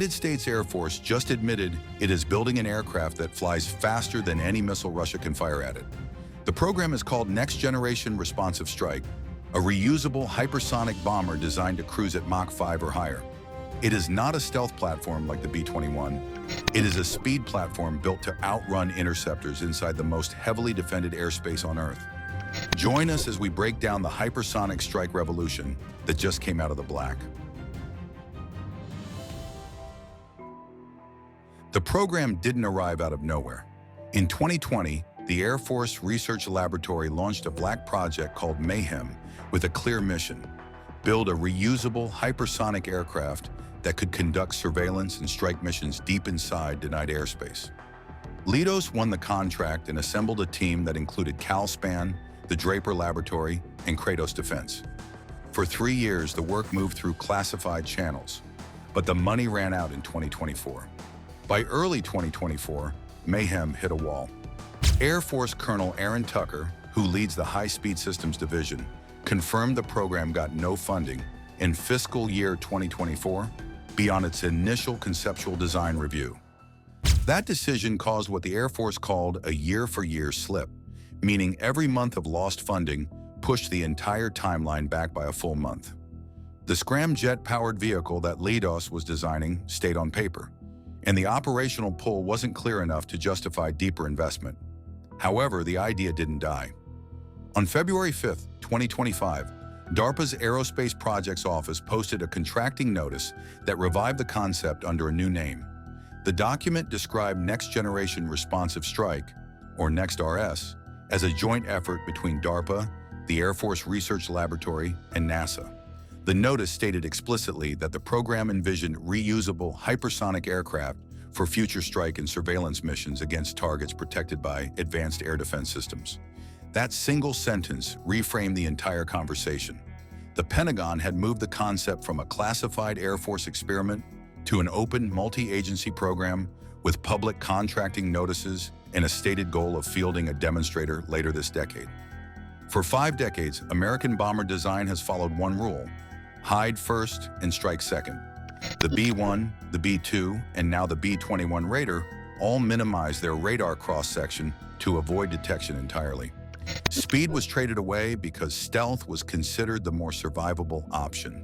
United States Air Force just admitted it is building an aircraft that flies faster than any missile Russia can fire at it. The program is called Next Generation Responsive Strike, a reusable hypersonic bomber designed to cruise at Mach 5 or higher. It is not a stealth platform like the B-21. It is a speed platform built to outrun interceptors inside the most heavily defended airspace on Earth. Join us as we break down the hypersonic strike revolution that just came out of the black. The program didn't arrive out of nowhere. In 2020, the Air Force Research Laboratory launched a black project called Mayhem with a clear mission: build a reusable hypersonic aircraft that could conduct surveillance and strike missions deep inside denied airspace. Leidos won the contract and assembled a team that included CalSpan, the Draper Laboratory, and Kratos Defense. For 3 years, the work moved through classified channels, but the money ran out in 2024. By early 2024, Mayhem hit a wall. Air Force Colonel Aaron Tucker, who leads the High-Speed Systems Division, confirmed the program got no funding in fiscal year 2024 beyond its initial conceptual design review. That decision caused what the Air Force called a year-for-year slip, meaning every month of lost funding pushed the entire timeline back by a full month. The scramjet-powered vehicle that Leidos was designing stayed on paper, and the operational pull wasn't clear enough to justify deeper investment. However, the idea didn't die. On February 5, 2025, DARPA's Aerospace Projects Office posted a contracting notice that revived the concept under a new name. The document described Next Generation Responsive Strike, or NextRS, as a joint effort between DARPA, the Air Force Research Laboratory, and NASA. The notice stated explicitly that the program envisioned reusable hypersonic aircraft for future strike and surveillance missions against targets protected by advanced air defense systems. That single sentence reframed the entire conversation. The Pentagon had moved the concept from a classified Air Force experiment to an open multi-agency program with public contracting notices and a stated goal of fielding a demonstrator later this decade. For 5 decades, American bomber design has followed one rule: hide first and strike second. The B-1, the B-2, and now the B-21 Raider all minimize their radar cross-section to avoid detection entirely. Speed was traded away because stealth was considered the more survivable option.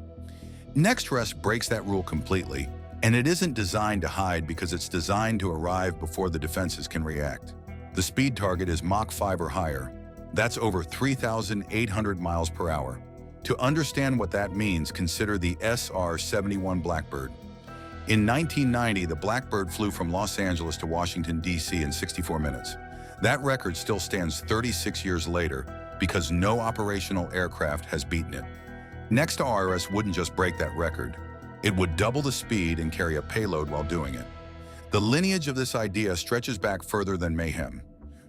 NextRS breaks that rule completely, and it isn't designed to hide because it's designed to arrive before the defenses can react. The speed target is Mach 5 or higher. That's over 3,800 miles per hour. To understand what that means, consider the SR-71 Blackbird. In 1990, the Blackbird flew from Los Angeles to Washington, D.C. in 64 minutes. That record still stands 36 years later because no operational aircraft has beaten it. NextRS wouldn't just break that record. It would double the speed and carry a payload while doing it. The lineage of this idea stretches back further than Mayhem.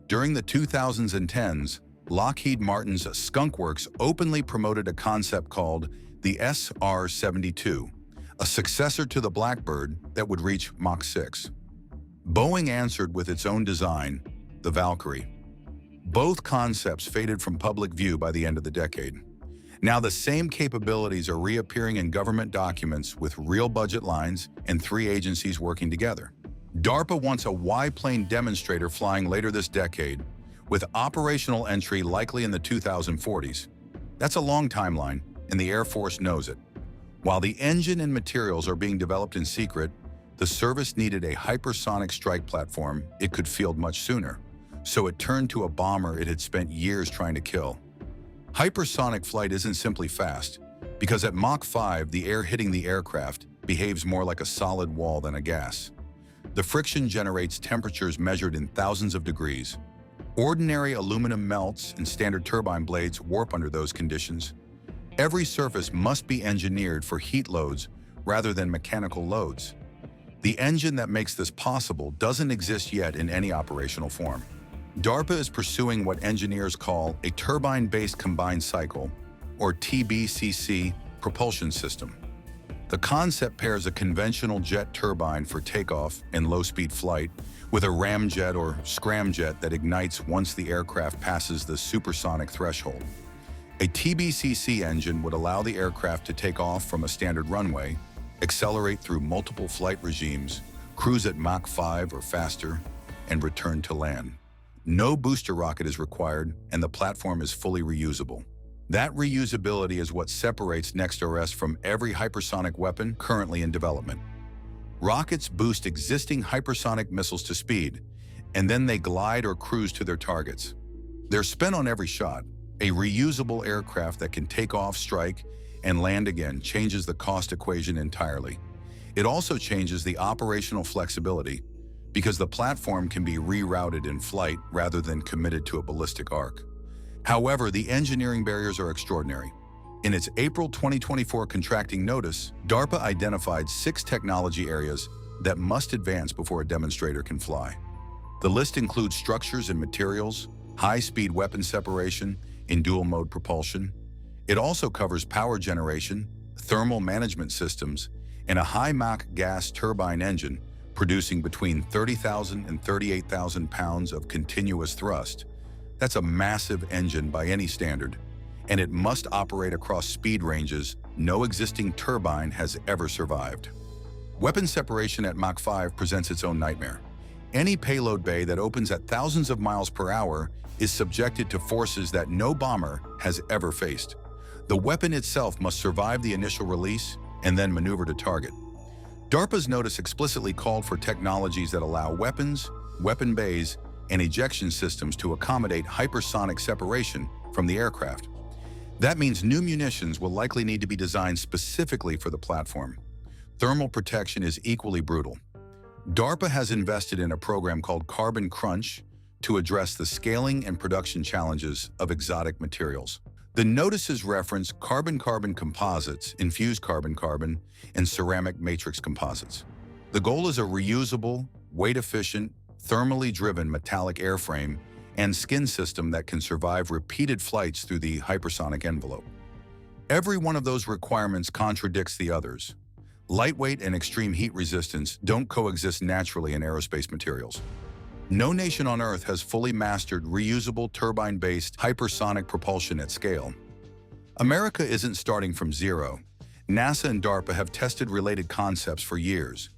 During the 2010s, Lockheed Martin's Skunk Works openly promoted a concept called the SR-72, a successor to the Blackbird that would reach Mach 6. Boeing answered with its own design, the Valkyrie. Both concepts faded from public view by the end of the decade. Now the same capabilities are reappearing in government documents with real budget lines and 3 agencies working together. DARPA wants a Y-plane demonstrator flying later this decade, with operational entry likely in the 2040s. That's a long timeline, and the Air Force knows it. While the engine and materials are being developed in secret, the service needed a hypersonic strike platform it could field much sooner, so it turned to a bomber it had spent years trying to kill. Hypersonic flight isn't simply fast, because at Mach 5, the air hitting the aircraft behaves more like a solid wall than a gas. The friction generates temperatures measured in thousands of degrees. Ordinary aluminum melts and standard turbine blades warp under those conditions. Every surface must be engineered for heat loads rather than mechanical loads. The engine that makes this possible doesn't exist yet in any operational form. DARPA is pursuing what engineers call a turbine-based combined cycle, or TBCC, propulsion system. The concept pairs a conventional jet turbine for takeoff and low-speed flight with a ramjet or scramjet that ignites once the aircraft passes the supersonic threshold. A TBCC engine would allow the aircraft to take off from a standard runway, accelerate through multiple flight regimes, cruise at Mach 5 or faster, and return to land. No booster rocket is required, and the platform is fully reusable. That reusability is what separates NextRS from every hypersonic weapon currently in development. Rockets boost existing hypersonic missiles to speed, and then they glide or cruise to their targets. They're spent on every shot. A reusable aircraft that can take off, strike, and land again changes the cost equation entirely. It also changes the operational flexibility because the platform can be rerouted in flight rather than committed to a ballistic arc. However, the engineering barriers are extraordinary. In its April 2024 contracting notice, DARPA identified 6 technology areas that must advance before a demonstrator can fly. The list includes structures and materials, high-speed weapon separation in dual-mode propulsion. It also covers power generation, thermal management systems, and a high-Mach gas turbine engine producing between 30,000 and 38,000 pounds of continuous thrust. That's a massive engine by any standard, and it must operate across speed ranges no existing turbine has ever survived. Weapon separation at Mach 5 presents its own nightmare. Any payload bay that opens at thousands of miles per hour is subjected to forces that no bomber has ever faced. The weapon itself must survive the initial release and then maneuver to target. DARPA's notice explicitly called for technologies that allow weapons, weapon bays, and ejection systems to accommodate hypersonic separation from the aircraft. That means new munitions will likely need to be designed specifically for the platform. Thermal protection is equally brutal. DARPA has invested in a program called Carbon Crunch to address the scaling and production challenges of exotic materials. The notices reference carbon-carbon composites, infused carbon-carbon, and ceramic matrix composites. The goal is a reusable, weight-efficient, thermally driven metallic airframe and skin system that can survive repeated flights through the hypersonic envelope. Every one of those requirements contradicts the others. Lightweight and extreme heat resistance don't coexist naturally in aerospace materials. No nation on Earth has fully mastered reusable turbine-based hypersonic propulsion at scale. America isn't starting from zero. NASA and DARPA have tested related concepts for years.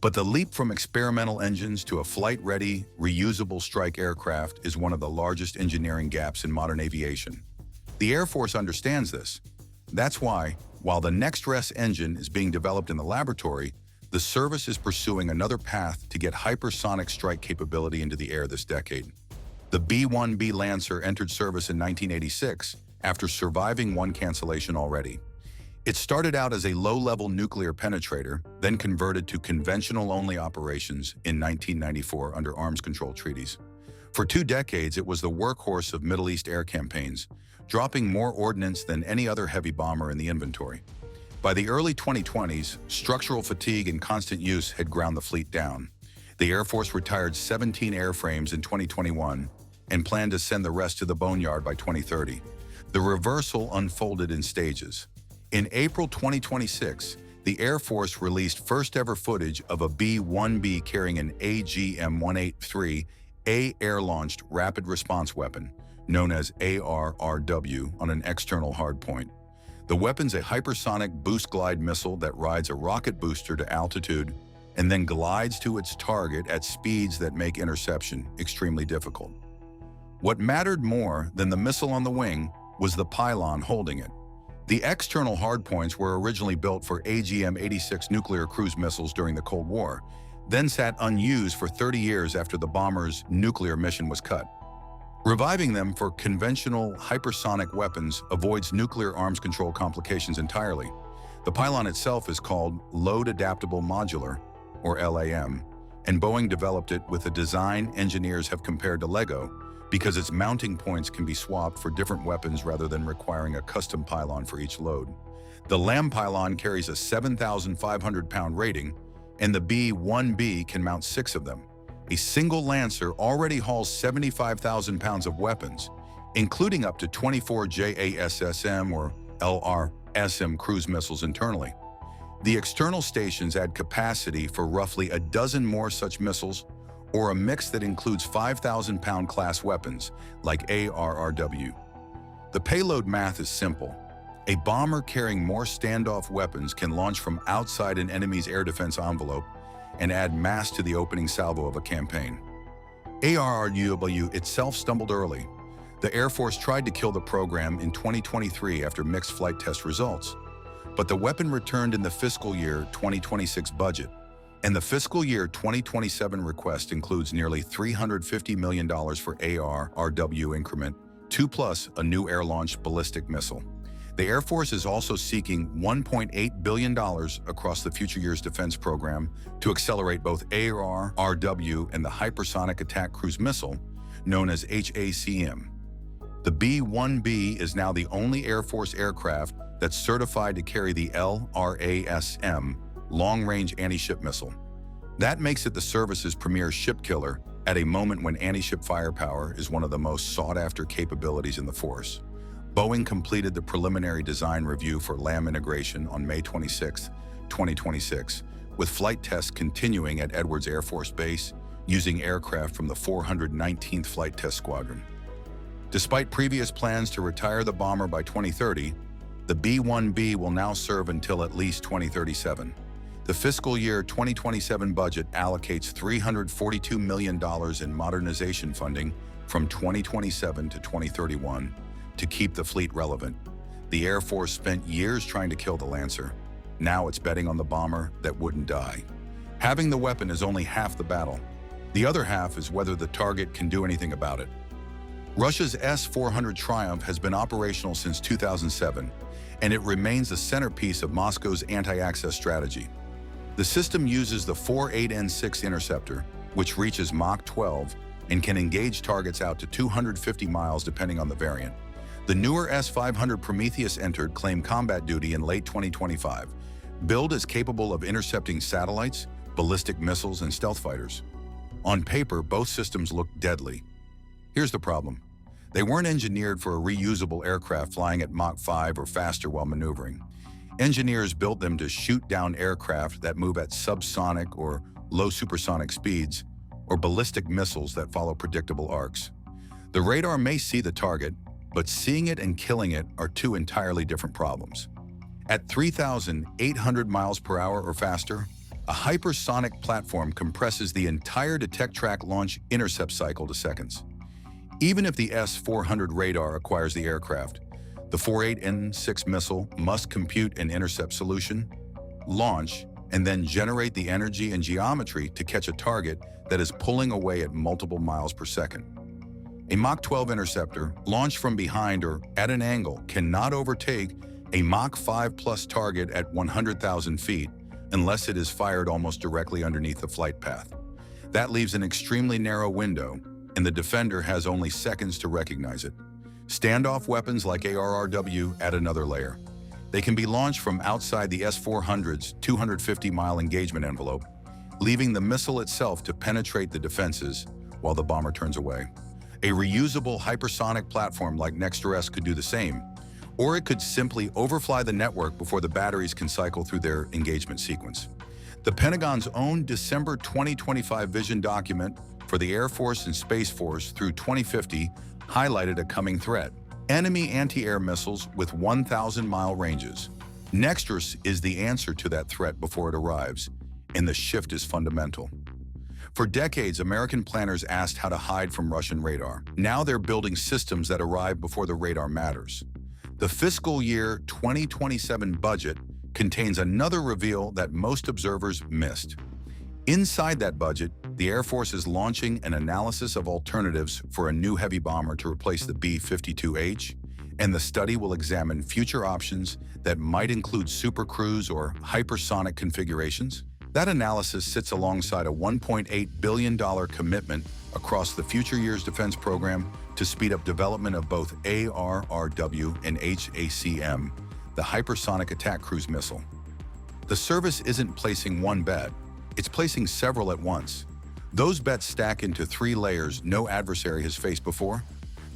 But the leap from experimental engines to a flight-ready, reusable strike aircraft is one of the largest engineering gaps in modern aviation. The Air Force understands this. That's why, while the NextRS engine is being developed in the laboratory, the service is pursuing another path to get hypersonic strike capability into the air this decade. The B-1B Lancer entered service in 1986 after surviving one cancellation already. It started out as a low-level nuclear penetrator, then converted to conventional-only operations in 1994 under arms control treaties. For 2 decades, it was the workhorse of Middle East air campaigns, dropping more ordnance than any other heavy bomber in the inventory. By the early 2020s, structural fatigue and constant use had ground the fleet down. The Air Force retired 17 airframes in 2021 and planned to send the rest to the boneyard by 2030. The reversal unfolded in stages. In April 2026, the Air Force released first-ever footage of a B-1B carrying an AGM-183A air-launched rapid response weapon, known as ARRW, on an external hardpoint. The weapon's a hypersonic boost-glide missile that rides a rocket booster to altitude and then glides to its target at speeds that make interception extremely difficult. What mattered more than the missile on the wing was the pylon holding it. The external hardpoints were originally built for AGM-86 nuclear cruise missiles during the Cold War, then sat unused for 30 years after the bomber's nuclear mission was cut. Reviving them for conventional hypersonic weapons avoids nuclear arms control complications entirely. The pylon itself is called Load Adaptable Modular, or LAM, and Boeing developed it with a design engineers have compared to Lego because its mounting points can be swapped for different weapons rather than requiring a custom pylon for each load. The LAM pylon carries a 7,500-pound rating, and the B-1B can mount 6 of them. A single Lancer already hauls 75,000 pounds of weapons, including up to 24 JASSM or LRSM cruise missiles internally. The external stations add capacity for roughly a dozen more such missiles, or a mix that includes 5,000-pound class weapons like ARRW. The payload math is simple. A bomber carrying more standoff weapons can launch from outside an enemy's air defense envelope and add mass to the opening salvo of a campaign. ARRW itself stumbled early. The Air Force tried to kill the program in 2023 after mixed flight test results. But the weapon returned in the fiscal year 2026 budget, and the fiscal year 2027 request includes nearly $350 million for ARRW increment 2 plus a new air-launched ballistic missile. The Air Force is also seeking $1.8 billion across the future years defense program to accelerate both ARRW and the Hypersonic Attack Cruise Missile, known as HACM. The B-1B is now the only Air Force aircraft that's certified to carry the LRASM, Long-Range Anti-Ship Missile. That makes it the service's premier ship killer at a moment when anti-ship firepower is one of the most sought-after capabilities in the force. Boeing completed the preliminary design review for LAM integration on May 26, 2026, with flight tests continuing at Edwards Air Force Base using aircraft from the 419th Flight Test Squadron. Despite previous plans to retire the bomber by 2030, the B-1B will now serve until at least 2037. The fiscal year 2027 budget allocates $342 million in modernization funding from 2027 to 2031 to keep the fleet relevant. The Air Force spent years trying to kill the Lancer. Now it's betting on the bomber that wouldn't die. Having the weapon is only half the battle. The other half is whether the target can do anything about it. Russia's S-400 Triumph has been operational since 2007, and it remains the centerpiece of Moscow's anti-access strategy. The system uses the 48N6 interceptor, which reaches Mach 12 and can engage targets out to 250 miles depending on the variant. The newer S-500 Prometheus entered claim combat duty in late 2025. Billed as capable of intercepting satellites, ballistic missiles, and stealth fighters. On paper, both systems look deadly. Here's the problem. They weren't engineered for a reusable aircraft flying at Mach 5 or faster while maneuvering. Engineers built them to shoot down aircraft that move at subsonic or low supersonic speeds, or ballistic missiles that follow predictable arcs. The radar may see the target, but seeing it and killing it are two entirely different problems. At 3,800 miles per hour or faster, a hypersonic platform compresses the entire detect, track, launch, intercept cycle to seconds. Even if the S-400 radar acquires the aircraft, the 48N6 missile must compute an intercept solution, launch, and then generate the energy and geometry to catch a target that is pulling away at multiple miles per second. A Mach 12 interceptor, launched from behind or at an angle, cannot overtake a Mach 5 plus target at 100,000 feet unless it is fired almost directly underneath the flight path. That leaves an extremely narrow window, and the defender has only seconds to recognize it. Standoff weapons like ARRW add another layer. They can be launched from outside the S-400's 250-mile engagement envelope, leaving the missile itself to penetrate the defenses while the bomber turns away. A reusable hypersonic platform like Next-RS could do the same, or it could simply overfly the network before the batteries can cycle through their engagement sequence. The Pentagon's own December 2025 vision document for the Air Force and Space Force through 2050 highlighted a coming threat: enemy anti-air missiles with 1,000-mile ranges. Next-RS is the answer to that threat before it arrives, and the shift is fundamental. For decades, American planners asked how to hide from Russian radar. Now they're building systems that arrive before the radar matters. The fiscal year 2027 budget contains another reveal that most observers missed. Inside that budget, the Air Force is launching an analysis of alternatives for a new heavy bomber to replace the B-52H, and the study will examine future options that might include supercruise or hypersonic configurations. That analysis sits alongside a $1.8 billion commitment across the future years defense program to speed up development of both ARRW and HACM, the Hypersonic Attack Cruise Missile. The service isn't placing one bet, it's placing several at once. Those bets stack into 3 layers no adversary has faced before.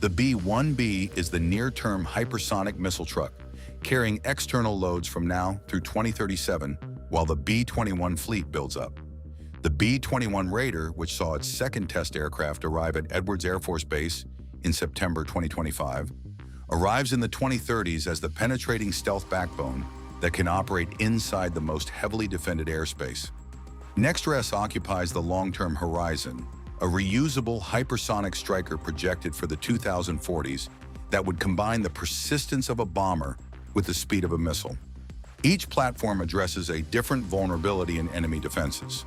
The B-1B is the near-term hypersonic missile truck, carrying external loads from now through 2037, while the B-21 fleet builds up. The B-21 Raider, which saw its second test aircraft arrive at Edwards Air Force Base in September 2025, arrives in the 2030s as the penetrating stealth backbone that can operate inside the most heavily defended airspace. Next-RS occupies the long-term horizon, a reusable hypersonic striker projected for the 2040s that would combine the persistence of a bomber with the speed of a missile. Each platform addresses a different vulnerability in enemy defenses.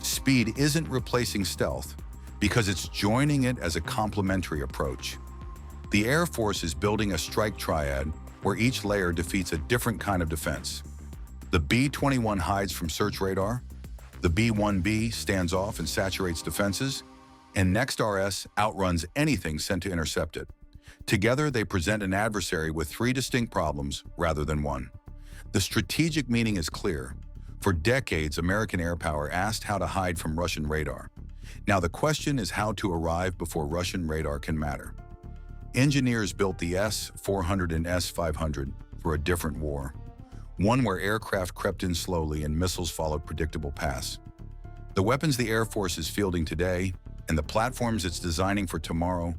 Speed isn't replacing stealth because it's joining it as a complementary approach. The Air Force is building a strike triad where each layer defeats a different kind of defense. The B-21 hides from search radar, the B-1B stands off and saturates defenses, and Next-RS outruns anything sent to intercept it. Together, they present an adversary with three distinct problems rather than one. The strategic meaning is clear. For decades, American air power asked how to hide from Russian radar. Now the question is how to arrive before Russian radar can matter. Engineers built the S-400 and S-500 for a different war, one where aircraft crept in slowly and missiles followed predictable paths. The weapons the Air Force is fielding today and the platforms it's designing for tomorrow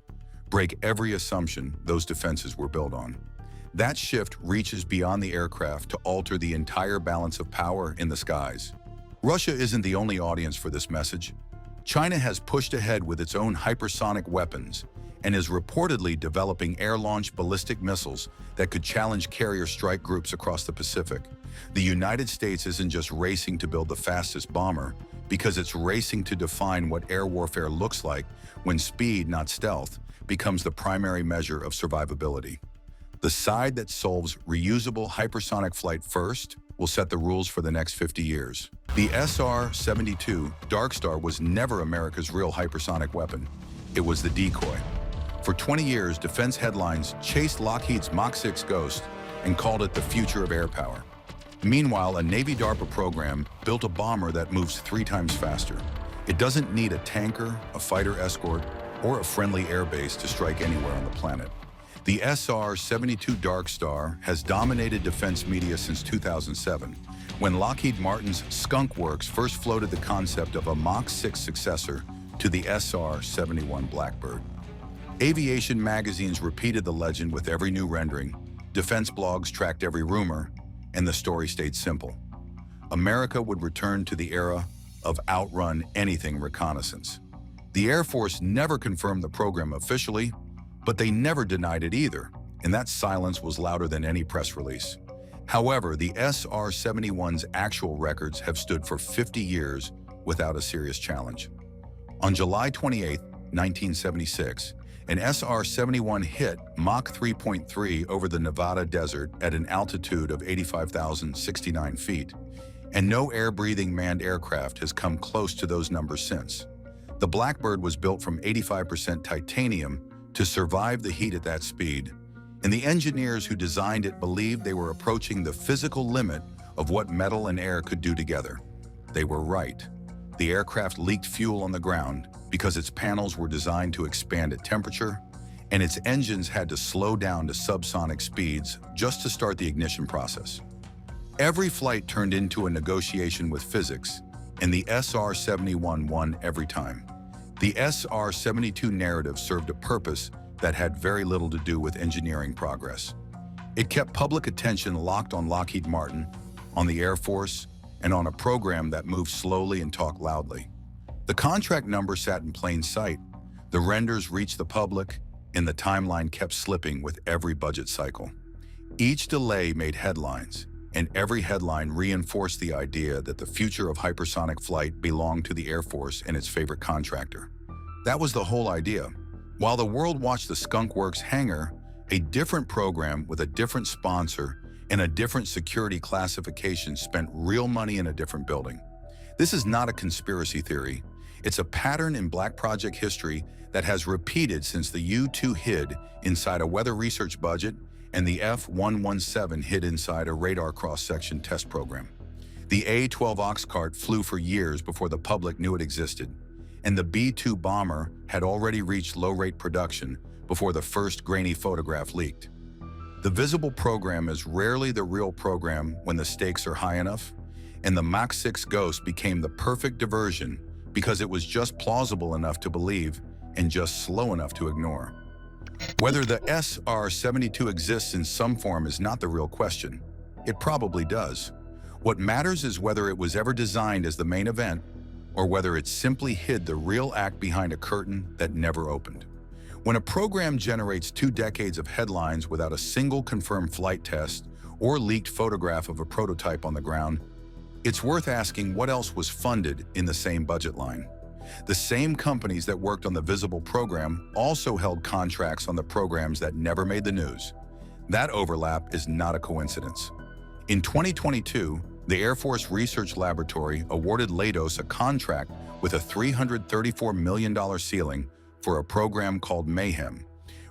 break every assumption those defenses were built on. That shift reaches beyond the aircraft to alter the entire balance of power in the skies. Russia isn't the only audience for this message. China has pushed ahead with its own hypersonic weapons and is reportedly developing air-launched ballistic missiles that could challenge carrier strike groups across the Pacific. The United States isn't just racing to build the fastest bomber, because it's racing to define what air warfare looks like when speed, not stealth, becomes the primary measure of survivability. The side that solves reusable hypersonic flight first will set the rules for the next 50 years. The SR-72 Darkstar was never America's real hypersonic weapon. It was the decoy. For 20 years, defense headlines chased Lockheed's Mach 6 Ghost and called it the future of air power. Meanwhile, a Navy DARPA program built a bomber that moves 3 times faster. It doesn't need a tanker, a fighter escort, or a friendly airbase to strike anywhere on the planet. The SR-72 Darkstar has dominated defense media since 2007, when Lockheed Martin's Skunk Works first floated the concept of a Mach 6 successor to the SR-71 Blackbird. Aviation magazines repeated the legend with every new rendering, defense blogs tracked every rumor, and the story stayed simple. America would return to the era of outrun anything reconnaissance. The Air Force never confirmed the program officially, but they never denied it either, and that silence was louder than any press release. However, the SR-71's actual records have stood for 50 years without a serious challenge. On July 28, 1976, an SR-71 hit Mach 3.3 over the Nevada desert at an altitude of 85,069 feet, and no air-breathing manned aircraft has come close to those numbers since. The Blackbird was built from 85% titanium to survive the heat at that speed, and the engineers who designed it believed they were approaching the physical limit of what metal and air could do together. They were right. The aircraft leaked fuel on the ground because its panels were designed to expand at temperature, and its engines had to slow down to subsonic speeds just to start the ignition process. Every flight turned into a negotiation with physics, and the SR-71 won every time. The SR-72 narrative served a purpose that had very little to do with engineering progress. It kept public attention locked on Lockheed Martin, on the Air Force, and on a program that moved slowly and talked loudly. The contract number sat in plain sight, the renders reached the public, and the timeline kept slipping with every budget cycle. Each delay made headlines, and every headline reinforced the idea that the future of hypersonic flight belonged to the Air Force and its favorite contractor. That was the whole idea. While the world watched the Skunk Works hangar, a different program with a different sponsor and a different security classification spent real money in a different building. This is not a conspiracy theory. It's a pattern in Black Project history that has repeated since the U-2 hid inside a weather research budget and the F-117 hid inside a radar cross-section test program. The A-12 Oxcart flew for years before the public knew it existed, and the B-2 bomber had already reached low-rate production before the first grainy photograph leaked. The visible program is rarely the real program when the stakes are high enough, and the Mach 6 Ghost became the perfect diversion because it was just plausible enough to believe and just slow enough to ignore. Whether the SR-72 exists in some form is not the real question. It probably does. What matters is whether it was ever designed as the main event or whether it simply hid the real act behind a curtain that never opened. When a program generates 2 decades of headlines without a single confirmed flight test or leaked photograph of a prototype on the ground, it's worth asking what else was funded in the same budget line. The same companies that worked on the visible program also held contracts on the programs that never made the news. That overlap is not a coincidence. In 2022, the Air Force Research Laboratory awarded Leidos a contract with a $334 million ceiling for a program called Mayhem,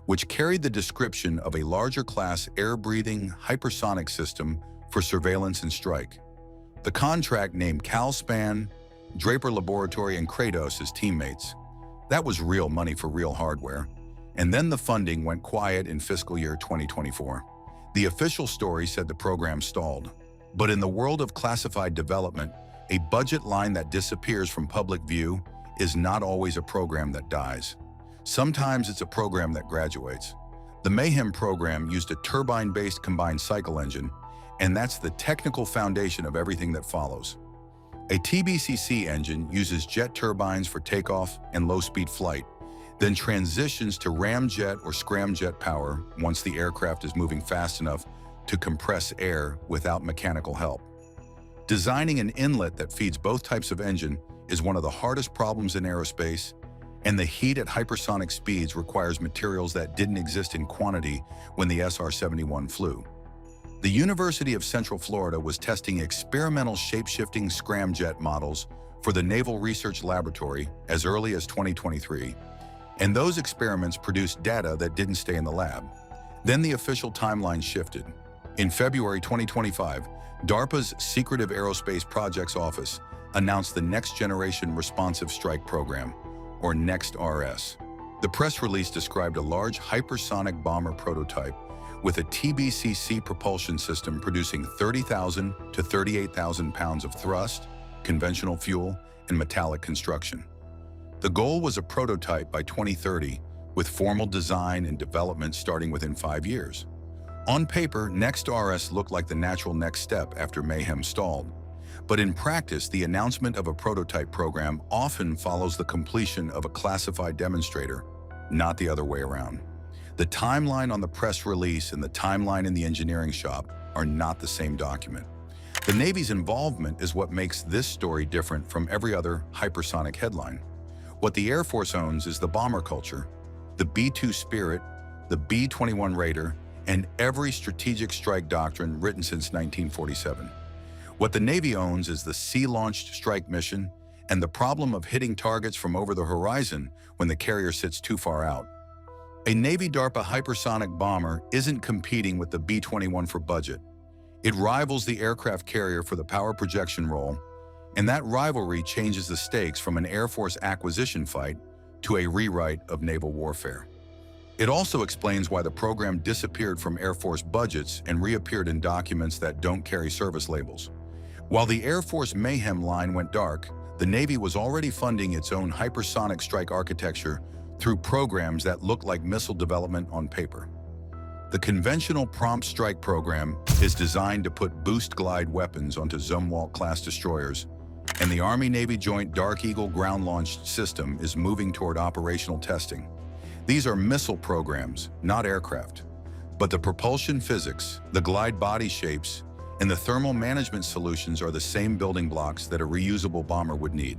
which carried the description of a larger class air-breathing hypersonic system for surveillance and strike. The contract named Calspan, Draper Laboratory, and Kratos as teammates. That was real money for real hardware. And then the funding went quiet in fiscal year 2024. The official story said the program stalled. But in the world of classified development, a budget line that disappears from public view is not always a program that dies. Sometimes it's a program that graduates. The Mayhem program used a turbine-based combined cycle engine, and that's the technical foundation of everything that follows. A TBCC engine uses jet turbines for takeoff and low-speed flight, then transitions to ramjet or scramjet power once the aircraft is moving fast enough to compress air without mechanical help. Designing an inlet that feeds both types of engine is one of the hardest problems in aerospace, and the heat at hypersonic speeds requires materials that didn't exist in quantity when the SR-71 flew. The University of Central Florida was testing experimental shape-shifting scramjet models for the Naval Research Laboratory as early as 2023, and those experiments produced data that didn't stay in the lab. Then the official timeline shifted. In February 2025, DARPA's Secretive Aerospace Projects Office announced the Next Generation Responsive Strike Program, or NEXT-RS. The press release described a large hypersonic bomber prototype with a TBCC propulsion system producing 30,000 to 38,000 pounds of thrust, conventional fuel, and metallic construction. The goal was a prototype by 2030, with formal design and development starting within 5 years. On paper, NEXT-RS looked like the natural next step after Mayhem stalled. But in practice, the announcement of a prototype program often follows the completion of a classified demonstrator, not the other way around. The timeline on the press release and the timeline in the engineering shop are not the same document. The Navy's involvement is what makes this story different from every other hypersonic headline. What the Air Force owns is the bomber culture, the B-2 Spirit, the B-21 Raider, and every strategic strike doctrine written since 1947. What the Navy owns is the sea-launched strike mission and the problem of hitting targets from over the horizon when the carrier sits too far out. A Navy DARPA hypersonic bomber isn't competing with the B-21 for budget. It rivals the aircraft carrier for the power projection role, and that rivalry changes the stakes from an Air Force acquisition fight to a rewrite of naval warfare. It also explains why the program disappeared from Air Force budgets and reappeared in documents that don't carry service labels. While the Air Force Mayhem line went dark, the Navy was already funding its own hypersonic strike architecture through programs that look like missile development on paper. The conventional Prompt Strike program is designed to put boost glide weapons onto Zumwalt-class destroyers, and the Army-Navy Joint Dark Eagle ground-launched system is moving toward operational testing. These are missile programs, not aircraft. But the propulsion physics, the glide body shapes, and the thermal management solutions are the same building blocks that a reusable bomber would need.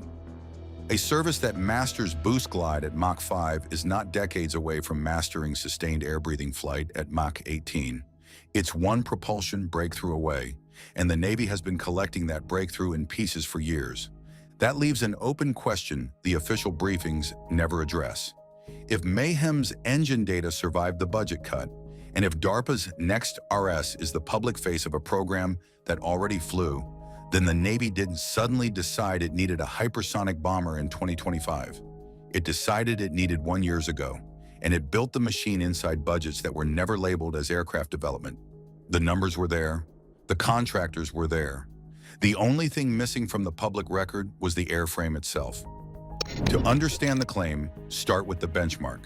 A service that masters boost glide at Mach 5 is not decades away from mastering sustained air-breathing flight at Mach 18. It's one propulsion breakthrough away, and the Navy has been collecting that breakthrough in pieces for years. That leaves an open question the official briefings never address. If Mayhem's engine data survived the budget cut, and if DARPA's NEXT-RS is the public face of a program that already flew, then the Navy didn't suddenly decide it needed a hypersonic bomber in 2025. It decided it needed 1 year ago, and it built the machine inside budgets that were never labeled as aircraft development. The numbers were there. The contractors were there. The only thing missing from the public record was the airframe itself. To understand the claim, start with the benchmark.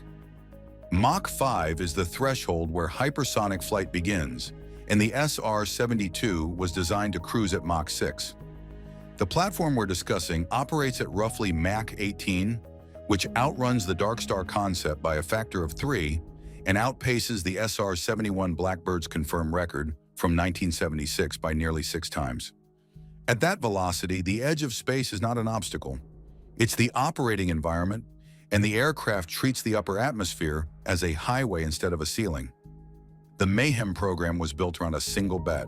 Mach 5 is the threshold where hypersonic flight begins, and the SR-72 was designed to cruise at Mach 6. The platform we're discussing operates at roughly Mach 18, which outruns the Dark Star concept by a factor of 3 and outpaces the SR-71 Blackbird's confirmed record from 1976 by nearly 6 times. At that velocity, the edge of space is not an obstacle. It's the operating environment, and the aircraft treats the upper atmosphere as a highway instead of a ceiling. The Mayhem program was built around a single bet,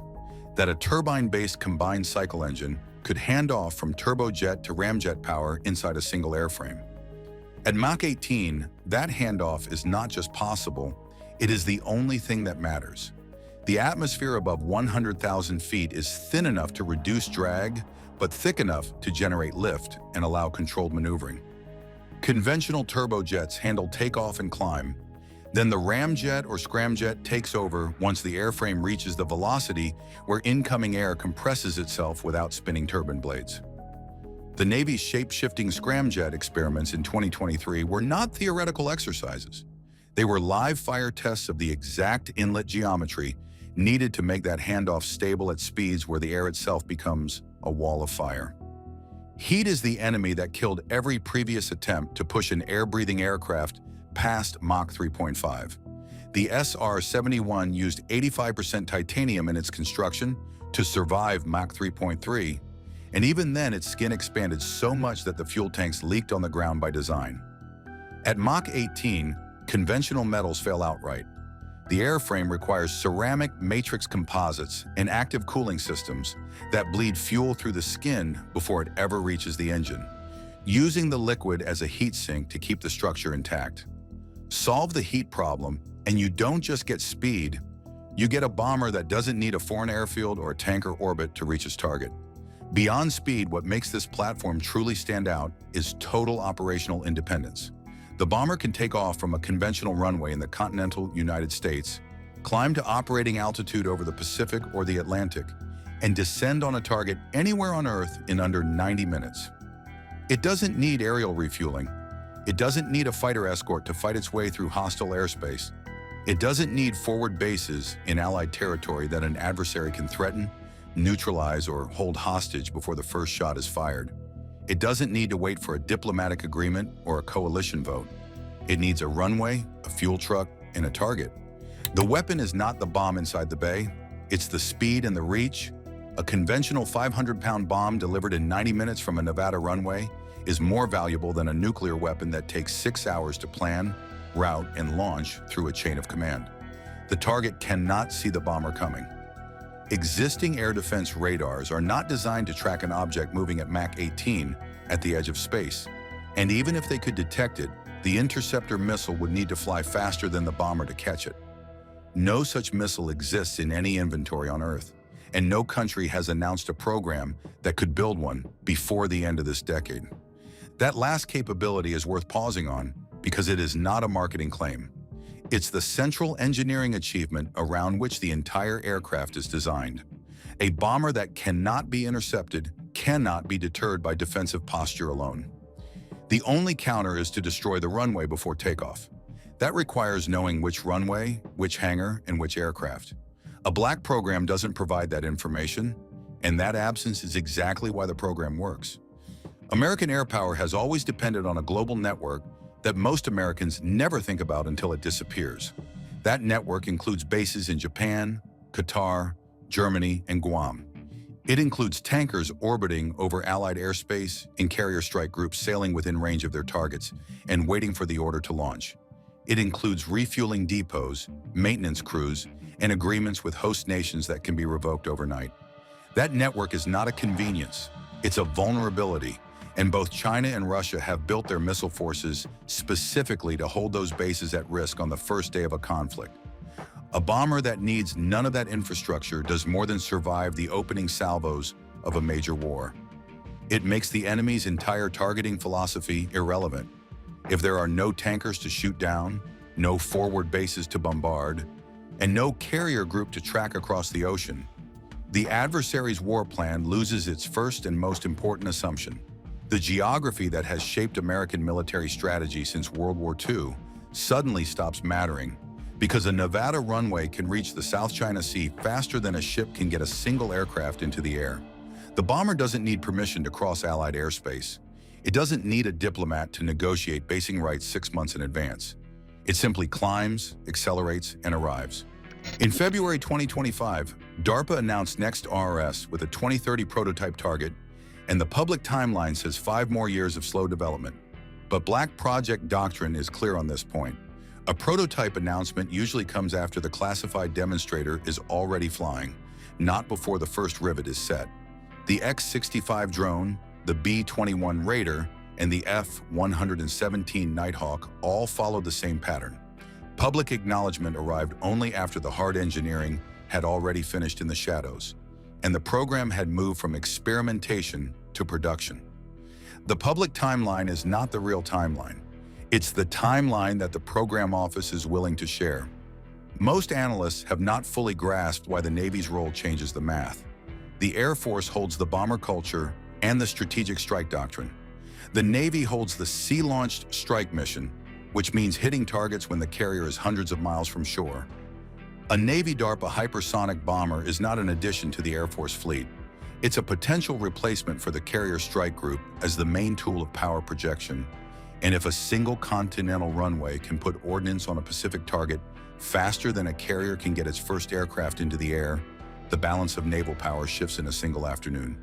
that a turbine-based combined cycle engine could hand off from turbojet to ramjet power inside a single airframe. At Mach 18, that handoff is not just possible, it is the only thing that matters. The atmosphere above 100,000 feet is thin enough to reduce drag, but thick enough to generate lift and allow controlled maneuvering. Conventional turbojets handle takeoff and climb. Then the ramjet or scramjet takes over once the airframe reaches the velocity where incoming air compresses itself without spinning turbine blades. The Navy's shape-shifting scramjet experiments in 2023 were not theoretical exercises. They were live fire tests of the exact inlet geometry needed to make that handoff stable at speeds where the air itself becomes a wall of fire. Heat is the enemy that killed every previous attempt to push an air-breathing aircraft past Mach 3.5. The SR-71 used 85% titanium in its construction to survive Mach 3.3, and even then its skin expanded so much that the fuel tanks leaked on the ground by design. At Mach 18, conventional metals fail outright. The airframe requires ceramic matrix composites and active cooling systems that bleed fuel through the skin before it ever reaches the engine, using the liquid as a heat sink to keep the structure intact. Solve the heat problem, and you don't just get speed, you get a bomber that doesn't need a foreign airfield or a tanker orbit to reach its target. Beyond speed, what makes this platform truly stand out is total operational independence. The bomber can take off from a conventional runway in the continental United States, climb to operating altitude over the Pacific or the Atlantic, and descend on a target anywhere on Earth in under 90 minutes. It doesn't need aerial refueling. It doesn't need a fighter escort to fight its way through hostile airspace. It doesn't need forward bases in Allied territory that an adversary can threaten, neutralize, or hold hostage before the first shot is fired. It doesn't need to wait for a diplomatic agreement or a coalition vote. It needs a runway, a fuel truck, and a target. The weapon is not the bomb inside the bay, it's the speed and the reach. A conventional 500-pound bomb delivered in 90 minutes from a Nevada runway is more valuable than a nuclear weapon that takes 6 hours to plan, route, and launch through a chain of command. The target cannot see the bomber coming. Existing air defense radars are not designed to track an object moving at Mach 18 at the edge of space. And even if they could detect it, the interceptor missile would need to fly faster than the bomber to catch it. No such missile exists in any inventory on Earth, and no country has announced a program that could build one before the end of this decade. That last capability is worth pausing on because it is not a marketing claim. It's the central engineering achievement around which the entire aircraft is designed. A bomber that cannot be intercepted cannot be deterred by defensive posture alone. The only counter is to destroy the runway before takeoff. That requires knowing which runway, which hangar, and which aircraft. A black program doesn't provide that information, and that absence is exactly why the program works. American air power has always depended on a global network that most Americans never think about until it disappears. That network includes bases in Japan, Qatar, Germany, and Guam. It includes tankers orbiting over Allied airspace and carrier strike groups sailing within range of their targets and waiting for the order to launch. It includes refueling depots, maintenance crews, and agreements with host nations that can be revoked overnight. That network is not a convenience, it's a vulnerability. And both China and Russia have built their missile forces specifically to hold those bases at risk on the first day of a conflict. A bomber that needs none of that infrastructure does more than survive the opening salvos of a major war. It makes the enemy's entire targeting philosophy irrelevant. If there are no tankers to shoot down, no forward bases to bombard, and no carrier group to track across the ocean, the adversary's war plan loses its first and most important assumption. The geography that has shaped American military strategy since World War II suddenly stops mattering because a Nevada runway can reach the South China Sea faster than a ship can get a single aircraft into the air. The bomber doesn't need permission to cross Allied airspace. It doesn't need a diplomat to negotiate basing rights 6 months in advance. It simply climbs, accelerates, and arrives. In February 2025, DARPA announced Next RS with a 2030 prototype target, and the public timeline says 5 more years of slow development. But Black Project doctrine is clear on this point. A prototype announcement usually comes after the classified demonstrator is already flying, not before the first rivet is set. The X-65 drone, the B-21 Raider, and the F-117 Nighthawk all followed the same pattern. Public acknowledgement arrived only after the hard engineering had already finished in the shadows, and the program had moved from experimentation to production. The public timeline is not the real timeline. It's the timeline that the program office is willing to share. Most analysts have not fully grasped why the Navy's role changes the math. The Air Force holds the bomber culture and the strategic strike doctrine. The Navy holds the sea-launched strike mission, which means hitting targets when the carrier is hundreds of miles from shore. A Navy DARPA hypersonic bomber is not an addition to the Air Force fleet. It's a potential replacement for the carrier strike group as the main tool of power projection. And if a single continental runway can put ordnance on a Pacific target faster than a carrier can get its first aircraft into the air, the balance of naval power shifts in a single afternoon.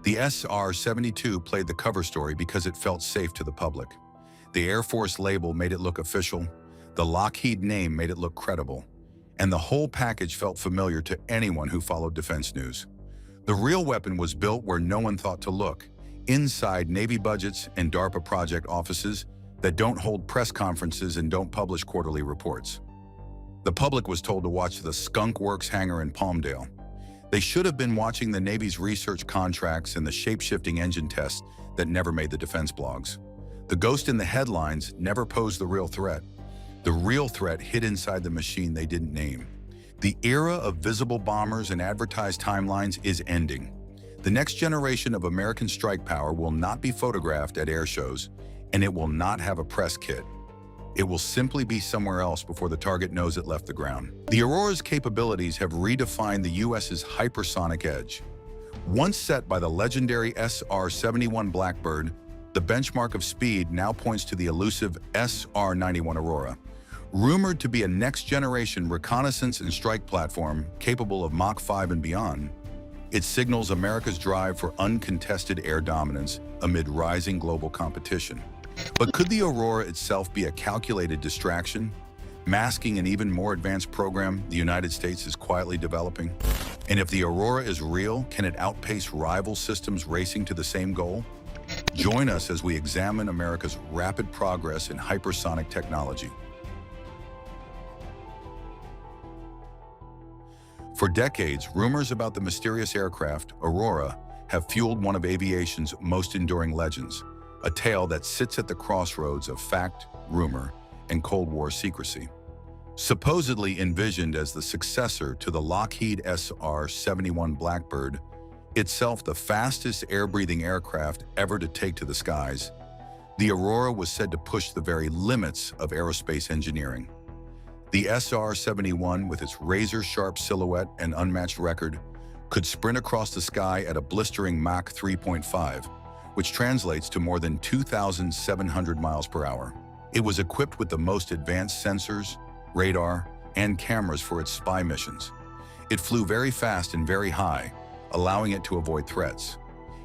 The SR-72 played the cover story because it felt safe to the public. The Air Force label made it look official, the Lockheed name made it look credible, and the whole package felt familiar to anyone who followed defense news. The real weapon was built where no one thought to look, inside Navy budgets and DARPA project offices that don't hold press conferences and don't publish quarterly reports. The public was told to watch the Skunk Works hangar in Palmdale. They should have been watching the Navy's research contracts and the shape-shifting engine tests that never made the defense blogs. The ghost in the headlines never posed the real threat. The real threat hid inside the machine they didn't name. The era of visible bombers and advertised timelines is ending. The next generation of American strike power will not be photographed at air shows, and it will not have a press kit. It will simply be somewhere else before the target knows it left the ground. The Aurora's capabilities have redefined the U.S.'s hypersonic edge. Once set by the legendary SR-71 Blackbird, the benchmark of speed now points to the elusive SR-91 Aurora. Rumored to be a next-generation reconnaissance and strike platform capable of Mach 5 and beyond, it signals America's drive for uncontested air dominance amid rising global competition. But could the Aurora itself be a calculated distraction, masking an even more advanced program the United States is quietly developing? And if the Aurora is real, can it outpace rival systems racing to the same goal? Join us as we examine America's rapid progress in hypersonic technology. For decades, rumors about the mysterious aircraft, Aurora, have fueled one of aviation's most enduring legends, a tale that sits at the crossroads of fact, rumor, and Cold War secrecy. Supposedly envisioned as the successor to the Lockheed SR-71 Blackbird, itself the fastest air-breathing aircraft ever to take to the skies, the Aurora was said to push the very limits of aerospace engineering. The SR-71, with its razor-sharp silhouette and unmatched record, could sprint across the sky at a blistering Mach 3.5, which translates to more than 2,700 miles per hour. It was equipped with the most advanced sensors, radar, and cameras for its spy missions. It flew very fast and very high, allowing it to avoid threats.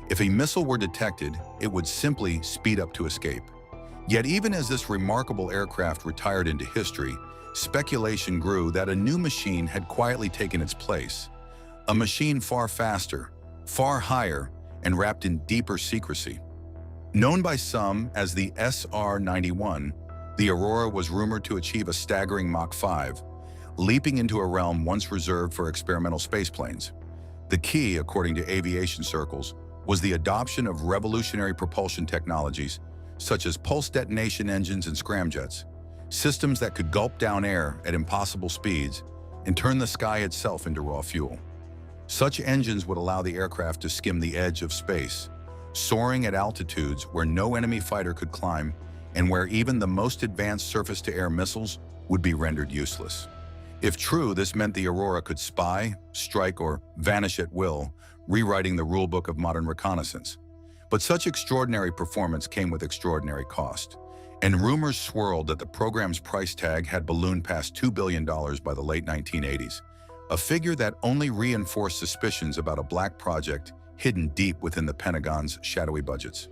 If a missile were detected, it would simply speed up to escape. Yet even as this remarkable aircraft retired into history, speculation grew that a new machine had quietly taken its place. A machine far faster, far higher, and wrapped in deeper secrecy. Known by some as the SR-91, the Aurora was rumored to achieve a staggering Mach 5, leaping into a realm once reserved for experimental spaceplanes. The key, according to aviation circles, was the adoption of revolutionary propulsion technologies, such as pulse detonation engines and scramjets, systems that could gulp down air at impossible speeds and turn the sky itself into raw fuel. Such engines would allow the aircraft to skim the edge of space, soaring at altitudes where no enemy fighter could climb, and where even the most advanced surface-to-air missiles would be rendered useless. If true, this meant the Aurora could spy, strike, or vanish at will, rewriting the rulebook of modern reconnaissance. But such extraordinary performance came with extraordinary cost, and rumors swirled that the program's price tag had ballooned past $2 billion by the late 1980s, a figure that only reinforced suspicions about a black project hidden deep within the Pentagon's shadowy budgets.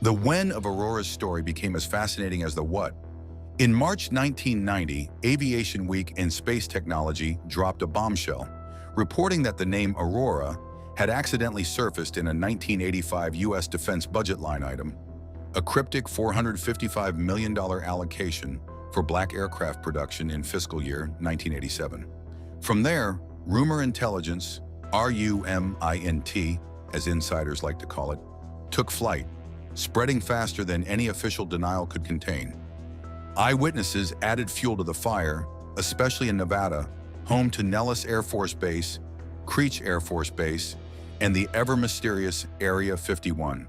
The when of Aurora's story became as fascinating as the what. In March 1990, Aviation Week in Space Technology dropped a bombshell, reporting that the name Aurora had accidentally surfaced in a 1985 U.S. defense budget line item, a cryptic $455 million allocation for black aircraft production in fiscal year 1987. From there, rumor intelligence, RUMINT, as insiders like to call it, took flight, spreading faster than any official denial could contain. Eyewitnesses added fuel to the fire, especially in Nevada, home to Nellis Air Force Base, Creech Air Force Base, and the ever-mysterious Area 51.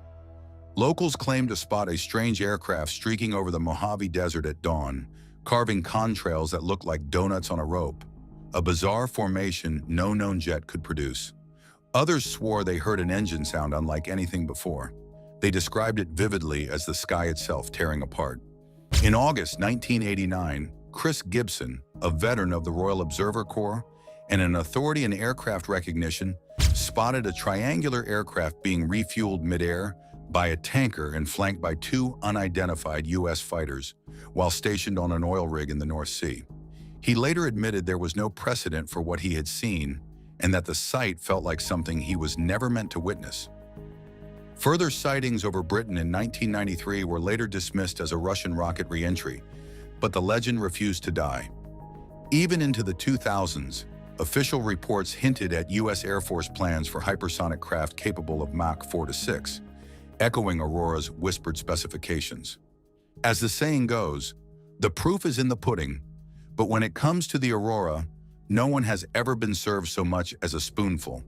Locals claimed to spot a strange aircraft streaking over the Mojave Desert at dawn, carving contrails that looked like donuts on a rope, a bizarre formation no known jet could produce. Others swore they heard an engine sound unlike anything before. They described it vividly as the sky itself tearing apart. In August 1989, Chris Gibson, a veteran of the Royal Observer Corps and an authority in aircraft recognition, spotted a triangular aircraft being refueled midair by a tanker and flanked by two unidentified U.S. fighters while stationed on an oil rig in the North Sea. He later admitted there was no precedent for what he had seen and that the sight felt like something he was never meant to witness. Further sightings over Britain in 1993 were later dismissed as a Russian rocket re-entry, but the legend refused to die. Even into the 2000s, official reports hinted at U.S. Air Force plans for hypersonic craft capable of Mach 4 to 6, echoing Aurora's whispered specifications. As the saying goes, the proof is in the pudding, but when it comes to the Aurora, no one has ever been served so much as a spoonful.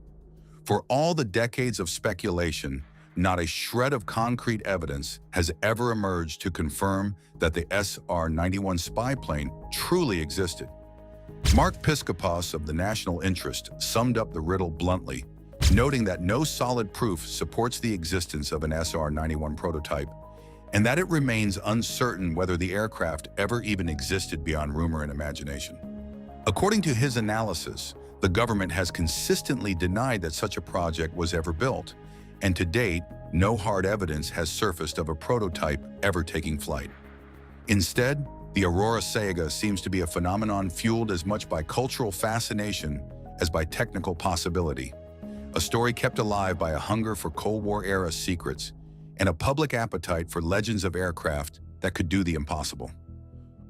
For all the decades of speculation, not a shred of concrete evidence has ever emerged to confirm that the SR-91 spy plane truly existed. Mark Piscopas of the National Interest summed up the riddle bluntly, noting that no solid proof supports the existence of an SR-91 prototype, and that it remains uncertain whether the aircraft ever even existed beyond rumor and imagination. According to his analysis, the government has consistently denied that such a project was ever built, and to date, no hard evidence has surfaced of a prototype ever taking flight. Instead, the Aurora saga seems to be a phenomenon fueled as much by cultural fascination as by technical possibility, a story kept alive by a hunger for Cold War-era secrets and a public appetite for legends of aircraft that could do the impossible.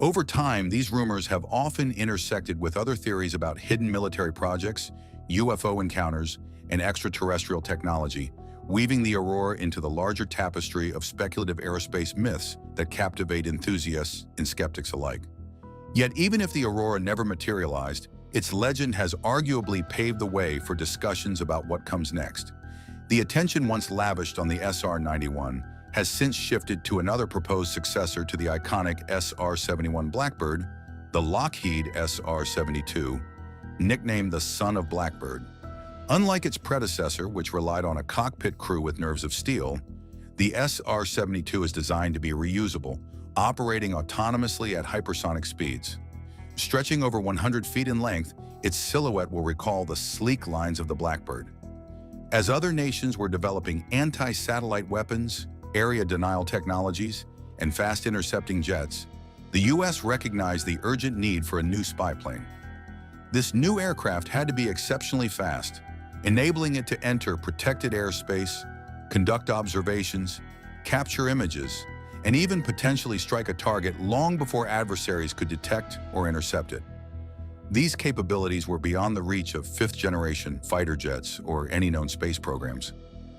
Over time, these rumors have often intersected with other theories about hidden military projects, UFO encounters, and extraterrestrial technology, weaving the Aurora into the larger tapestry of speculative aerospace myths that captivate enthusiasts and skeptics alike. Yet even if the Aurora never materialized, its legend has arguably paved the way for discussions about what comes next. The attention once lavished on the SR-91 has since shifted to another proposed successor to the iconic SR-71 Blackbird, the Lockheed SR-72, nicknamed the Son of Blackbird. Unlike its predecessor, which relied on a cockpit crew with nerves of steel, the SR-72 is designed to be reusable, operating autonomously at hypersonic speeds. Stretching over 100 feet in length, its silhouette will recall the sleek lines of the Blackbird. As other nations were developing anti-satellite weapons, area denial technologies, and fast intercepting jets, the U.S. recognized the urgent need for a new spy plane. This new aircraft had to be exceptionally fast, enabling it to enter protected airspace, conduct observations, capture images, and even potentially strike a target long before adversaries could detect or intercept it. These capabilities were beyond the reach of fifth-generation fighter jets or any known space programs.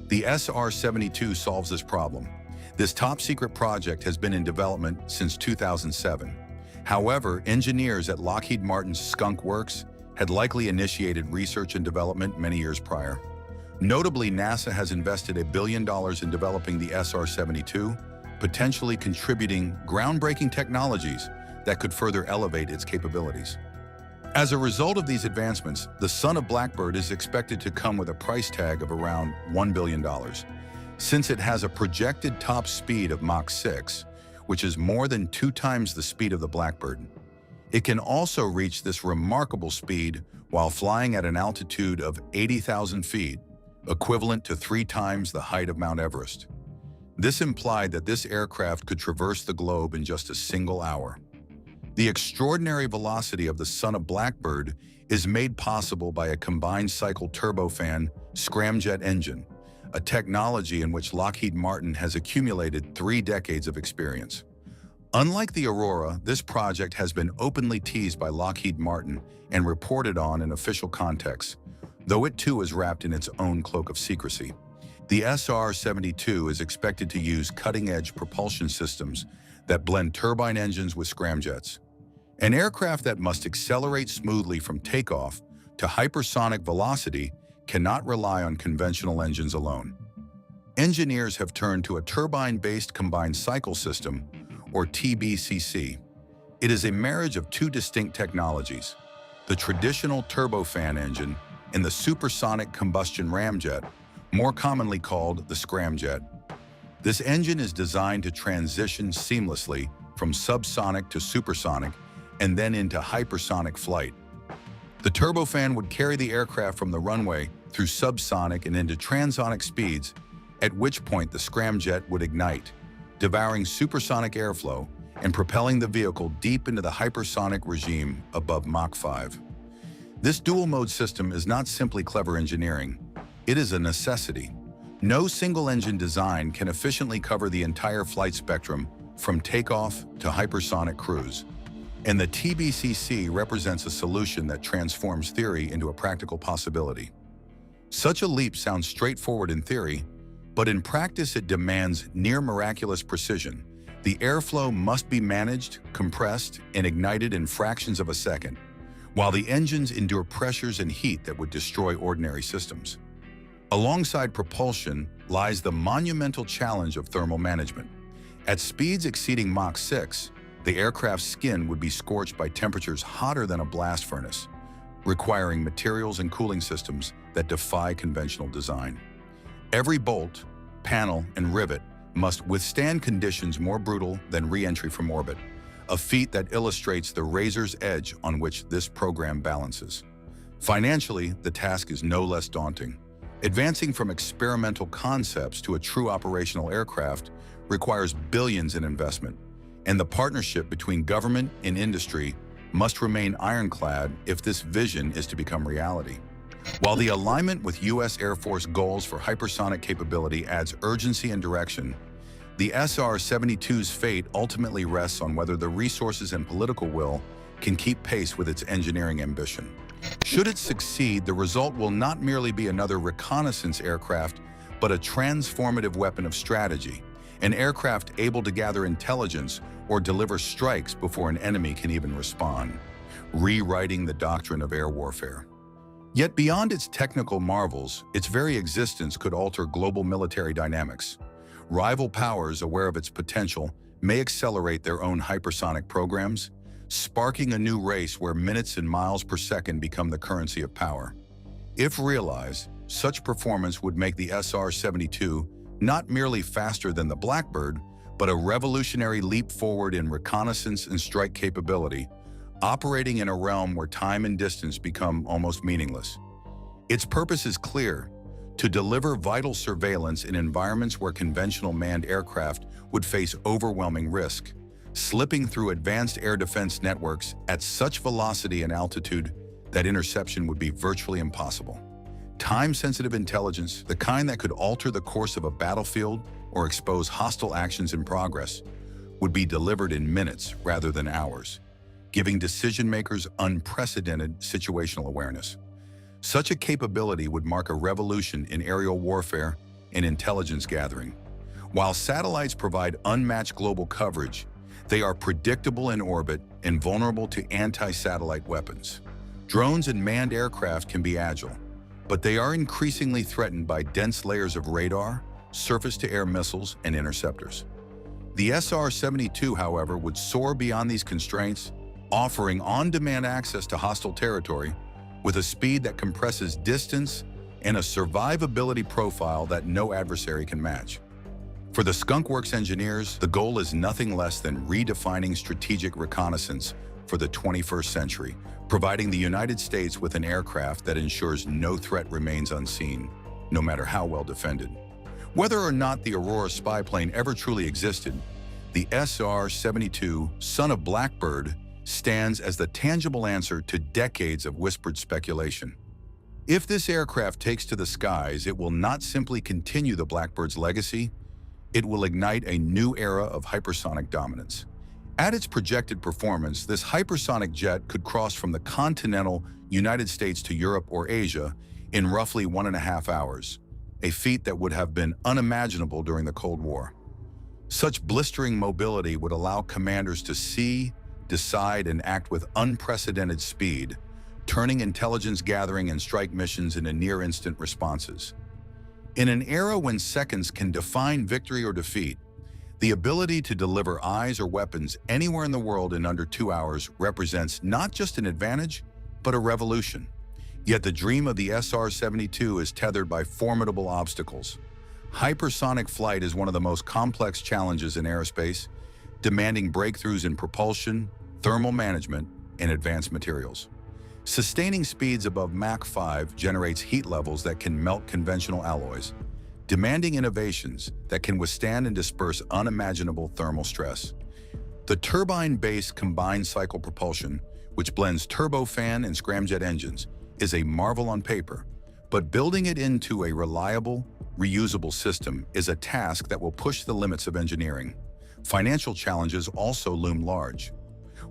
The SR-72 solves this problem. This top-secret project has been in development since 2007. However, engineers at Lockheed Martin's Skunk Works had likely initiated research and development many years prior. Notably, NASA has invested $1 billion in developing the SR-72, potentially contributing groundbreaking technologies that could further elevate its capabilities. As a result of these advancements, the son of Blackbird is expected to come with a price tag of around $1 billion, since it has a projected top speed of Mach 6, which is more than 2 times the speed of the Blackbird. It can also reach this remarkable speed while flying at an altitude of 80,000 feet, equivalent to 3 times the height of Mount Everest. This implied that this aircraft could traverse the globe in just a single hour. The extraordinary velocity of the son of Blackbird is made possible by a combined cycle turbofan scramjet engine, a technology in which Lockheed Martin has accumulated 3 decades of experience. Unlike the Aurora, this project has been openly teased by Lockheed Martin and reported on in official contexts, though it too is wrapped in its own cloak of secrecy. The SR-72 is expected to use cutting-edge propulsion systems that blend turbine engines with scramjets. An aircraft that must accelerate smoothly from takeoff to hypersonic velocity cannot rely on conventional engines alone. Engineers have turned to a turbine-based combined cycle system, or TBCC. It is a marriage of 2 distinct technologies, the traditional turbofan engine and the supersonic combustion ramjet, more commonly called the scramjet. This engine is designed to transition seamlessly from subsonic to supersonic and then into hypersonic flight. The turbofan would carry the aircraft from the runway through subsonic and into transonic speeds, at which point the scramjet would ignite, devouring supersonic airflow and propelling the vehicle deep into the hypersonic regime above Mach 5. This dual-mode system is not simply clever engineering, it is a necessity. No single engine design can efficiently cover the entire flight spectrum from takeoff to hypersonic cruise. And the TBCC represents a solution that transforms theory into a practical possibility. Such a leap sounds straightforward in theory, but in practice it demands near miraculous precision. The airflow must be managed, compressed, and ignited in fractions of a second, while the engines endure pressures and heat that would destroy ordinary systems. Alongside propulsion lies the monumental challenge of thermal management. At speeds exceeding Mach 6, the aircraft's skin would be scorched by temperatures hotter than a blast furnace, requiring materials and cooling systems that defy conventional design. Every bolt, panel, and rivet must withstand conditions more brutal than re-entry from orbit, a feat that illustrates the razor's edge on which this program balances. Financially, the task is no less daunting. Advancing from experimental concepts to a true operational aircraft requires billions in investment, and the partnership between government and industry must remain ironclad if this vision is to become reality. While the alignment with U.S. Air Force goals for hypersonic capability adds urgency and direction, the SR-72's fate ultimately rests on whether the resources and political will can keep pace with its engineering ambition. Should it succeed, the result will not merely be another reconnaissance aircraft, but a transformative weapon of strategy, an aircraft able to gather intelligence or deliver strikes before an enemy can even respond, rewriting the doctrine of air warfare. Yet beyond its technical marvels, its very existence could alter global military dynamics. Rival powers aware of its potential may accelerate their own hypersonic programs, sparking a new race where minutes and miles per second become the currency of power. If realized, such performance would make the SR-72 not merely faster than the Blackbird, but a revolutionary leap forward in reconnaissance and strike capability, operating in a realm where time and distance become almost meaningless. Its purpose is clear: to deliver vital surveillance in environments where conventional manned aircraft would face overwhelming risk, slipping through advanced air defense networks at such velocity and altitude that interception would be virtually impossible. Time-sensitive intelligence, the kind that could alter the course of a battlefield or expose hostile actions in progress, would be delivered in minutes rather than hours, giving decision-makers unprecedented situational awareness. Such a capability would mark a revolution in aerial warfare and intelligence gathering. While satellites provide unmatched global coverage, they are predictable in orbit and vulnerable to anti-satellite weapons. Drones and manned aircraft can be agile, but they are increasingly threatened by dense layers of radar, surface-to-air missiles, and interceptors. The SR-72, however, would soar beyond these constraints, offering on-demand access to hostile territory with a speed that compresses distance and a survivability profile that no adversary can match. For the Skunk Works engineers, the goal is nothing less than redefining strategic reconnaissance for the 21st century, providing the United States with an aircraft that ensures no threat remains unseen, no matter how well defended. Whether or not the Aurora spy plane ever truly existed, the SR-72, son of Blackbird, stands as the tangible answer to decades of whispered speculation. If this aircraft takes to the skies, it will not simply continue the Blackbird's legacy, it will ignite a new era of hypersonic dominance. At its projected performance, this hypersonic jet could cross from the continental United States to Europe or Asia in roughly 1.5 hours, a feat that would have been unimaginable during the Cold War. Such blistering mobility would allow commanders to see, decide, and act with unprecedented speed, turning intelligence gathering and strike missions into near-instant responses. In an era when seconds can define victory or defeat, the ability to deliver eyes or weapons anywhere in the world in under 2 hours represents not just an advantage, but a revolution. Yet the dream of the SR-72 is tethered by formidable obstacles. Hypersonic flight is one of the most complex challenges in aerospace, demanding breakthroughs in propulsion, thermal management, and advanced materials. Sustaining speeds above Mach 5 generates heat levels that can melt conventional alloys, demanding innovations that can withstand and disperse unimaginable thermal stress. The turbine-based combined cycle propulsion, which blends turbofan and scramjet engines, is a marvel on paper, but building it into a reliable, reusable system is a task that will push the limits of engineering. Financial challenges also loom large.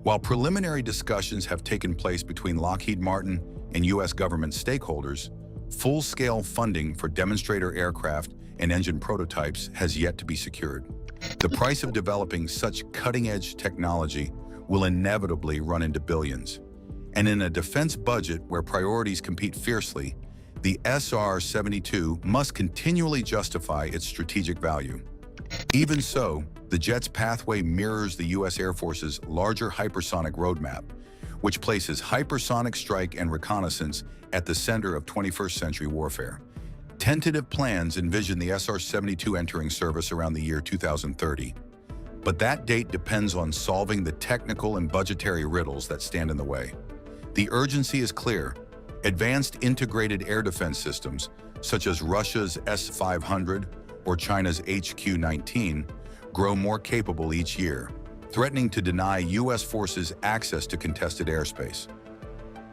While preliminary discussions have taken place between Lockheed Martin and U.S. government stakeholders, full-scale funding for demonstrator aircraft and engine prototypes has yet to be secured. The price of developing such cutting-edge technology will inevitably run into billions. And in a defense budget where priorities compete fiercely, the SR-72 must continually justify its strategic value. Even so, the jet's pathway mirrors the U.S. Air Force's larger hypersonic roadmap, which places hypersonic strike and reconnaissance at the center of 21st century warfare. Tentative plans envision the SR-72 entering service around the year 2030, but that date depends on solving the technical and budgetary riddles that stand in the way. The urgency is clear. Advanced integrated air defense systems, such as Russia's S-500 or China's HQ-19, grow more capable each year, threatening to deny U.S. forces access to contested airspace.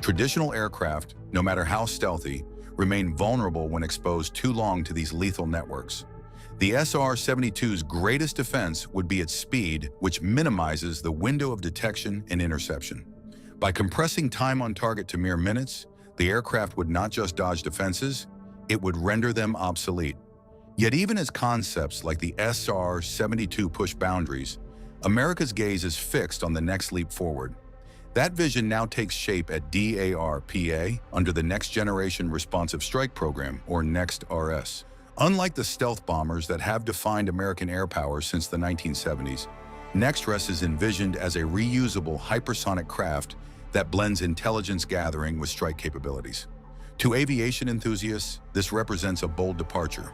Traditional aircraft, no matter how stealthy, remain vulnerable when exposed too long to these lethal networks. The SR-72's greatest defense would be its speed, which minimizes the window of detection and interception. By compressing time on target to mere minutes, the aircraft would not just dodge defenses, it would render them obsolete. Yet even as concepts like the SR-72 push boundaries, America's gaze is fixed on the next leap forward. That vision now takes shape at DARPA under the Next Generation Responsive Strike Program, or NEXT-RS. Unlike the stealth bombers that have defined American air power since the 1970s, NEXT-RS is envisioned as a reusable hypersonic craft that blends intelligence gathering with strike capabilities. To aviation enthusiasts, this represents a bold departure.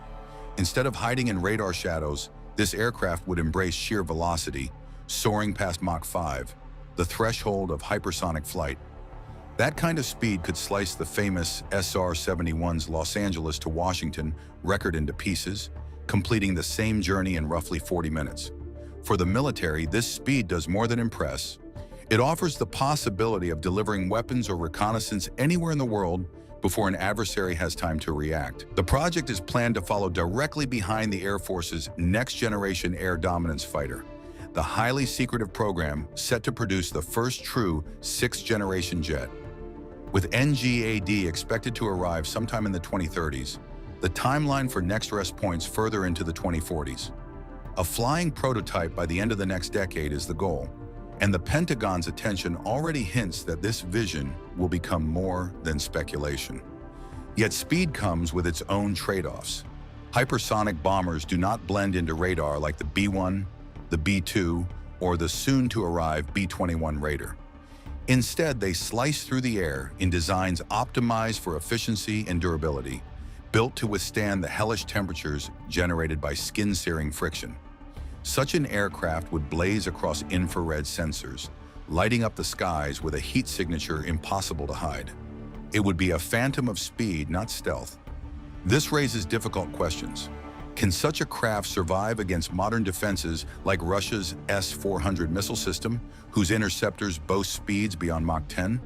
Instead of hiding in radar shadows, this aircraft would embrace sheer velocity, soaring past Mach 5, the threshold of hypersonic flight. That kind of speed could slice the famous SR-71's Los Angeles to Washington record into pieces, completing the same journey in roughly 40 minutes. For the military, this speed does more than impress. It offers the possibility of delivering weapons or reconnaissance anywhere in the world before an adversary has time to react. The project is planned to follow directly behind the Air Force's next-generation air dominance fighter, the highly secretive program set to produce the first true sixth-generation jet. With NGAD expected to arrive sometime in the 2030s, the timeline for NEXT-RS points further into the 2040s. A flying prototype by the end of the next decade is the goal, and the Pentagon's attention already hints that this vision will become more than speculation. Yet speed comes with its own trade-offs. Hypersonic bombers do not blend into radar like the B-1 the B-2, or the soon-to-arrive B-21 Raider. Instead, they slice through the air in designs optimized for efficiency and durability, built to withstand the hellish temperatures generated by skin-searing friction. Such an aircraft would blaze across infrared sensors, lighting up the skies with a heat signature impossible to hide. It would be a phantom of speed, not stealth. This raises difficult questions. Can such a craft survive against modern defenses like Russia's S-400 missile system, whose interceptors boast speeds beyond Mach 10?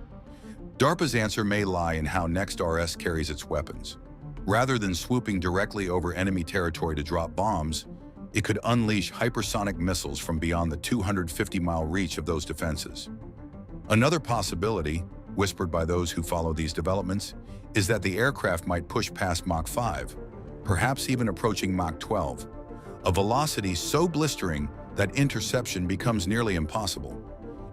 DARPA's answer may lie in how Next-RS carries its weapons. Rather than swooping directly over enemy territory to drop bombs, it could unleash hypersonic missiles from beyond the 250-mile reach of those defenses. Another possibility, whispered by those who follow these developments, is that the aircraft might push past Mach 5, perhaps even approaching Mach 12, a velocity so blistering that interception becomes nearly impossible.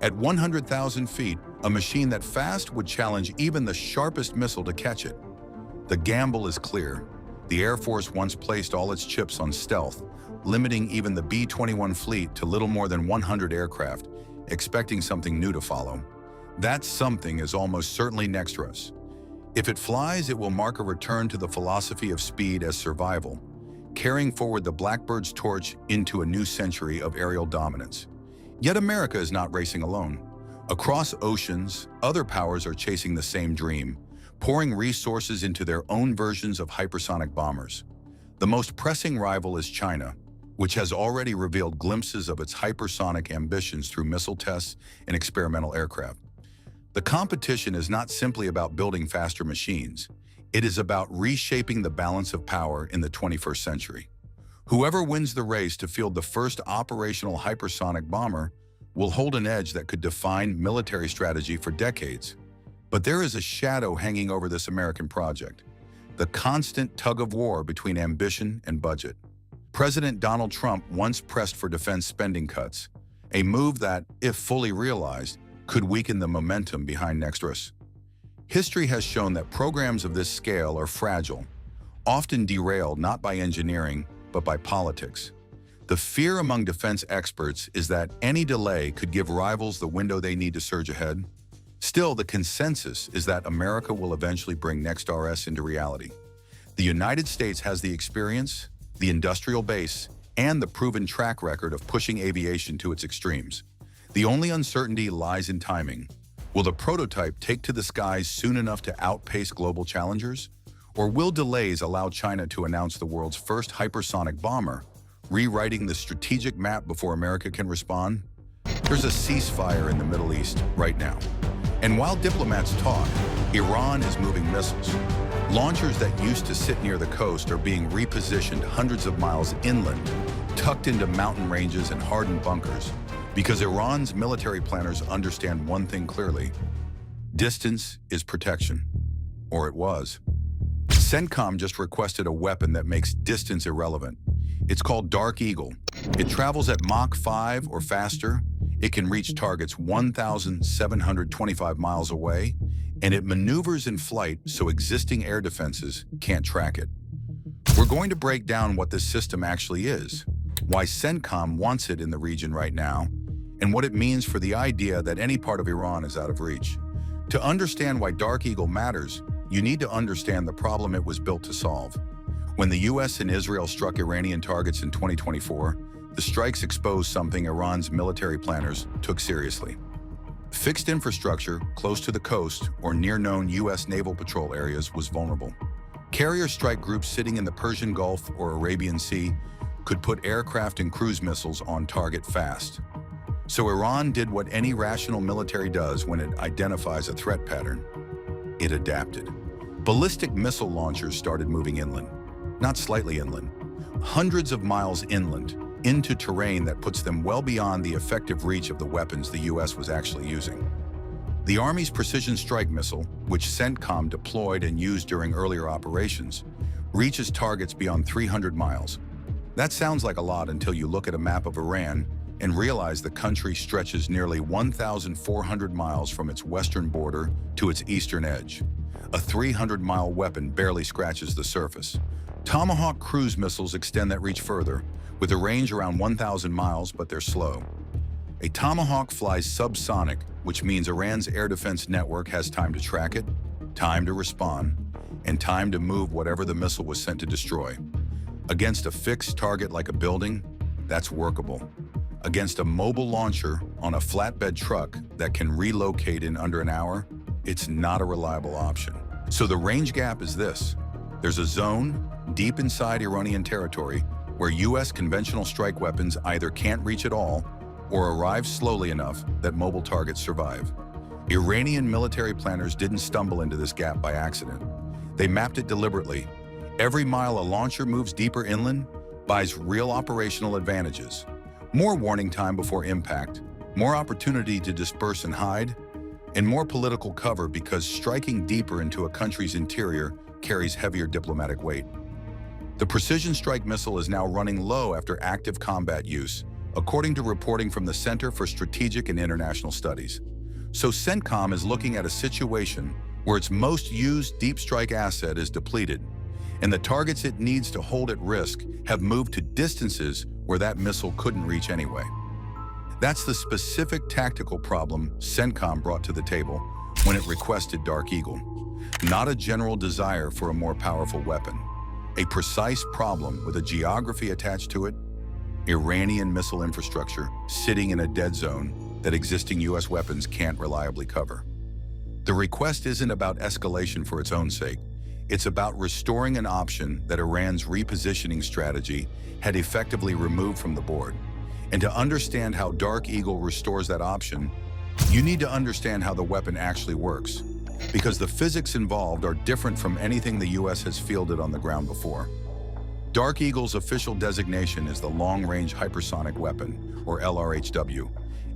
At 100,000 feet, a machine that fast would challenge even the sharpest missile to catch it. The gamble is clear. The Air Force once placed all its chips on stealth, limiting even the B-21 fleet to little more than 100 aircraft, expecting something new to follow. That something is almost certainly Next-RS. If it flies, it will mark a return to the philosophy of speed as survival, carrying forward the Blackbird's torch into a new century of aerial dominance. Yet America is not racing alone. Across oceans, other powers are chasing the same dream, pouring resources into their own versions of hypersonic bombers. The most pressing rival is China, which has already revealed glimpses of its hypersonic ambitions through missile tests and experimental aircraft. The competition is not simply about building faster machines. It is about reshaping the balance of power in the 21st century. Whoever wins the race to field the first operational hypersonic bomber will hold an edge that could define military strategy for decades. But there is a shadow hanging over this American project: the constant tug-of-war between ambition and budget. President Donald Trump once pressed for defense spending cuts, a move that, if fully realized, could weaken the momentum behind Next-RS. History has shown that programs of this scale are fragile, often derailed not by engineering, but by politics. The fear among defense experts is that any delay could give rivals the window they need to surge ahead. Still, the consensus is that America will eventually bring Next-RS into reality. The United States has the experience, the industrial base, and the proven track record of pushing aviation to its extremes. The only uncertainty lies in timing. Will the prototype take to the skies soon enough to outpace global challengers? Or will delays allow China to announce the world's first hypersonic bomber, rewriting the strategic map before America can respond? There's a ceasefire in the Middle East right now. And while diplomats talk, Iran is moving missiles. Launchers that used to sit near the coast are being repositioned hundreds of miles inland, tucked into mountain ranges and hardened bunkers, because Iran's military planners understand one thing clearly: distance is protection. Or it was. CENTCOM just requested a weapon that makes distance irrelevant. It's called Dark Eagle. It travels at Mach 5 or faster. It can reach targets 1,725 miles away, and it maneuvers in flight so existing air defenses can't track it. We're going to break down what this system actually is, why CENTCOM wants it in the region right now, and what it means for the idea that any part of Iran is out of reach. To understand why Dark Eagle matters, you need to understand the problem it was built to solve. When the US and Israel struck Iranian targets in 2024, the strikes exposed something Iran's military planners took seriously. Fixed infrastructure close to the coast or near known US naval patrol areas was vulnerable. Carrier strike groups sitting in the Persian Gulf or Arabian Sea could put aircraft and cruise missiles on target fast. So Iran did what any rational military does when it identifies a threat pattern. It adapted. Ballistic missile launchers started moving inland, not slightly inland, hundreds of miles inland, into terrain that puts them well beyond the effective reach of the weapons the US was actually using. The Army's precision strike missile, which CENTCOM deployed and used during earlier operations, reaches targets beyond 300 miles. That sounds like a lot until you look at a map of Iran and realize the country stretches nearly 1,400 miles from its western border to its eastern edge. A 300-mile weapon barely scratches the surface. Tomahawk cruise missiles extend that reach further, with a range around 1,000 miles, but they're slow. A Tomahawk flies subsonic, which means Iran's air defense network has time to track it, time to respond, and time to move whatever the missile was sent to destroy. Against a fixed target like a building, that's workable. Against a mobile launcher on a flatbed truck that can relocate in under an hour, it's not a reliable option. So the range gap is this. There's a zone deep inside Iranian territory where U.S. conventional strike weapons either can't reach at all or arrive slowly enough that mobile targets survive. Iranian military planners didn't stumble into this gap by accident. They mapped it deliberately. Every mile a launcher moves deeper inland buys real operational advantages. More warning time before impact, more opportunity to disperse and hide, and more political cover because striking deeper into a country's interior carries heavier diplomatic weight. The precision strike missile is now running low after active combat use, according to reporting from the Center for Strategic and International Studies. So CENTCOM is looking at a situation where its most used deep strike asset is depleted, and the targets it needs to hold at risk have moved to distances where that missile couldn't reach anyway. That's the specific tactical problem CENTCOM brought to the table when it requested Dark Eagle. Not a general desire for a more powerful weapon. A precise problem with a geography attached to it, Iranian missile infrastructure sitting in a dead zone that existing U.S. weapons can't reliably cover. The request isn't about escalation for its own sake. It's about restoring an option that Iran's repositioning strategy had effectively removed from the board. And to understand how Dark Eagle restores that option, you need to understand how the weapon actually works, because the physics involved are different from anything the U.S. has fielded on the ground before. Dark Eagle's official designation is the Long-Range Hypersonic Weapon, or LRHW.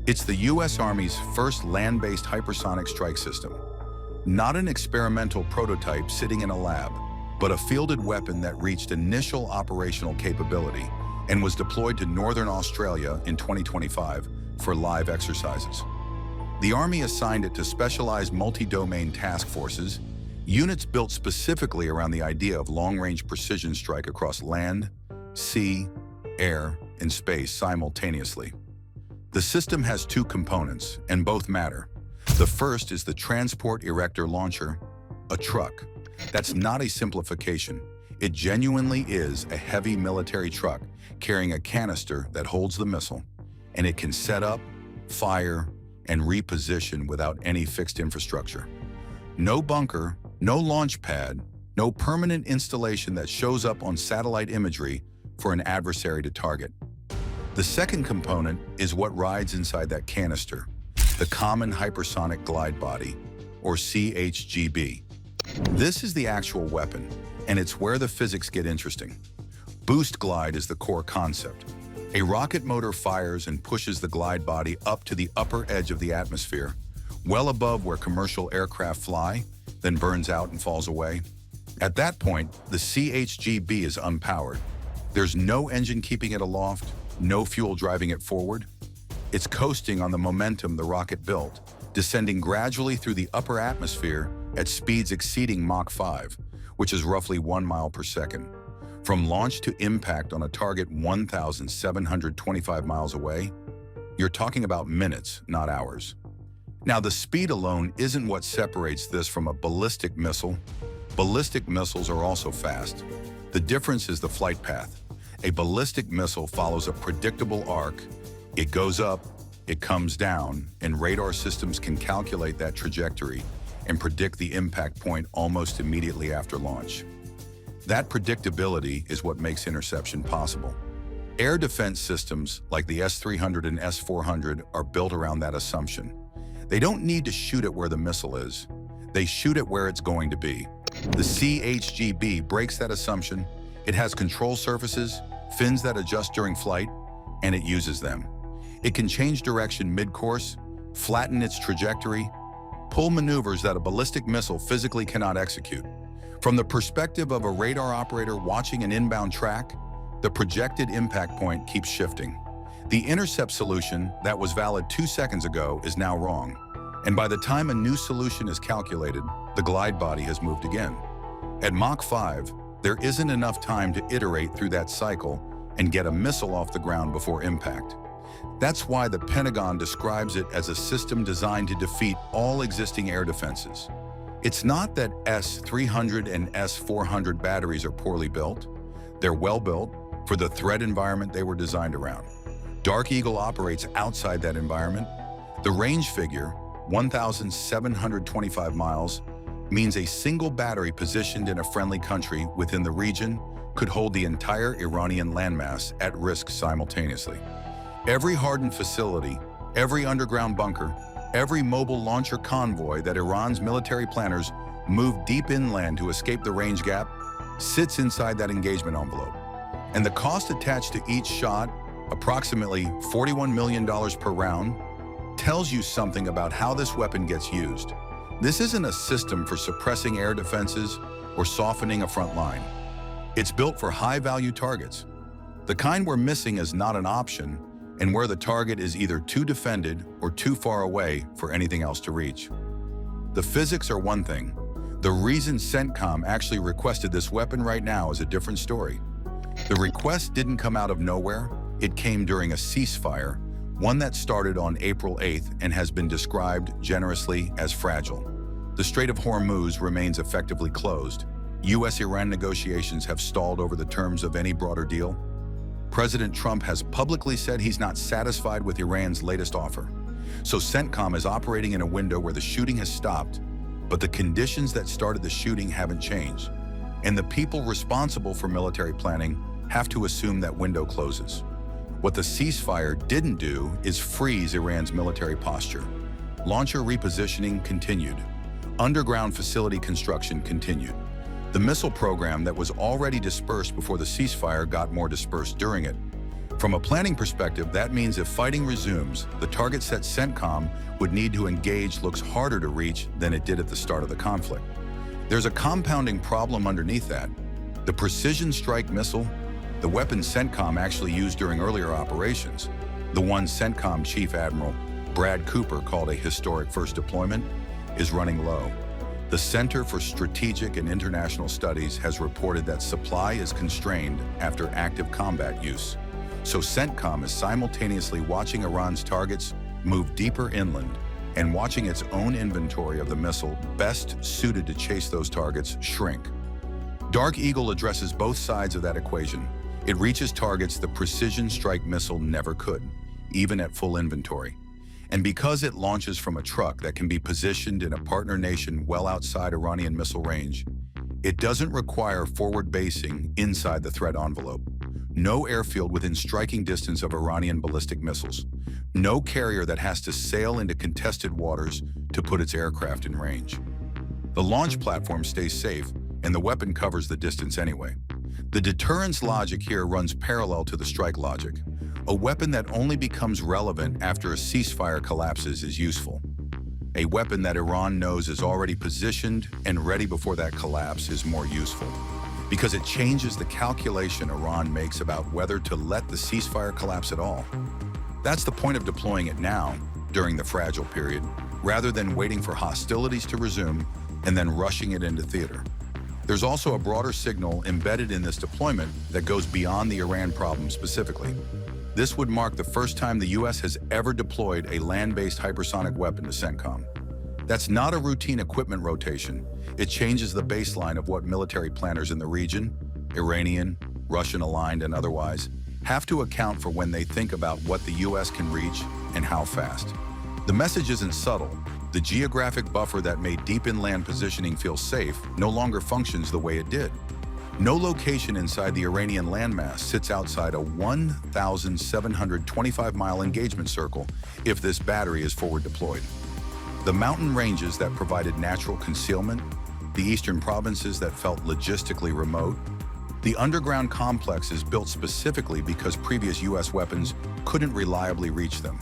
It's the U.S. Army's first land-based hypersonic strike system. Not an experimental prototype sitting in a lab, but a fielded weapon that reached initial operational capability and was deployed to northern Australia in 2025 for live exercises. The Army assigned it to specialized multi-domain task forces, units built specifically around the idea of long-range precision strike across land, sea, air, and space simultaneously. The system has two components, and both matter. The first is the Transport Erector Launcher, a truck. That's not a simplification. It genuinely is a heavy military truck carrying a canister that holds the missile, and it can set up, fire, and reposition without any fixed infrastructure. No bunker, no launch pad, no permanent installation that shows up on satellite imagery for an adversary to target. The second component is what rides inside that canister, the Common Hypersonic Glide Body, or CHGB. This is the actual weapon, and it's where the physics get interesting. Boost glide is the core concept. A rocket motor fires and pushes the glide body up to the upper edge of the atmosphere, well above where commercial aircraft fly, then burns out and falls away. At that point, the CHGB is unpowered. There's no engine keeping it aloft, no fuel driving it forward. It's coasting on the momentum the rocket built, descending gradually through the upper atmosphere at speeds exceeding Mach 5, which is roughly 1 mile per second. From launch to impact on a target 1,725 miles away, you're talking about minutes, not hours. Now, the speed alone isn't what separates this from a ballistic missile. Ballistic missiles are also fast. The difference is the flight path. A ballistic missile follows a predictable arc. It goes up, it comes down, and radar systems can calculate that trajectory and predict the impact point almost immediately after launch. That predictability is what makes interception possible. Air defense systems like the S-300 and S-400 are built around that assumption. They don't need to shoot it where the missile is. They shoot it where it's going to be. The CHGB breaks that assumption. It has control surfaces, fins that adjust during flight, and it uses them. It can change direction mid-course, flatten its trajectory, pull maneuvers that a ballistic missile physically cannot execute. From the perspective of a radar operator watching an inbound track, the projected impact point keeps shifting. The intercept solution that was valid 2 seconds ago is now wrong. And by the time a new solution is calculated, the glide body has moved again. At Mach 5, there isn't enough time to iterate through that cycle and get a missile off the ground before impact. That's why the Pentagon describes it as a system designed to defeat all existing air defenses. It's not that S-300 and S-400 batteries are poorly built. They're well built for the threat environment they were designed around. Dark Eagle operates outside that environment. The range figure, 1,725 miles, means a single battery positioned in a friendly country within the region could hold the entire Iranian landmass at risk simultaneously. Every hardened facility, every underground bunker, every mobile launcher convoy that Iran's military planners moved deep inland to escape the range gap sits inside that engagement envelope. And the cost attached to each shot, approximately $41 million per round, tells you something about how this weapon gets used. This isn't a system for suppressing air defenses or softening a front line. It's built for high-value targets. The kind we're missing is not an option, and where the target is either too defended or too far away for anything else to reach. The physics are one thing. The reason CENTCOM actually requested this weapon right now is a different story. The request didn't come out of nowhere. It came during a ceasefire, one that started on April 8th and has been described generously as fragile. The Strait of Hormuz remains effectively closed. U.S.-Iran negotiations have stalled over the terms of any broader deal. President Trump has publicly said he's not satisfied with Iran's latest offer. So CENTCOM is operating in a window where the shooting has stopped, but the conditions that started the shooting haven't changed. And the people responsible for military planning have to assume that window closes. What the ceasefire didn't do is freeze Iran's military posture. Launcher repositioning continued. Underground facility construction continued. The missile program that was already dispersed before the ceasefire got more dispersed during it. From a planning perspective, that means if fighting resumes, the target set CENTCOM would need to engage looks harder to reach than it did at the start of the conflict. There's a compounding problem underneath that. The precision strike missile, the weapon CENTCOM actually used during earlier operations, the one CENTCOM Chief Admiral Brad Cooper called a historic first deployment, is running low. The Center for Strategic and International Studies has reported that supply is constrained after active combat use. So CENTCOM is simultaneously watching Iran's targets move deeper inland and watching its own inventory of the missile best suited to chase those targets shrink. Dark Eagle addresses both sides of that equation. It reaches targets the precision strike missile never could, even at full inventory. And because it launches from a truck that can be positioned in a partner nation well outside Iranian missile range, it doesn't require forward basing inside the threat envelope. No airfield within striking distance of Iranian ballistic missiles. No carrier that has to sail into contested waters to put its aircraft in range. The launch platform stays safe, and the weapon covers the distance anyway. The deterrence logic here runs parallel to the strike logic. A weapon that only becomes relevant after a ceasefire collapses is useful. A weapon that Iran knows is already positioned and ready before that collapse is more useful, because it changes the calculation Iran makes about whether to let the ceasefire collapse at all. That's the point of deploying it now, during the fragile period, rather than waiting for hostilities to resume and then rushing it into theater. There's also a broader signal embedded in this deployment that goes beyond the Iran problem specifically. This would mark the first time the U.S. has ever deployed a land-based hypersonic weapon to CENTCOM. That's not a routine equipment rotation. It changes the baseline of what military planners in the region, Iranian, Russian-aligned, and otherwise, have to account for when they think about what the U.S. can reach and how fast. The message isn't subtle. The geographic buffer that made deep inland positioning feel safe no longer functions the way it did. No location inside the Iranian landmass sits outside a 1,725-mile engagement circle if this battery is forward deployed. The mountain ranges that provided natural concealment, the eastern provinces that felt logistically remote, the underground complexes built specifically because previous U.S. weapons couldn't reliably reach them.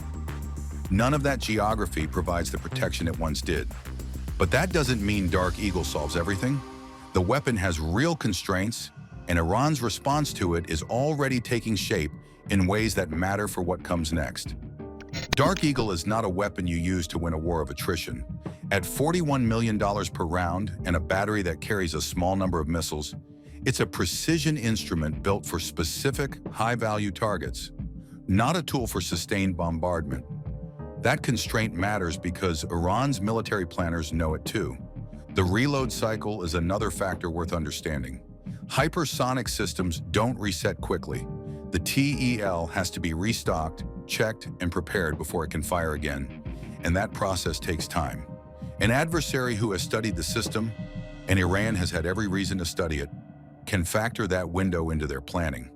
None of that geography provides the protection it once did. But that doesn't mean Dark Eagle solves everything. The weapon has real constraints, and Iran's response to it is already taking shape in ways that matter for what comes next. Dark Eagle is not a weapon you use to win a war of attrition. At $41 million per round and a battery that carries a small number of missiles, It's a precision instrument built for specific, high-value targets, not a tool for sustained bombardment. That constraint matters because Iran's military planners know it too. The reload cycle is another factor worth understanding. Hypersonic systems don't reset quickly. The TEL has to be restocked, checked, and prepared before it can fire again, and that process takes time. An adversary who has studied the system, and Iran has had every reason to study it, can factor that window into their planning.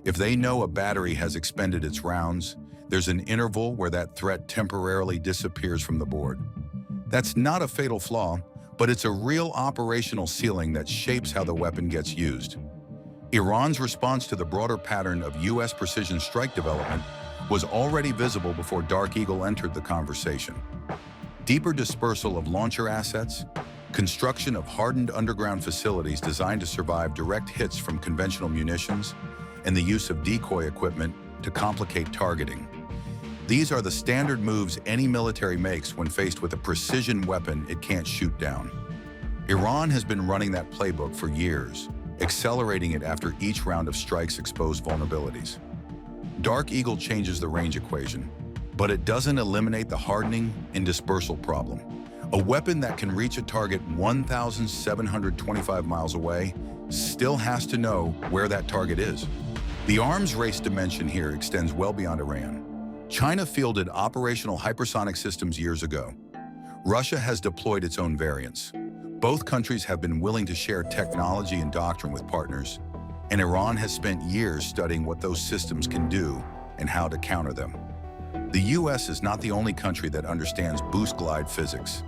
If they know a battery has expended its rounds, there's an interval where that threat temporarily disappears from the board. That's not a fatal flaw, but it's a real operational ceiling that shapes how the weapon gets used. Iran's response to the broader pattern of U.S. precision strike development was already visible before Dark Eagle entered the conversation. Deeper dispersal of launcher assets, construction of hardened underground facilities designed to survive direct hits from conventional munitions, and the use of decoy equipment to complicate targeting. These are the standard moves any military makes when faced with a precision weapon it can't shoot down. Iran has been running that playbook for years, accelerating it after each round of strikes exposed vulnerabilities. Dark Eagle changes the range equation, but it doesn't eliminate the hardening and dispersal problem. A weapon that can reach a target 1,725 miles away still has to know where that target is. The arms race dimension here extends well beyond Iran. China fielded operational hypersonic systems years ago. Russia has deployed its own variants. Both countries have been willing to share technology and doctrine with partners, and Iran has spent years studying what those systems can do and how to counter them. The US is not the only country that understands boost glide physics,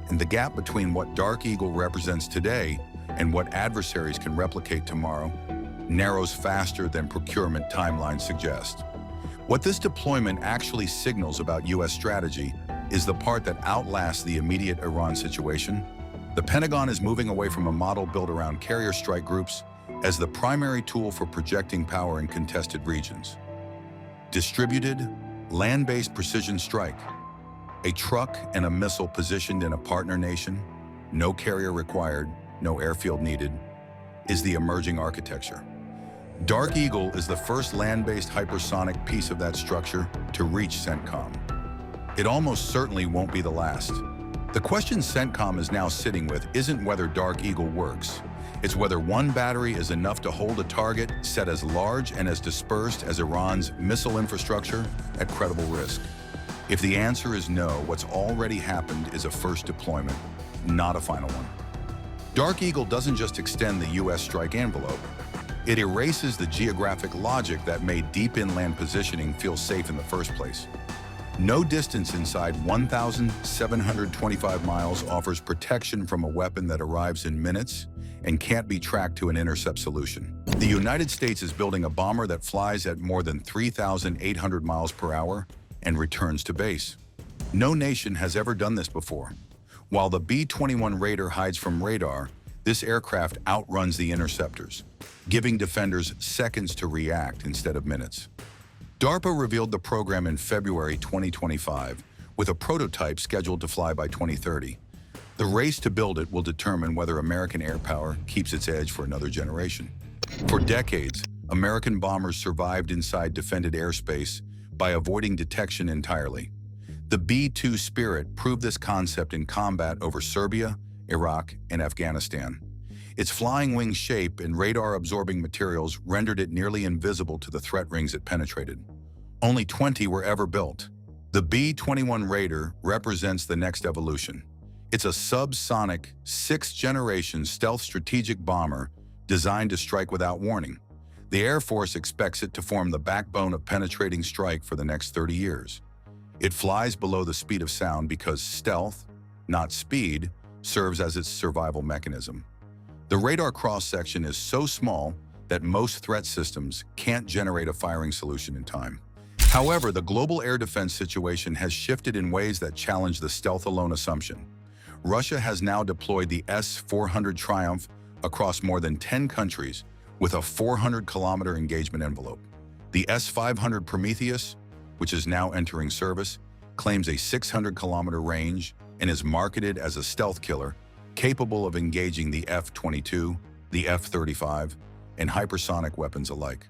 and the gap between what Dark Eagle represents today and what adversaries can replicate tomorrow narrows faster than procurement timelines suggest. What this deployment actually signals about US strategy is the part that outlasts the immediate Iran situation. The Pentagon is moving away from a model built around carrier strike groups as the primary tool for projecting power in contested regions. Distributed, land-based precision strike, a truck and a missile positioned in a partner nation, no carrier required, no airfield needed, is the emerging architecture. Dark Eagle is the first land-based hypersonic piece of that structure to reach CENTCOM. It almost certainly won't be the last. The question CENTCOM is now sitting with isn't whether Dark Eagle works. It's whether one battery is enough to hold a target set as large and as dispersed as Iran's missile infrastructure at credible risk. If the answer is no, what's already happened is a first deployment, not a final one. Dark Eagle doesn't just extend the US strike envelope. It erases the geographic logic that made deep inland positioning feel safe in the first place. No distance inside 1,725 miles offers protection from a weapon that arrives in minutes and can't be tracked to an intercept solution. The United States is building a bomber that flies at more than 3,800 miles per hour and returns to base. No nation has ever done this before. While the B-21 Raider hides from radar, this aircraft outruns the interceptors, giving defenders seconds to react instead of minutes. DARPA revealed the program in February 2025, with a prototype scheduled to fly by 2030. The race to build it will determine whether American air power keeps its edge for another generation. For decades, American bombers survived inside defended airspace by avoiding detection entirely. The B-2 Spirit proved this concept in combat over Serbia, Iraq, and Afghanistan. Its flying wing shape and radar-absorbing materials rendered it nearly invisible to the threat rings it penetrated. Only 20 were ever built. The B-21 Raider represents the next evolution. It's a subsonic, sixth-generation stealth strategic bomber designed to strike without warning. The Air Force expects it to form the backbone of penetrating strike for the next 30 years. It flies below the speed of sound because stealth, not speed, serves as its survival mechanism. The radar cross-section is so small that most threat systems can't generate a firing solution in time. However, the global air defense situation has shifted in ways that challenge the stealth-alone assumption. Russia has now deployed the S-400 Triumph across more than 10 countries with a 400-kilometer engagement envelope. The S-500 Prometheus, which is now entering service, claims a 600-kilometer range and is marketed as a stealth killer, capable of engaging the F-22, the F-35, and hypersonic weapons alike.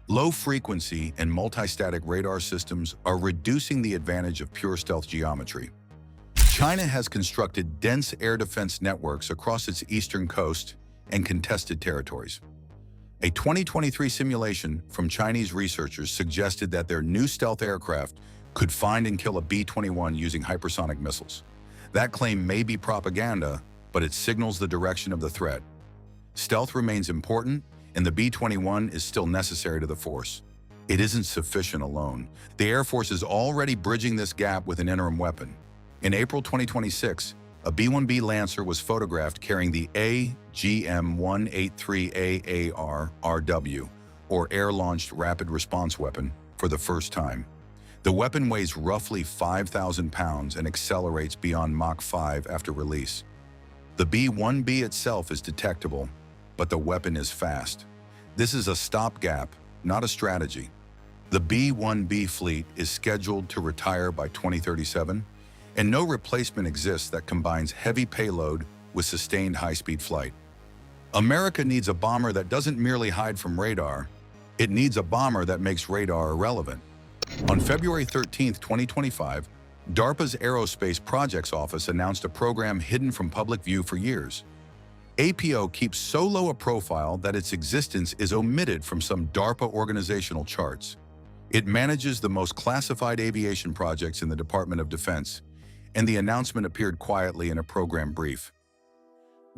Low-frequency and multi-static radar systems are reducing the advantage of pure stealth geometry. China has constructed dense air defense networks across its eastern coast and contested territories. A 2023 simulation from Chinese researchers suggested that their new stealth aircraft could find and kill a B-21 using hypersonic missiles. That claim may be propaganda, but it signals the direction of the threat. Stealth remains important, and the B-21 is still necessary to the force. It isn't sufficient alone. The Air Force is already bridging this gap with an interim weapon. In April 2026, a B-1B Lancer was photographed carrying the AGM-183AAR-RW, or Air-Launched Rapid Response Weapon, for the first time. The weapon weighs roughly 5,000 pounds and accelerates beyond Mach 5 after release. The B-1B itself is detectable, but the weapon is fast. This is a stopgap, not a strategy. The B-1B fleet is scheduled to retire by 2037, and no replacement exists that combines heavy payload with sustained high-speed flight. America needs a bomber that doesn't merely hide from radar. It needs a bomber that makes radar irrelevant. On February 13, 2025, DARPA's Aerospace Projects Office announced a program hidden from public view for years. APO keeps so low a profile that its existence is omitted from some DARPA organizational charts. It manages the most classified aviation projects in the Department of Defense, and the announcement appeared quietly in a program brief.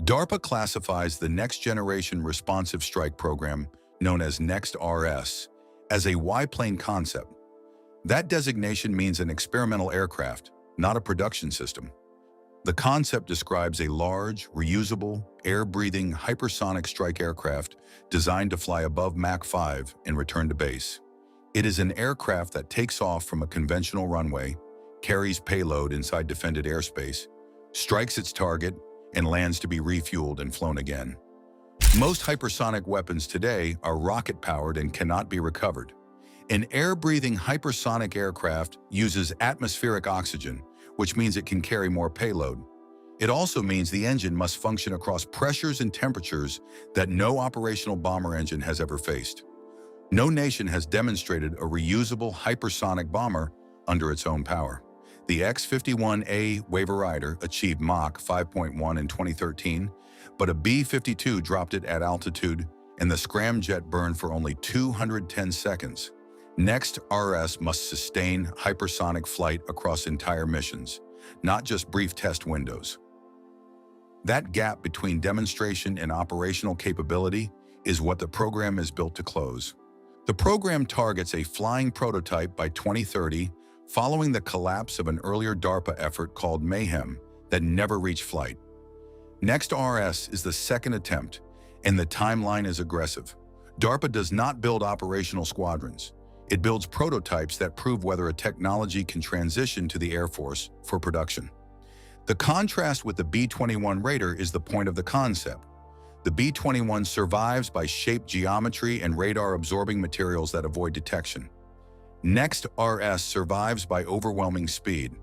DARPA classifies the Next Generation Responsive Strike Program, known as NEXT-RS, as a Y-plane concept. That designation means an experimental aircraft, not a production system. The concept describes a large, reusable, air-breathing, hypersonic strike aircraft designed to fly above Mach 5 and return to base. It is an aircraft that takes off from a conventional runway, carries payload inside defended airspace, strikes its target, and lands to be refueled and flown again. Most hypersonic weapons today are rocket-powered and cannot be recovered. An air-breathing hypersonic aircraft uses atmospheric oxygen, which means it can carry more payload. It also means the engine must function across pressures and temperatures that no operational bomber engine has ever faced. No nation has demonstrated a reusable hypersonic bomber under its own power. The X-51A Waverider achieved Mach 5.1 in 2013, but a B-52 dropped it at altitude, and the scramjet burned for only 210 seconds. NEXT-RS must sustain hypersonic flight across entire missions, not just brief test windows. That gap between demonstration and operational capability is what the program is built to close. The program targets a flying prototype by 2030, following the collapse of an earlier DARPA effort called Mayhem that never reached flight. NEXT-RS is the second attempt, and the timeline is aggressive. DARPA does not build operational squadrons. It builds prototypes that prove whether a technology can transition to the Air Force for production. The contrast with the B-21 Raider is the point of the concept. The B-21 survives by shaped geometry and radar-absorbing materials that avoid detection. NEXT-RS survives by overwhelming speed.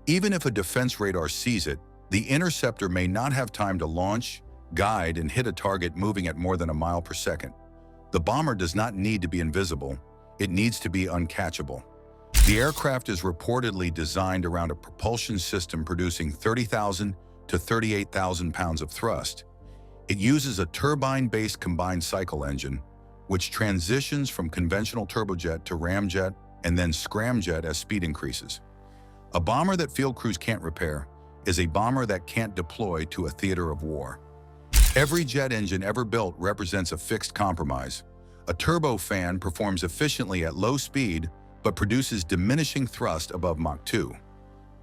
Even if a defense radar sees it, the interceptor may not have time to launch, guide, and hit a target moving at more than a mile per second. The bomber does not need to be invisible. It needs to be uncatchable. The aircraft is reportedly designed around a propulsion system producing 30,000 to 38,000 pounds of thrust. It uses a turbine-based combined cycle engine, which transitions from conventional turbojet to ramjet and then scramjet as speed increases. A bomber that field crews can't repair is a bomber that can't deploy to a theater of war. Every jet engine ever built represents a fixed compromise. A turbofan performs efficiently at low speed but produces diminishing thrust above Mach 2.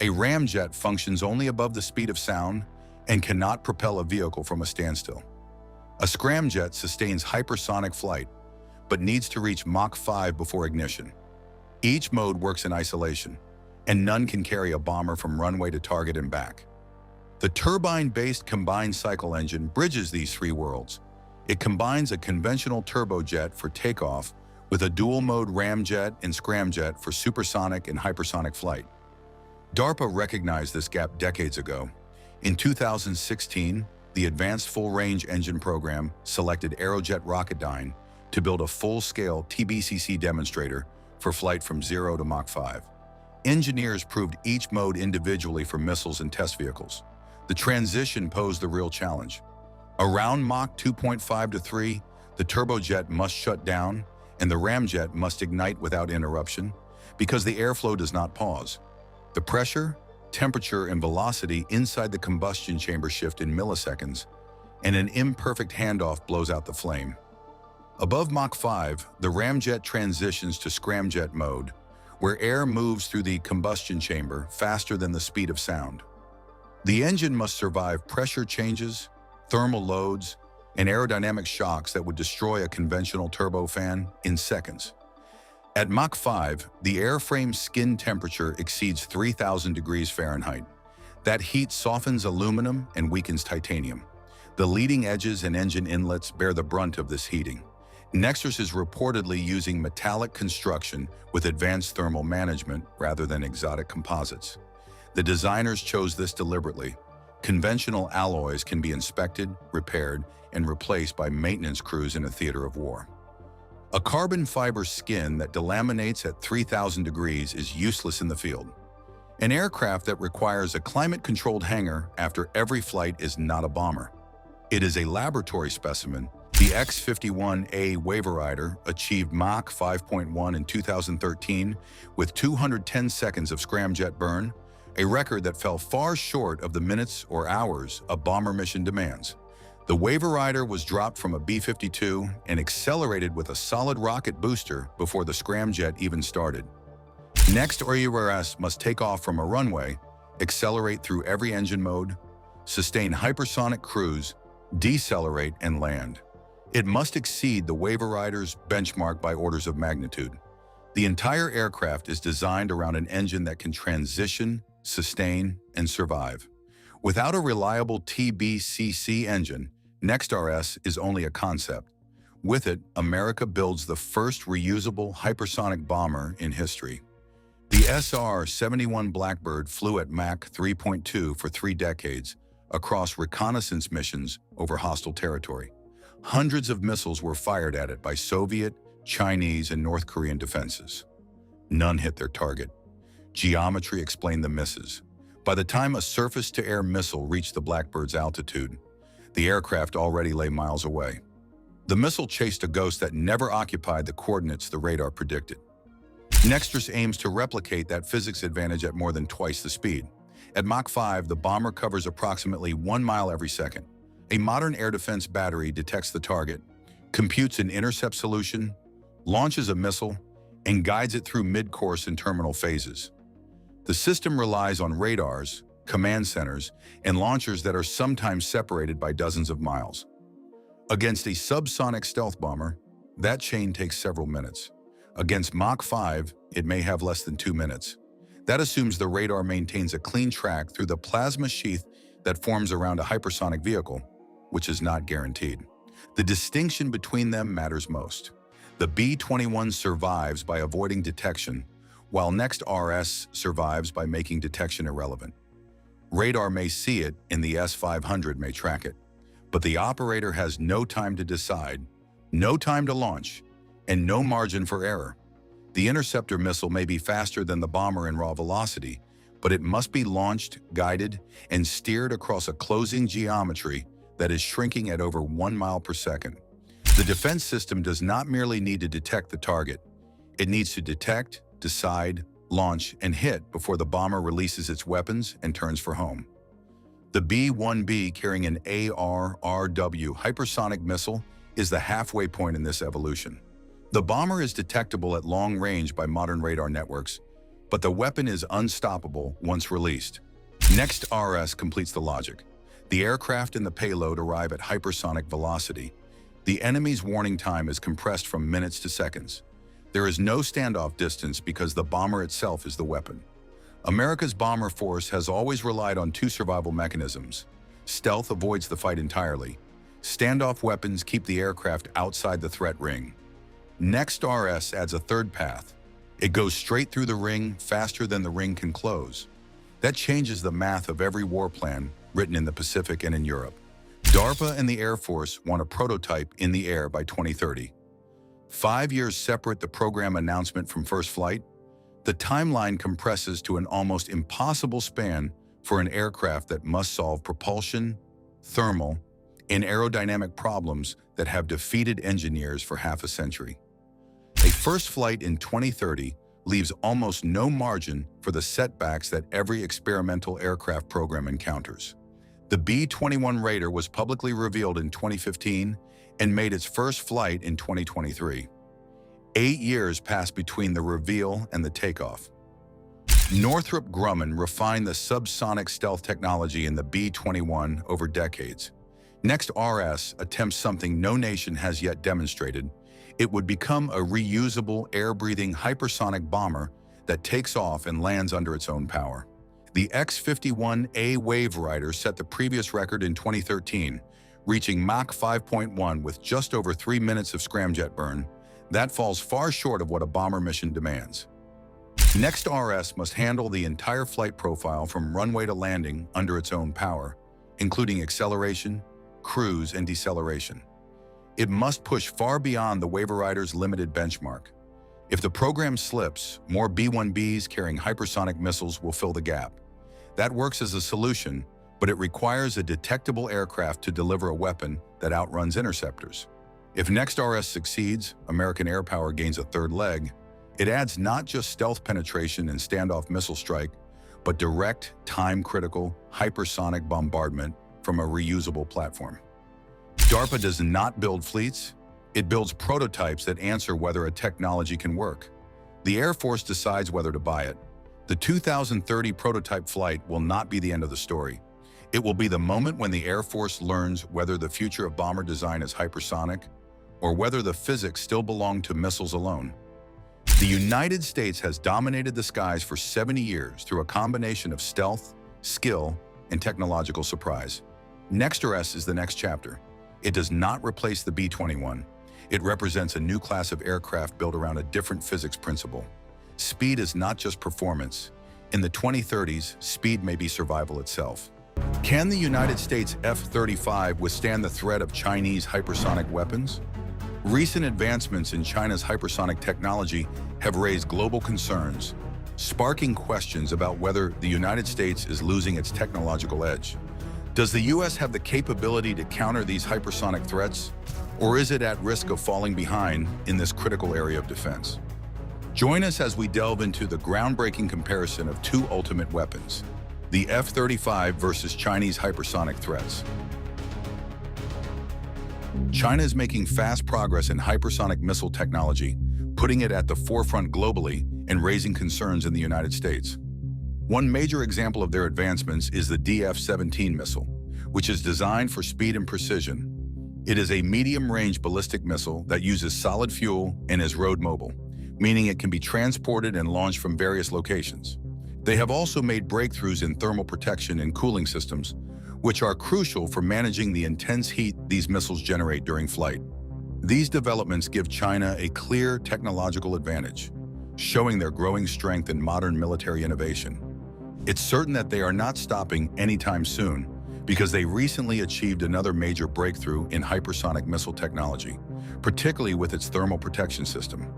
A ramjet functions only above the speed of sound and cannot propel a vehicle from a standstill. A scramjet sustains hypersonic flight but needs to reach Mach 5 before ignition. Each mode works in isolation, and none can carry a bomber from runway to target and back. The turbine-based combined cycle engine bridges these three worlds. It combines a conventional turbojet for takeoff with a dual-mode ramjet and scramjet for supersonic and hypersonic flight. DARPA recognized this gap decades ago. In 2016, the Advanced Full-Range Engine Program selected Aerojet Rocketdyne to build a full-scale TBCC demonstrator for flight from 0 to Mach 5. Engineers proved each mode individually for missiles and test vehicles. The transition posed the real challenge. Around Mach 2.5 to 3, the turbojet must shut down and the ramjet must ignite without interruption because the airflow does not pause. The pressure, temperature, and velocity inside the combustion chamber shift in milliseconds, and an imperfect handoff blows out the flame. Above Mach 5, the ramjet transitions to scramjet mode, where air moves through the combustion chamber faster than the speed of sound. The engine must survive pressure changes, thermal loads, and aerodynamic shocks that would destroy a conventional turbofan in seconds. At Mach 5, the airframe's skin temperature exceeds 3,000 degrees Fahrenheit. That heat softens aluminum and weakens titanium. The leading edges and engine inlets bear the brunt of this heating. Nextras is reportedly using metallic construction with advanced thermal management rather than exotic composites. The designers chose this deliberately. Conventional alloys can be inspected, repaired, and replaced by maintenance crews in a theater of war. A carbon fiber skin that delaminates at 3,000 degrees is useless in the field. An aircraft that requires a climate-controlled hangar after every flight is not a bomber. It is a laboratory specimen. The X-51A Waverider achieved Mach 5.1 in 2013 with 210 seconds of scramjet burn, a record that fell far short of the minutes or hours a bomber mission demands. The Waverider was dropped from a B-52 and accelerated with a solid rocket booster before the scramjet even started. Next, RURS must take off from a runway, accelerate through every engine mode, sustain hypersonic cruise, decelerate, and land. It must exceed the Waverider's benchmark by orders of magnitude. The entire aircraft is designed around an engine that can transition, sustain, and survive. Without a reliable TBCC engine, NextRS is only a concept. With it, America builds the first reusable hypersonic bomber in history. The SR-71 Blackbird flew at Mach 3.2 for 3 decades across reconnaissance missions over hostile territory. Hundreds of missiles were fired at it by Soviet, Chinese, and North Korean defenses. None hit their target. Geometry explained the misses. By the time a surface-to-air missile reached the Blackbird's altitude, the aircraft already lay miles away. The missile chased a ghost that never occupied the coordinates the radar predicted. Nextras aims to replicate that physics advantage at more than twice the speed. At Mach 5, the bomber covers approximately 1 mile every second. A modern air defense battery detects the target, computes an intercept solution, launches a missile, and guides it through mid-course and terminal phases. The system relies on radars, command centers, and launchers that are sometimes separated by dozens of miles. Against a subsonic stealth bomber, that chain takes several minutes. Against Mach 5, it may have less than 2 minutes. That assumes the radar maintains a clean track through the plasma sheath that forms around a hypersonic vehicle, which is not guaranteed. The distinction between them matters most. The B-21 survives by avoiding detection, while NextRS survives by making detection irrelevant. Radar may see it and the S-500 may track it, but the operator has no time to decide, no time to launch, and no margin for error. The interceptor missile may be faster than the bomber in raw velocity, but it must be launched, guided, and steered across a closing geometry that is shrinking at over 1 mile per second. The defense system does not merely need to detect the target. It needs to detect, decide, launch, and hit before the bomber releases its weapons and turns for home. The B-1B, carrying an ARRW hypersonic missile, is the halfway point in this evolution. The bomber is detectable at long range by modern radar networks, but the weapon is unstoppable once released. NextRS completes the logic. The aircraft and the payload arrive at hypersonic velocity. The enemy's warning time is compressed from minutes to seconds. There is no standoff distance because the bomber itself is the weapon. America's bomber force has always relied on 2 survival mechanisms. Stealth avoids the fight entirely. Standoff weapons keep the aircraft outside the threat ring. NextRS adds a third path. It goes straight through the ring faster than the ring can close. That changes the math of every war plan written in the Pacific and in Europe. DARPA and the Air Force want a prototype in the air by 2030. 5 years separate the program announcement from first flight, the timeline compresses to an almost impossible span for an aircraft that must solve propulsion, thermal, and aerodynamic problems that have defeated engineers for half a century. A first flight in 2030 leaves almost no margin for the setbacks that every experimental aircraft program encounters. The B-21 Raider was publicly revealed in 2015 and made its first flight in 2023. 8 years passed between the reveal and the takeoff. Northrop Grumman refined the subsonic stealth technology in the B-21 over decades. Next RS attempts something no nation has yet demonstrated. It would become a reusable, air-breathing hypersonic bomber that takes off and lands under its own power. The X-51A Wave Rider set the previous record in 2013, reaching Mach 5.1 with just over 3 minutes of scramjet burn. That falls far short of what a bomber mission demands. Next RS must handle the entire flight profile from runway to landing under its own power, including acceleration, cruise, and deceleration. It must push far beyond the Wave Rider's limited benchmark. If the program slips, more B-1Bs carrying hypersonic missiles will fill the gap. That works as a solution, but it requires a detectable aircraft to deliver a weapon that outruns interceptors. If Next RS succeeds, American air power gains a third leg. It adds not just stealth penetration and standoff missile strike, but direct, time-critical, hypersonic bombardment from a reusable platform. DARPA does not build fleets. It builds prototypes that answer whether a technology can work. The Air Force decides whether to buy it. The 2030 prototype flight will not be the end of the story. It will be the moment when the Air Force learns whether the future of bomber design is hypersonic or whether the physics still belong to missiles alone. The United States has dominated the skies for 70 years through a combination of stealth, skill, and technological surprise. Next RS is the next chapter. It does not replace the B-21. It represents a new class of aircraft built around a different physics principle. Speed is not just performance. In the 2030s, speed may be survival itself. Can the United States F-35 withstand the threat of Chinese hypersonic weapons? Recent advancements in China's hypersonic technology have raised global concerns, sparking questions about whether the United States is losing its technological edge. Does the U.S. have the capability to counter these hypersonic threats, or is it at risk of falling behind in this critical area of defense? Join us as we delve into the groundbreaking comparison of two ultimate weapons, the F-35 versus Chinese hypersonic threats. China is making fast progress in hypersonic missile technology, putting it at the forefront globally and raising concerns in the United States. One major example of their advancements is the DF-17 missile, which is designed for speed and precision. It is a medium-range ballistic missile that uses solid fuel and is road mobile, meaning it can be transported and launched from various locations. They have also made breakthroughs in thermal protection and cooling systems, which are crucial for managing the intense heat these missiles generate during flight. These developments give China a clear technological advantage, showing their growing strength in modern military innovation. It's certain that they are not stopping anytime soon, because they recently achieved another major breakthrough in hypersonic missile technology, particularly with its thermal protection system.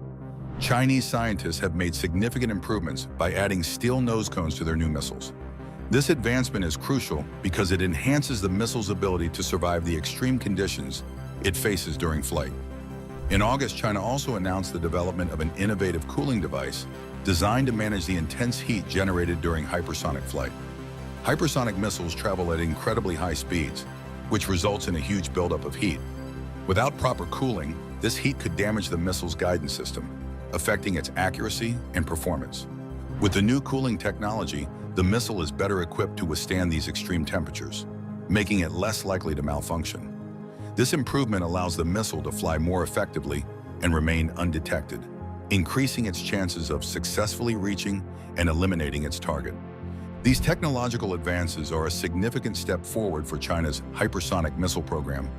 Chinese scientists have made significant improvements by adding steel nose cones to their new missiles. This advancement is crucial because it enhances the missile's ability to survive the extreme conditions it faces during flight. In August, China also announced the development of an innovative cooling device designed to manage the intense heat generated during hypersonic flight. Hypersonic missiles travel at incredibly high speeds, which results in a huge buildup of heat. Without proper cooling, this heat could damage the missile's guidance system, affecting its accuracy and performance. With the new cooling technology, the missile is better equipped to withstand these extreme temperatures, making it less likely to malfunction. This improvement allows the missile to fly more effectively and remain undetected, increasing its chances of successfully reaching and eliminating its target. These technological advances are a significant step forward for China's hypersonic missile program,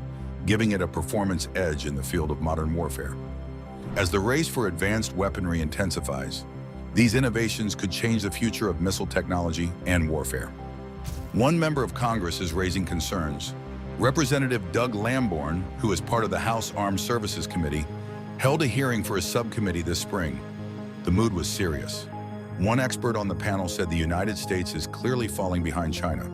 giving it a performance edge in the field of modern warfare. As the race for advanced weaponry intensifies, these innovations could change the future of missile technology and warfare. One member of Congress is raising concerns. Representative Doug Lamborn, who is part of the House Armed Services Committee, held a hearing for a subcommittee this spring. The mood was serious. One expert on the panel said the United States is clearly falling behind China.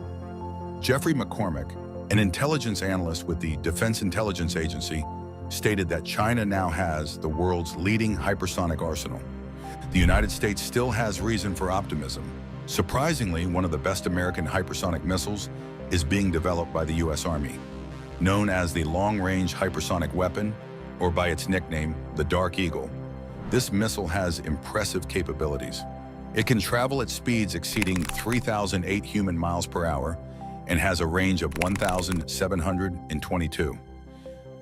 Jeffrey McCormick, an intelligence analyst with the Defense Intelligence Agency, stated that China now has the world's leading hypersonic arsenal. The United States still has reason for optimism. Surprisingly, one of the best American hypersonic missiles is being developed by the U.S. Army. Known as the Long-Range Hypersonic Weapon, or by its nickname, the Dark Eagle, this missile has impressive capabilities. It can travel at speeds exceeding 3,008 human miles per hour and has a range of 1,722.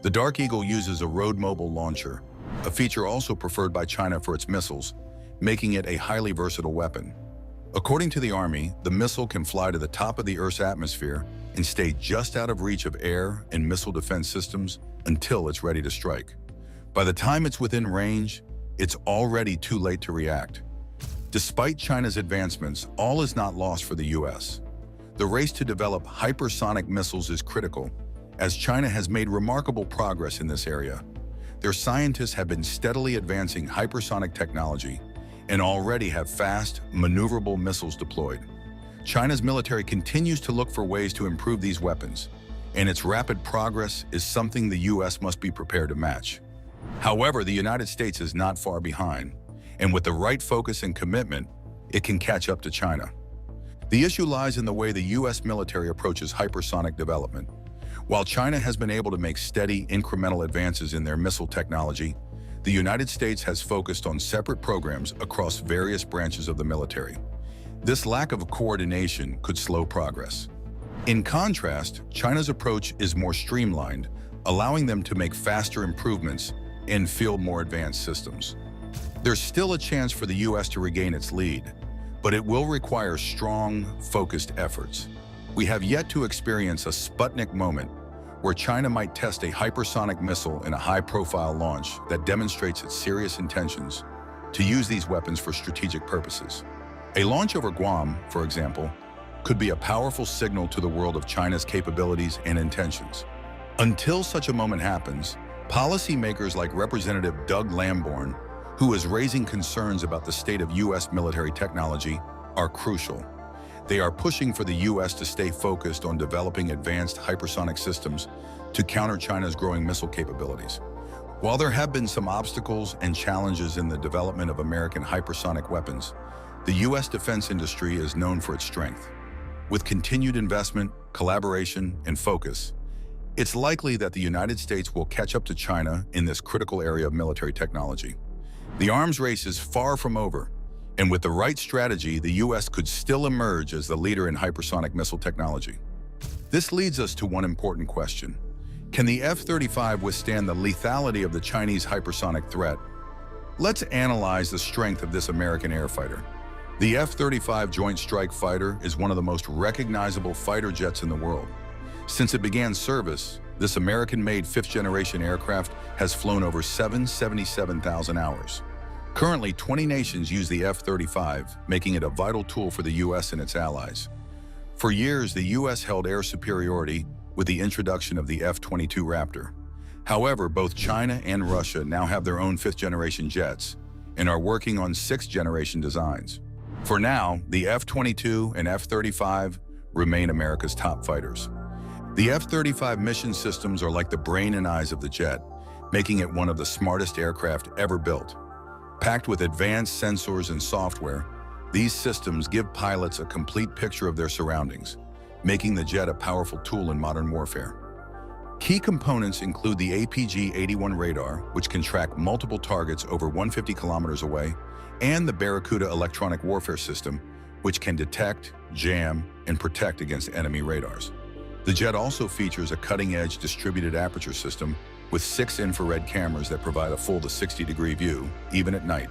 The Dark Eagle uses a road-mobile launcher, a feature also preferred by China for its missiles, making it a highly versatile weapon. According to the Army, the missile can fly to the top of the Earth's atmosphere and stay just out of reach of air and missile defense systems until it's ready to strike. By the time it's within range, it's already too late to react. Despite China's advancements, all is not lost for the U.S. The race to develop hypersonic missiles is critical, as China has made remarkable progress in this area. Their scientists have been steadily advancing hypersonic technology and already have fast, maneuverable missiles deployed. China's military continues to look for ways to improve these weapons, and its rapid progress is something the U.S. must be prepared to match. However, the United States is not far behind, and with the right focus and commitment, it can catch up to China. The issue lies in the way the U.S. military approaches hypersonic development. While China has been able to make steady, incremental advances in their missile technology, the United States has focused on separate programs across various branches of the military. This lack of coordination could slow progress. In contrast, China's approach is more streamlined, allowing them to make faster improvements and field more advanced systems. There's still a chance for the U.S. to regain its lead, but it will require strong, focused efforts. We have yet to experience a Sputnik moment where China might test a hypersonic missile in a high-profile launch that demonstrates its serious intentions to use these weapons for strategic purposes. A launch over Guam, for example, could be a powerful signal to the world of China's capabilities and intentions. Until such a moment happens, policymakers like Representative Doug Lamborn, who is raising concerns about the state of U.S. military technology, are crucial. They are pushing for the U.S. to stay focused on developing advanced hypersonic systems to counter China's growing missile capabilities. While there have been some obstacles and challenges in the development of American hypersonic weapons, the U.S. defense industry is known for its strength. With continued investment, collaboration, and focus, it's likely that the United States will catch up to China in this critical area of military technology. The arms race is far from over, and with the right strategy, the U.S. could still emerge as the leader in hypersonic missile technology. This leads us to one important question. Can the F-35 withstand the lethality of the Chinese hypersonic threat? Let's analyze the strength of this American airfighter. The F-35 Joint Strike Fighter is one of the most recognizable fighter jets in the world. Since it began service, this American-made fifth-generation aircraft has flown over 777,000 hours. Currently, 20 nations use the F-35, making it a vital tool for the U.S. and its allies. For years, the U.S. held air superiority with the introduction of the F-22 Raptor. However, both China and Russia now have their own fifth-generation jets and are working on sixth-generation designs. For now, the F-22 and F-35 remain America's top fighters. The F-35 mission systems are like the brain and eyes of the jet, making it one of the smartest aircraft ever built. Packed with advanced sensors and software, these systems give pilots a complete picture of their surroundings, making the jet a powerful tool in modern warfare. Key components include the APG-81 radar, which can track multiple targets over 150 kilometers away, and the Barracuda electronic warfare system, which can detect, jam, and protect against enemy radars. The jet also features a cutting-edge distributed aperture system with 6 infrared cameras that provide a full to 60-degree view, even at night.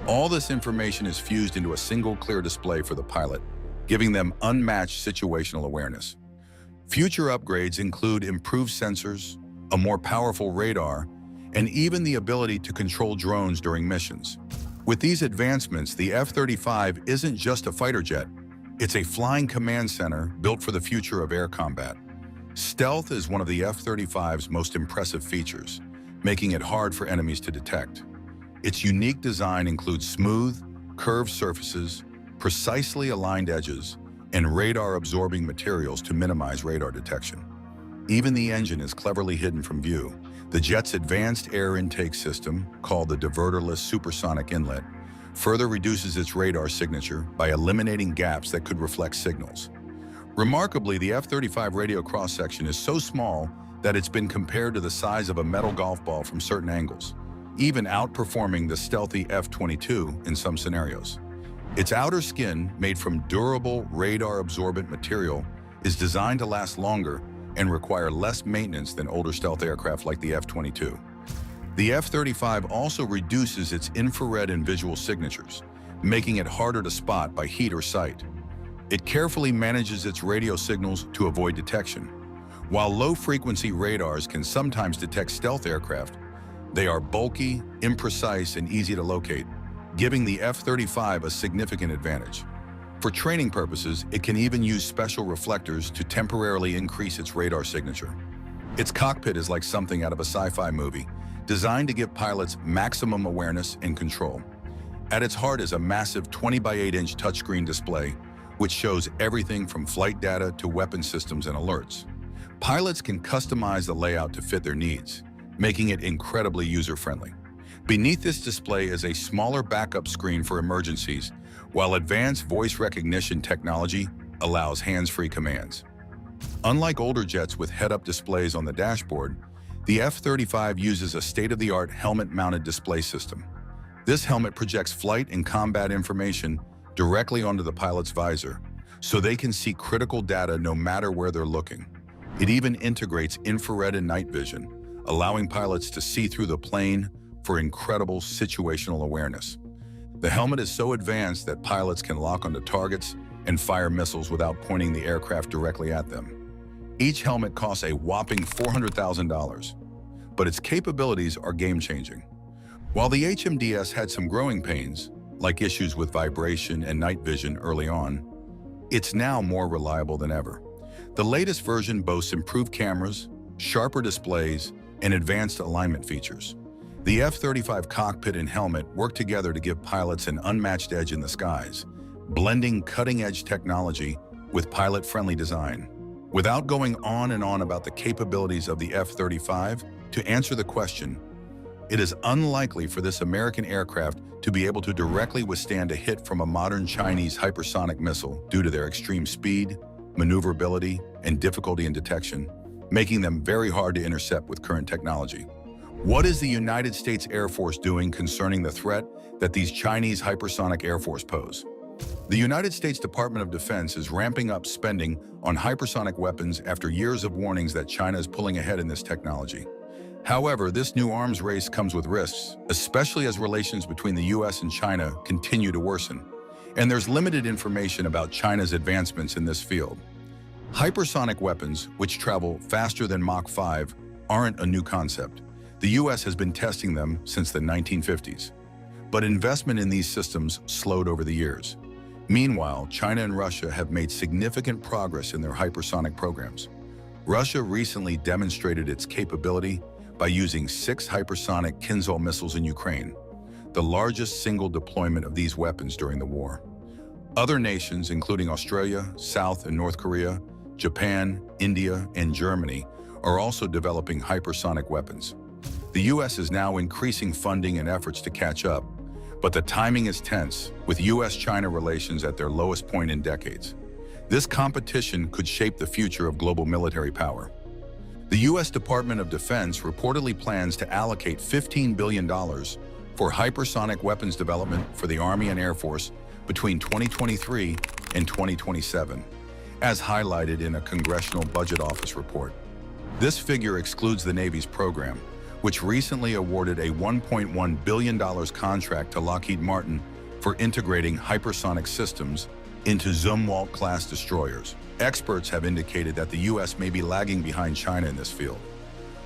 All this information is fused into a single clear display for the pilot, giving them unmatched situational awareness. Future upgrades include improved sensors, a more powerful radar, and even the ability to control drones during missions. With these advancements, the F-35 isn't just a fighter jet, it's a flying command center built for the future of air combat. Stealth is one of the F-35's most impressive features, making it hard for enemies to detect. Its unique design includes smooth, curved surfaces, precisely aligned edges, and radar-absorbing materials to minimize radar detection. Even the engine is cleverly hidden from view. The jet's advanced air intake system, called the diverterless supersonic inlet, further reduces its radar signature by eliminating gaps that could reflect signals. Remarkably, the F-35 radio cross-section is so small that it's been compared to the size of a metal golf ball from certain angles, even outperforming the stealthy F-22 in some scenarios. Its outer skin, made from durable radar-absorbent material, is designed to last longer and require less maintenance than older stealth aircraft like the F-22. The F-35 also reduces its infrared and visual signatures, making it harder to spot by heat or sight. It carefully manages its radio signals to avoid detection. While low-frequency radars can sometimes detect stealth aircraft, they are bulky, imprecise, and easy to locate, giving the F-35 a significant advantage. For training purposes, it can even use special reflectors to temporarily increase its radar signature. Its cockpit is like something out of a sci-fi movie, designed to give pilots maximum awareness and control. At its heart is a massive 20 by 8-inch touchscreen display, which shows everything from flight data to weapon systems and alerts. Pilots can customize the layout to fit their needs, making it incredibly user-friendly. Beneath this display is a smaller backup screen for emergencies, while advanced voice recognition technology allows hands-free commands. Unlike older jets with head-up displays on the dashboard, the F-35 uses a state-of-the-art helmet-mounted display system. This helmet projects flight and combat information directly onto the pilot's visor, so they can see critical data no matter where they're looking. It even integrates infrared and night vision, allowing pilots to see through the plane for incredible situational awareness. The helmet is so advanced that pilots can lock onto targets and fire missiles without pointing the aircraft directly at them. Each helmet costs a whopping $400,000, but its capabilities are game-changing. While the HMDS had some growing pains, like issues with vibration and night vision early on, it's now more reliable than ever. The latest version boasts improved cameras, sharper displays, and advanced alignment features. The F-35 cockpit and helmet work together to give pilots an unmatched edge in the skies, blending cutting-edge technology with pilot-friendly design. Without going on and on about the capabilities of the F-35, to answer the question, it is unlikely for this American aircraft to be able to directly withstand a hit from a modern Chinese hypersonic missile due to their extreme speed, maneuverability, and difficulty in detection, making them very hard to intercept with current technology. What is the United States Air Force doing concerning the threat that these Chinese hypersonic air force pose? The United States Department of Defense is ramping up spending on hypersonic weapons after years of warnings that China is pulling ahead in this technology. However, this new arms race comes with risks, especially as relations between the US and China continue to worsen, and there's limited information about China's advancements in this field. Hypersonic weapons, which travel faster than Mach 5, aren't a new concept. The US has been testing them since the 1950s, but investment in these systems slowed over the years. Meanwhile, China and Russia have made significant progress in their hypersonic programs. Russia recently demonstrated its capability by using 6 hypersonic Kinzhal missiles in Ukraine, the largest single deployment of these weapons during the war. Other nations, including Australia, South and North Korea, Japan, India, and Germany, are also developing hypersonic weapons. The US is now increasing funding and efforts to catch up, but the timing is tense, with US-China relations at their lowest point in decades. This competition could shape the future of global military power. The US Department of Defense reportedly plans to allocate $15 billion for hypersonic weapons development for the Army and Air Force between 2023 and 2027, as highlighted in a Congressional Budget Office report. This figure excludes the Navy's program, which recently awarded a $1.1 billion contract to Lockheed Martin for integrating hypersonic systems into Zumwalt-class destroyers. Experts have indicated that the US may be lagging behind China in this field.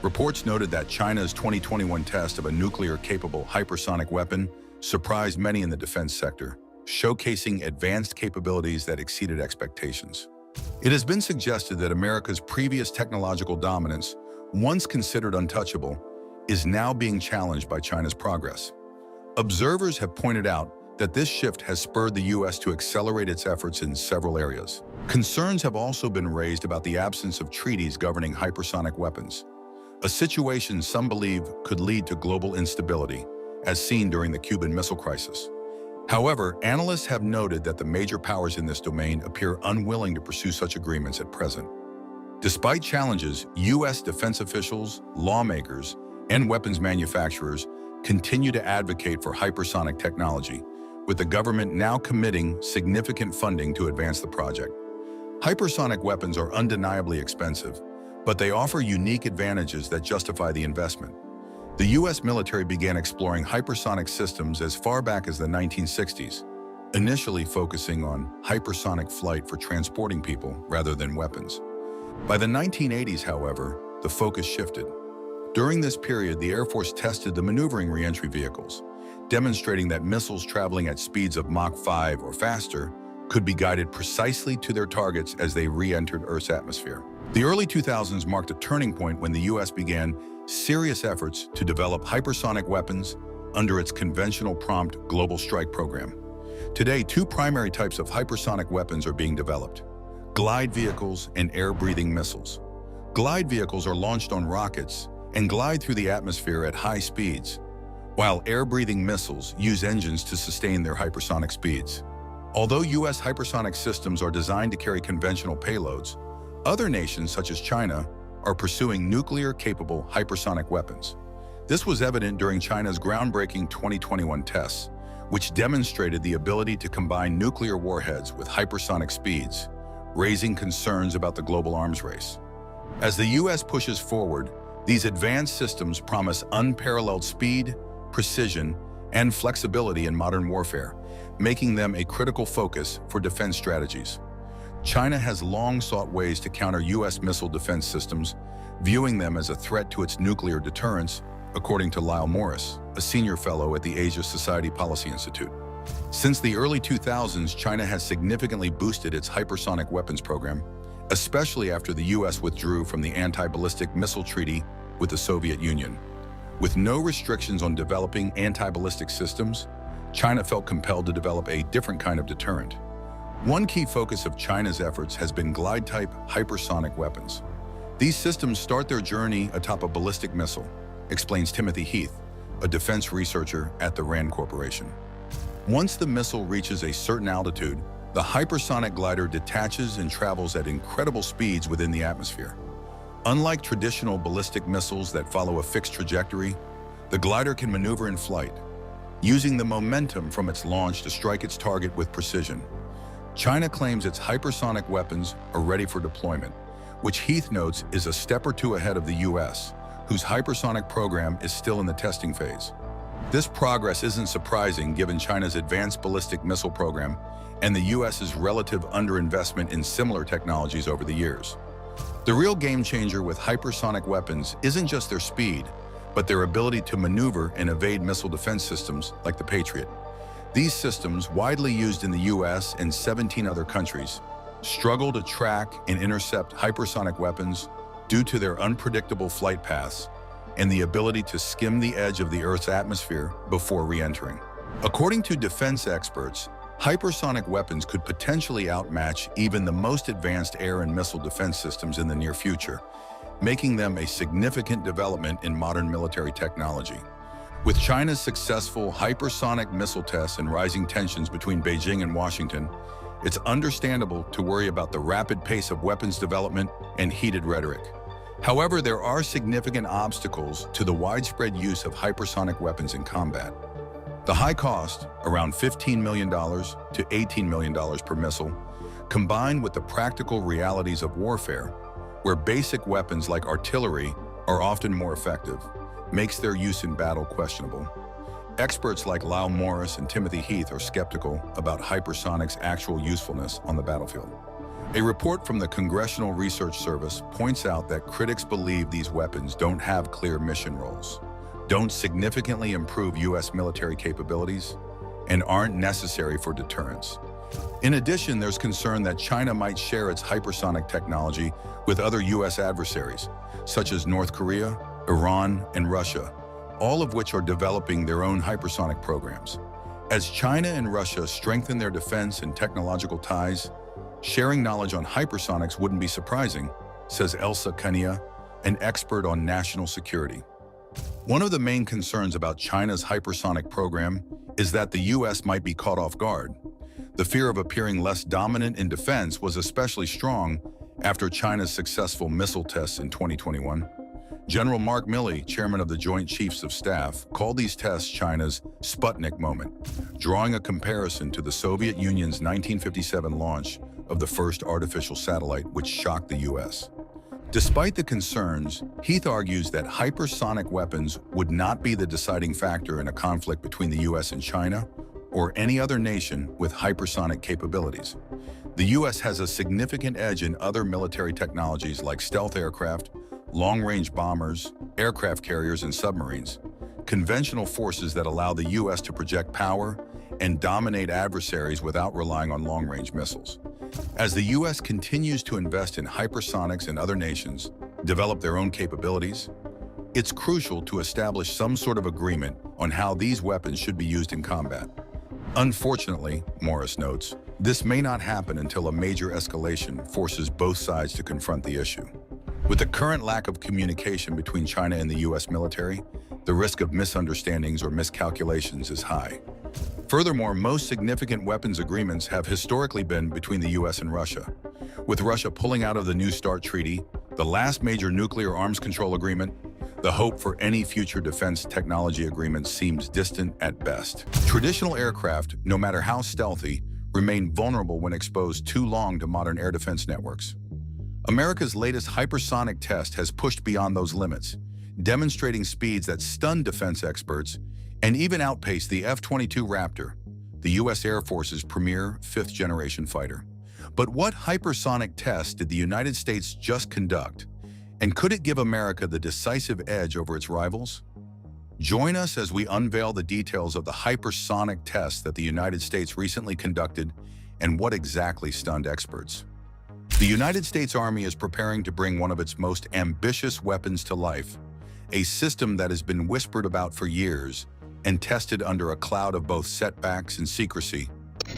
Reports noted that China's 2021 test of a nuclear-capable hypersonic weapon surprised many in the defense sector, showcasing advanced capabilities that exceeded expectations. It has been suggested that America's previous technological dominance, once considered untouchable, is now being challenged by China's progress. Observers have pointed out that this shift has spurred the U.S. to accelerate its efforts in several areas. Concerns have also been raised about the absence of treaties governing hypersonic weapons, a situation some believe could lead to global instability, as seen during the Cuban Missile Crisis. However, analysts have noted that the major powers in this domain appear unwilling to pursue such agreements at present. Despite challenges, U.S. defense officials, lawmakers, and weapons manufacturers continue to advocate for hypersonic technology, with the government now committing significant funding to advance the project. Hypersonic weapons are undeniably expensive, but they offer unique advantages that justify the investment. The U.S. military began exploring hypersonic systems as far back as the 1960s, initially focusing on hypersonic flight for transporting people rather than weapons. By the 1980s, however, the focus shifted. During this period, the Air Force tested the maneuvering reentry vehicles, demonstrating that missiles traveling at speeds of Mach 5 or faster could be guided precisely to their targets as they re-entered Earth's atmosphere. The early 2000s marked a turning point when the U.S. began serious efforts to develop hypersonic weapons under its conventional prompt global strike program. Today, two primary types of hypersonic weapons are being developed: glide vehicles and air-breathing missiles. Glide vehicles are launched on rockets and glide through the atmosphere at high speeds, while air-breathing missiles use engines to sustain their hypersonic speeds. Although U.S. hypersonic systems are designed to carry conventional payloads, other nations, such as China, are pursuing nuclear-capable hypersonic weapons. This was evident during China's groundbreaking 2021 tests, which demonstrated the ability to combine nuclear warheads with hypersonic speeds, raising concerns about the global arms race. As the U.S. pushes forward, these advanced systems promise unparalleled speed, precision, and flexibility in modern warfare, making them a critical focus for defense strategies. China has long sought ways to counter U.S. missile defense systems, viewing them as a threat to its nuclear deterrence, according to Lyle Morris, a senior fellow at the Asia Society Policy Institute. Since the early 2000s, China has significantly boosted its hypersonic weapons program, especially after the U.S. withdrew from the anti-ballistic missile treaty with the Soviet Union. With no restrictions on developing anti-ballistic systems, China felt compelled to develop a different kind of deterrent. One key focus of China's efforts has been glide-type hypersonic weapons. These systems start their journey atop a ballistic missile, explains Timothy Heath, a defense researcher at the RAND Corporation. Once the missile reaches a certain altitude, the hypersonic glider detaches and travels at incredible speeds within the atmosphere. Unlike traditional ballistic missiles that follow a fixed trajectory, the glider can maneuver in flight, using the momentum from its launch to strike its target with precision. China claims its hypersonic weapons are ready for deployment, which Heath notes is a step or two ahead of the U.S., whose hypersonic program is still in the testing phase. This progress isn't surprising given China's advanced ballistic missile program and the U.S.'s relative underinvestment in similar technologies over the years. The real game changer with hypersonic weapons isn't just their speed, but their ability to maneuver and evade missile defense systems like the Patriot. These systems, widely used in the U.S. and 17 other countries, struggle to track and intercept hypersonic weapons due to their unpredictable flight paths and the ability to skim the edge of the Earth's atmosphere before re-entering. According to defense experts, hypersonic weapons could potentially outmatch even the most advanced air and missile defense systems in the near future, making them a significant development in modern military technology. With China's successful hypersonic missile tests and rising tensions between Beijing and Washington, it's understandable to worry about the rapid pace of weapons development and heated rhetoric. However, there are significant obstacles to the widespread use of hypersonic weapons in combat. The high cost, around $15 million to $18 million per missile, combined with the practical realities of warfare, where basic weapons like artillery are often more effective, makes their use in battle questionable. Experts like Lyle Morris and Timothy Heath are skeptical about hypersonics' actual usefulness on the battlefield. A report from the Congressional Research Service points out that critics believe these weapons don't have clear mission roles, don't significantly improve U.S. military capabilities, and aren't necessary for deterrence. In addition, there's concern that China might share its hypersonic technology with other U.S. adversaries, such as North Korea, Iran, and Russia, all of which are developing their own hypersonic programs. As China and Russia strengthen their defense and technological ties, sharing knowledge on hypersonics wouldn't be surprising, says Elsa Kania, an expert on national security. One of the main concerns about China's hypersonic program is that the U.S. might be caught off guard. The fear of appearing less dominant in defense was especially strong after China's successful missile tests in 2021. General Mark Milley, chairman of the Joint Chiefs of Staff, called these tests China's Sputnik moment, drawing a comparison to the Soviet Union's 1957 launch of the first artificial satellite, which shocked the U.S. Despite the concerns, Heath argues that hypersonic weapons would not be the deciding factor in a conflict between the U.S. and China or any other nation with hypersonic capabilities. The U.S. has a significant edge in other military technologies like stealth aircraft, long-range bombers, aircraft carriers, and submarines, conventional forces that allow the U.S. to project power and dominate adversaries without relying on long-range missiles. As the U.S. continues to invest in hypersonics and other nations develop their own capabilities, it's crucial to establish some sort of agreement on how these weapons should be used in combat. Unfortunately, Morris notes, this may not happen until a major escalation forces both sides to confront the issue. With the current lack of communication between China and the U.S. military, the risk of misunderstandings or miscalculations is high. Furthermore, most significant weapons agreements have historically been between the U.S. and Russia. With Russia pulling out of the New START treaty, the last major nuclear arms control agreement, the hope for any future defense technology agreement seems distant at best. Traditional aircraft, no matter how stealthy, remain vulnerable when exposed too long to modern air defense networks. America's latest hypersonic test has pushed beyond those limits, demonstrating speeds that stun defense experts and even outpace the F-22 Raptor, the U.S. Air Force's premier fifth-generation fighter. But what hypersonic test did the United States just conduct? And could it give America the decisive edge over its rivals? Join us as we unveil the details of the hypersonic test that the United States recently conducted and what exactly stunned experts. The United States Army is preparing to bring one of its most ambitious weapons to life, a system that has been whispered about for years and tested under a cloud of both setbacks and secrecy.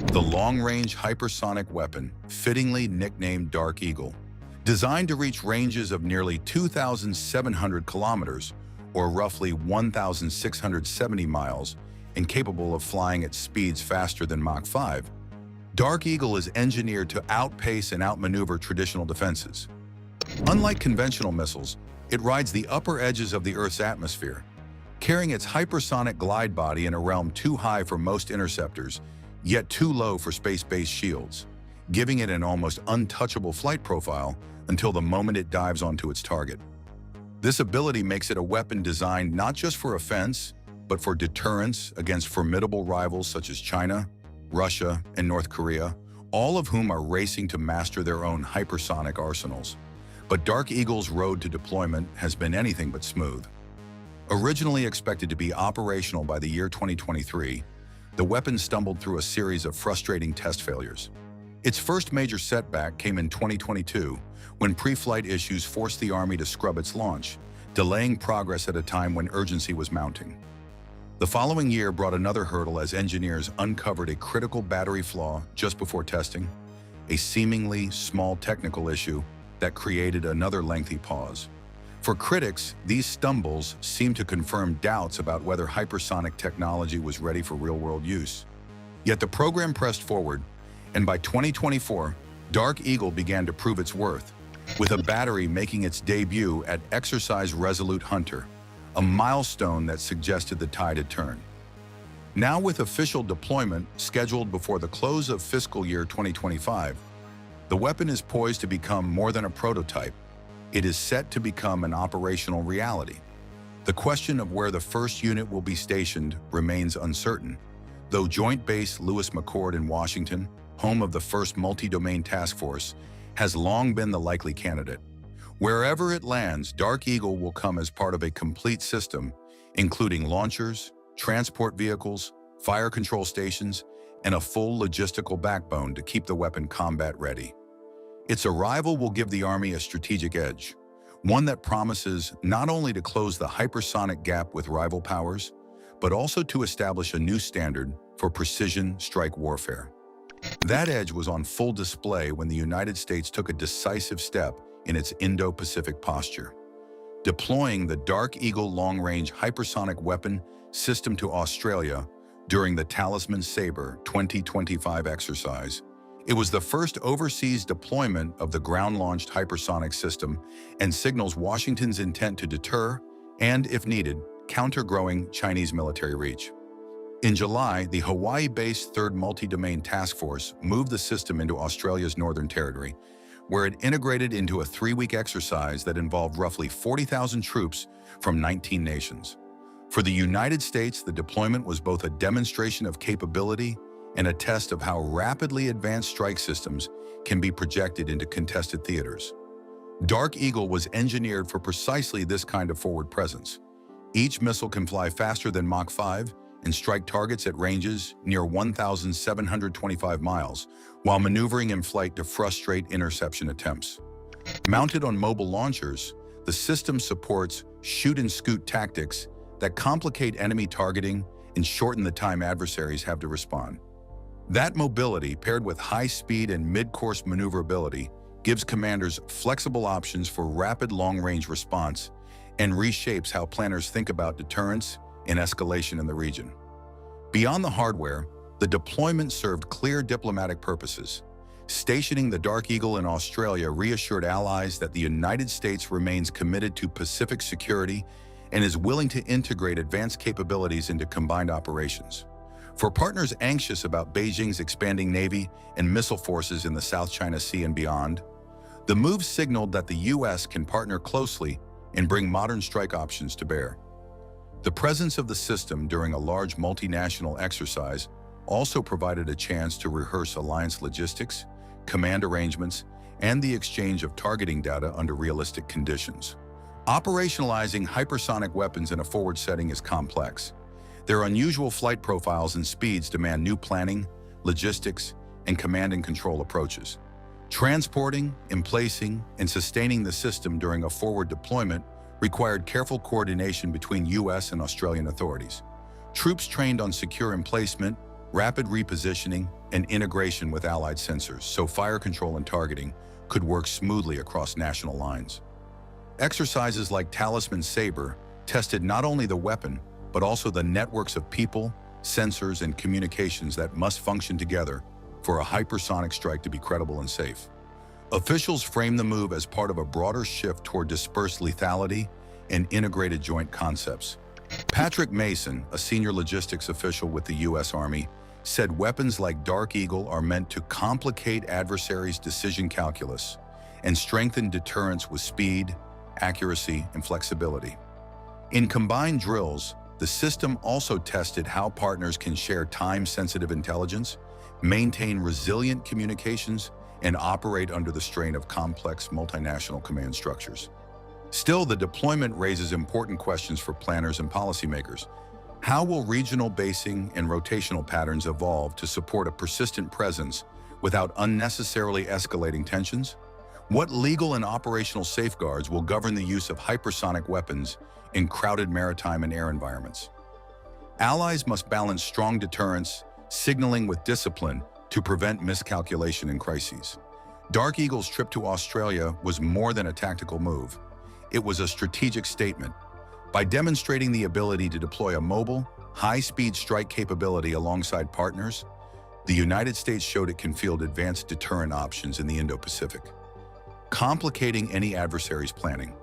The long-range hypersonic weapon, fittingly nicknamed Dark Eagle, designed to reach ranges of nearly 2,700 kilometers, or roughly 1,670 miles, and capable of flying at speeds faster than Mach 5, Dark Eagle is engineered to outpace and outmaneuver traditional defenses. Unlike conventional missiles, it rides the upper edges of the Earth's atmosphere, carrying its hypersonic glide body in a realm too high for most interceptors, yet too low for space-based shields, giving it an almost untouchable flight profile until the moment it dives onto its target. This ability makes it a weapon designed not just for offense, but for deterrence against formidable rivals such as China, Russia, and North Korea, all of whom are racing to master their own hypersonic arsenals. But Dark Eagle's road to deployment has been anything but smooth. Originally expected to be operational by the year 2023, the weapon stumbled through a series of frustrating test failures. Its first major setback came in 2022, when pre-flight issues forced the Army to scrub its launch, delaying progress at a time when urgency was mounting. The following year brought another hurdle as engineers uncovered a critical battery flaw just before testing, a seemingly small technical issue that created another lengthy pause. For critics, these stumbles seem to confirm doubts about whether hypersonic technology was ready for real-world use. Yet the program pressed forward, and by 2024, Dark Eagle began to prove its worth, with a battery making its debut at Exercise Resolute Hunter, a milestone that suggested the tide had turned. Now with official deployment scheduled before the close of fiscal year 2025, the weapon is poised to become more than a prototype. It is set to become an operational reality. The question of where the first unit will be stationed remains uncertain, though Joint Base Lewis McChord in Washington, home of the first multi-domain task force, has long been the likely candidate. Wherever it lands, Dark Eagle will come as part of a complete system, including launchers, transport vehicles, fire control stations, and a full logistical backbone to keep the weapon combat-ready. Its arrival will give the Army a strategic edge, one that promises not only to close the hypersonic gap with rival powers, but also to establish a new standard for precision strike warfare. That edge was on full display when the United States took a decisive step in its Indo-Pacific posture, deploying the Dark Eagle long-range hypersonic weapon system to Australia during the Talisman Sabre 2025 exercise. It was the first overseas deployment of the ground-launched hypersonic system and signals Washington's intent to deter and, if needed, counter growing Chinese military reach. In July, the Hawaii-based 3rd Multi-Domain Task Force moved the system into Australia's Northern Territory, where it integrated into a 3-week exercise that involved roughly 40,000 troops from 19 nations. For the United States, the deployment was both a demonstration of capability and a test of how rapidly advanced strike systems can be projected into contested theaters. Dark Eagle was engineered for precisely this kind of forward presence. Each missile can fly faster than Mach 5 and strike targets at ranges near 1,725 miles, while maneuvering in flight to frustrate interception attempts. Mounted on mobile launchers, the system supports shoot-and-scoot tactics that complicate enemy targeting and shorten the time adversaries have to respond. That mobility, paired with high speed and mid-course maneuverability, gives commanders flexible options for rapid long-range response and reshapes how planners think about deterrence and escalation in the region. Beyond the hardware, the deployment served clear diplomatic purposes. Stationing the Dark Eagle in Australia reassured allies that the United States remains committed to Pacific security and is willing to integrate advanced capabilities into combined operations. For partners anxious about Beijing's expanding Navy and missile forces in the South China Sea and beyond, the move signaled that the U.S. can partner closely and bring modern strike options to bear. The presence of the system during a large multinational exercise also provided a chance to rehearse alliance logistics, command arrangements, and the exchange of targeting data under realistic conditions. Operationalizing hypersonic weapons in a forward setting is complex. Their unusual flight profiles and speeds demand new planning, logistics, and command and control approaches. Transporting, emplacing, and sustaining the system during a forward deployment required careful coordination between U.S. and Australian authorities. Troops trained on secure emplacement, rapid repositioning, and integration with allied sensors, so fire control and targeting could work smoothly across national lines. Exercises like Talisman Sabre tested not only the weapon, but also the networks of people, sensors, and communications that must function together for a hypersonic strike to be credible and safe. Officials frame the move as part of a broader shift toward dispersed lethality and integrated joint concepts. Patrick Mason, a senior logistics official with the U.S. Army, said weapons like Dark Eagle are meant to complicate adversaries' decision calculus and strengthen deterrence with speed, accuracy, and flexibility. In combined drills, the system also tested how partners can share time-sensitive intelligence, maintain resilient communications, and operate under the strain of complex multinational command structures. Still, the deployment raises important questions for planners and policymakers. How will regional basing and rotational patterns evolve to support a persistent presence without unnecessarily escalating tensions? What legal and operational safeguards will govern the use of hypersonic weapons in crowded maritime and air environments? Allies must balance strong deterrence, signaling with discipline to prevent miscalculation in crises. Dark Eagle's trip to Australia was more than a tactical move. It was a strategic statement. By demonstrating the ability to deploy a mobile, high-speed strike capability alongside partners, the United States showed it can field advanced deterrent options in the Indo-Pacific, complicating any adversary's planning.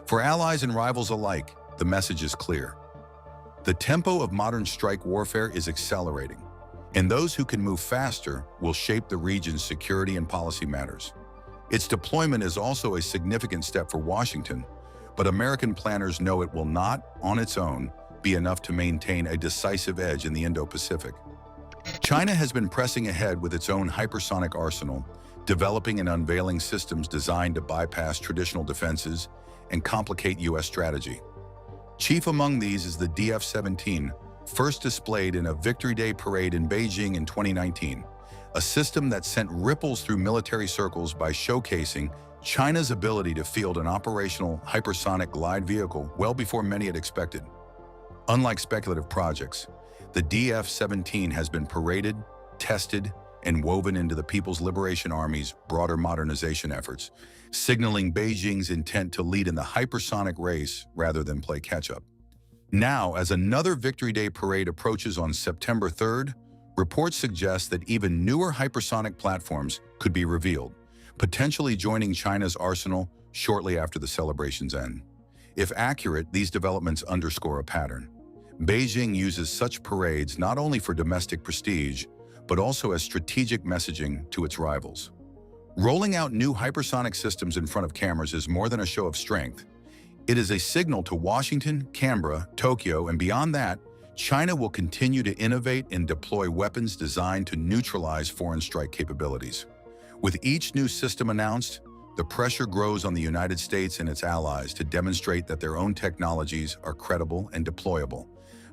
For allies and rivals alike, the message is clear. The tempo of modern strike warfare is accelerating, and those who can move faster will shape the region's security and policy matters. Its deployment is also a significant step for Washington, but American planners know it will not, on its own, be enough to maintain a decisive edge in the Indo-Pacific. China has been pressing ahead with its own hypersonic arsenal, developing and unveiling systems designed to bypass traditional defenses and complicate U.S. strategy. Chief among these is the DF-17, first displayed in a Victory Day parade in Beijing in 2019, a system that sent ripples through military circles by showcasing China's ability to field an operational hypersonic glide vehicle well before many had expected. Unlike speculative projects, the DF-17 has been paraded, tested, and woven into the People's Liberation Army's broader modernization efforts, signaling Beijing's intent to lead in the hypersonic race rather than play catch-up. Now, as another Victory Day parade approaches on September 3rd, reports suggest that even newer hypersonic platforms could be revealed, potentially joining China's arsenal shortly after the celebrations end. If accurate, these developments underscore a pattern. Beijing uses such parades not only for domestic prestige, but also as strategic messaging to its rivals. Rolling out new hypersonic systems in front of cameras is more than a show of strength. It is a signal to Washington, Canberra, Tokyo, and beyond that, China will continue to innovate and deploy weapons designed to neutralize foreign strike capabilities. With each new system announced, the pressure grows on the United States and its allies to demonstrate that their own technologies are credible and deployable,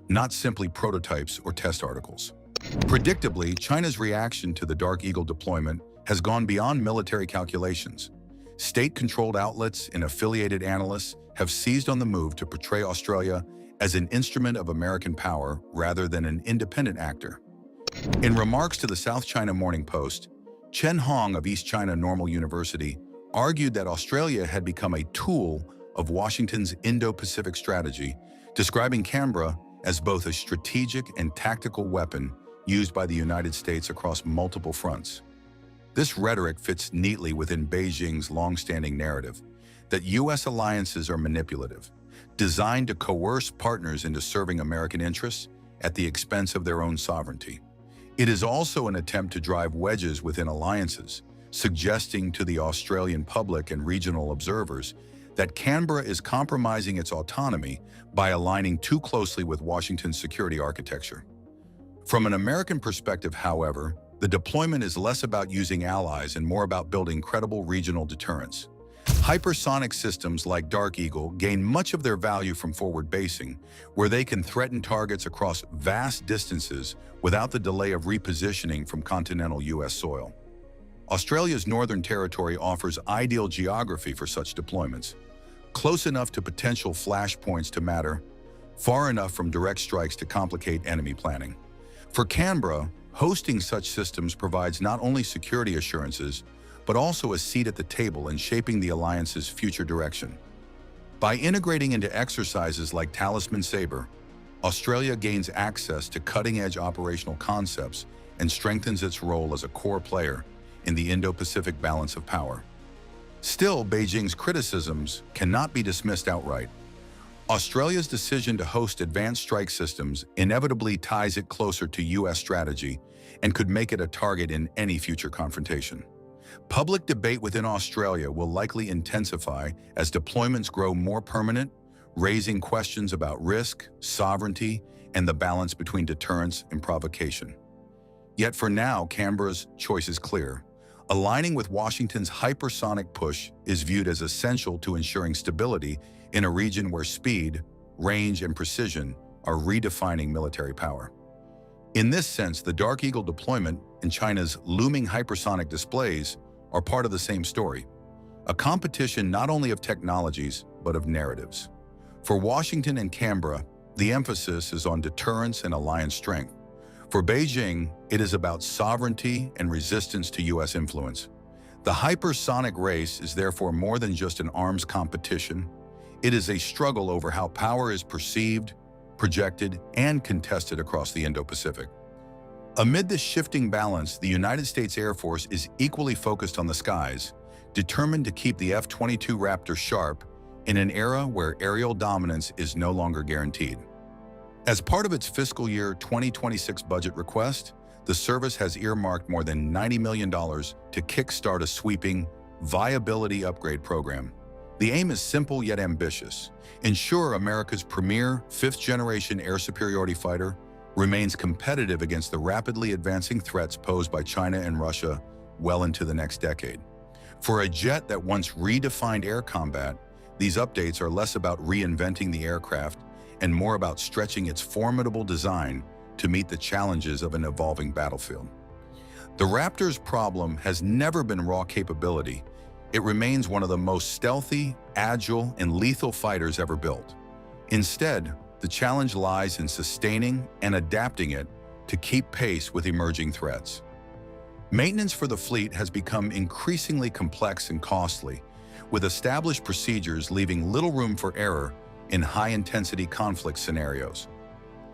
not simply prototypes or test articles. Predictably, China's reaction to the Dark Eagle deployment has gone beyond military calculations. State-controlled outlets and affiliated analysts have seized on the move to portray Australia as an instrument of American power rather than an independent actor. In remarks to the South China Morning Post, Chen Hong of East China Normal University argued that Australia had become a tool of Washington's Indo-Pacific strategy, describing Canberra as both a strategic and tactical weapon used by the United States across multiple fronts. This rhetoric fits neatly within Beijing's long-standing narrative that U.S. alliances are manipulative, designed to coerce partners into serving American interests at the expense of their own sovereignty. It is also an attempt to drive wedges within alliances, suggesting to the Australian public and regional observers that Canberra is compromising its autonomy by aligning too closely with Washington's security architecture. From an American perspective, however, the deployment is less about using allies and more about building credible regional deterrence. Hypersonic systems like Dark Eagle gain much of their value from forward basing, where they can threaten targets across vast distances without the delay of repositioning from continental U.S. soil. Australia's Northern Territory offers ideal geography for such deployments, close enough to potential flashpoints to matter, far enough from direct strikes to complicate enemy planning. For Canberra, hosting such systems provides not only security assurances, but also a seat at the table in shaping the alliance's future direction. By integrating into exercises like Talisman Sabre, Australia gains access to cutting-edge operational concepts and strengthens its role as a core player in the Indo-Pacific balance of power. Still, Beijing's criticisms cannot be dismissed outright. Australia's decision to host advanced strike systems inevitably ties it closer to U.S. strategy and could make it a target in any future confrontation. Public debate within Australia will likely intensify as deployments grow more permanent, raising questions about risk, sovereignty, and the balance between deterrence and provocation. Yet for now, Canberra's choice is clear. Aligning with Washington's hypersonic push is viewed as essential to ensuring stability in a region where speed, range, and precision are redefining military power. In this sense, the Dark Eagle deployment and China's looming hypersonic displays are part of the same story, a competition not only of technologies, but of narratives. For Washington and Canberra, the emphasis is on deterrence and alliance strength. For Beijing, it is about sovereignty and resistance to U.S. influence. The hypersonic race is therefore more than just an arms competition. It is a struggle over how power is perceived, projected, and contested across the Indo-Pacific. Amid this shifting balance, the United States Air Force is equally focused on the skies, determined to keep the F-22 Raptor sharp in an era where aerial dominance is no longer guaranteed. As part of its fiscal year 2026 budget request, the service has earmarked more than $90 million to kickstart a sweeping viability upgrade program. The aim is simple yet ambitious: ensure America's premier fifth-generation air superiority fighter remains competitive against the rapidly advancing threats posed by China and Russia well into the next decade. For a jet that once redefined air combat, these updates are less about reinventing the aircraft and more about stretching its formidable design to meet the challenges of an evolving battlefield. The Raptor's problem has never been raw capability. It remains one of the most stealthy, agile, and lethal fighters ever built. Instead, the challenge lies in sustaining and adapting it to keep pace with emerging threats. Maintenance for the fleet has become increasingly complex and costly, with established procedures leaving little room for error in high-intensity conflict scenarios.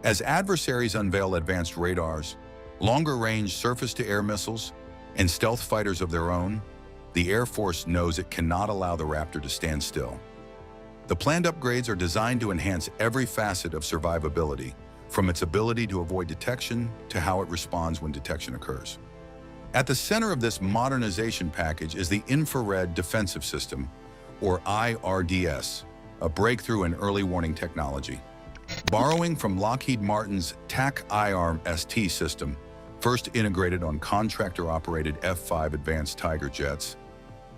As adversaries unveil advanced radars, longer-range surface-to-air missiles, and stealth fighters of their own, the Air Force knows it cannot allow the Raptor to stand still. The planned upgrades are designed to enhance every facet of survivability, from its ability to avoid detection to how it responds when detection occurs. At the center of this modernization package is the Infrared Defensive System, or IRDS, a breakthrough in early warning technology. Borrowing from Lockheed Martin's TAC-IRM-ST system, first integrated on contractor-operated F-5 Advanced Tiger jets,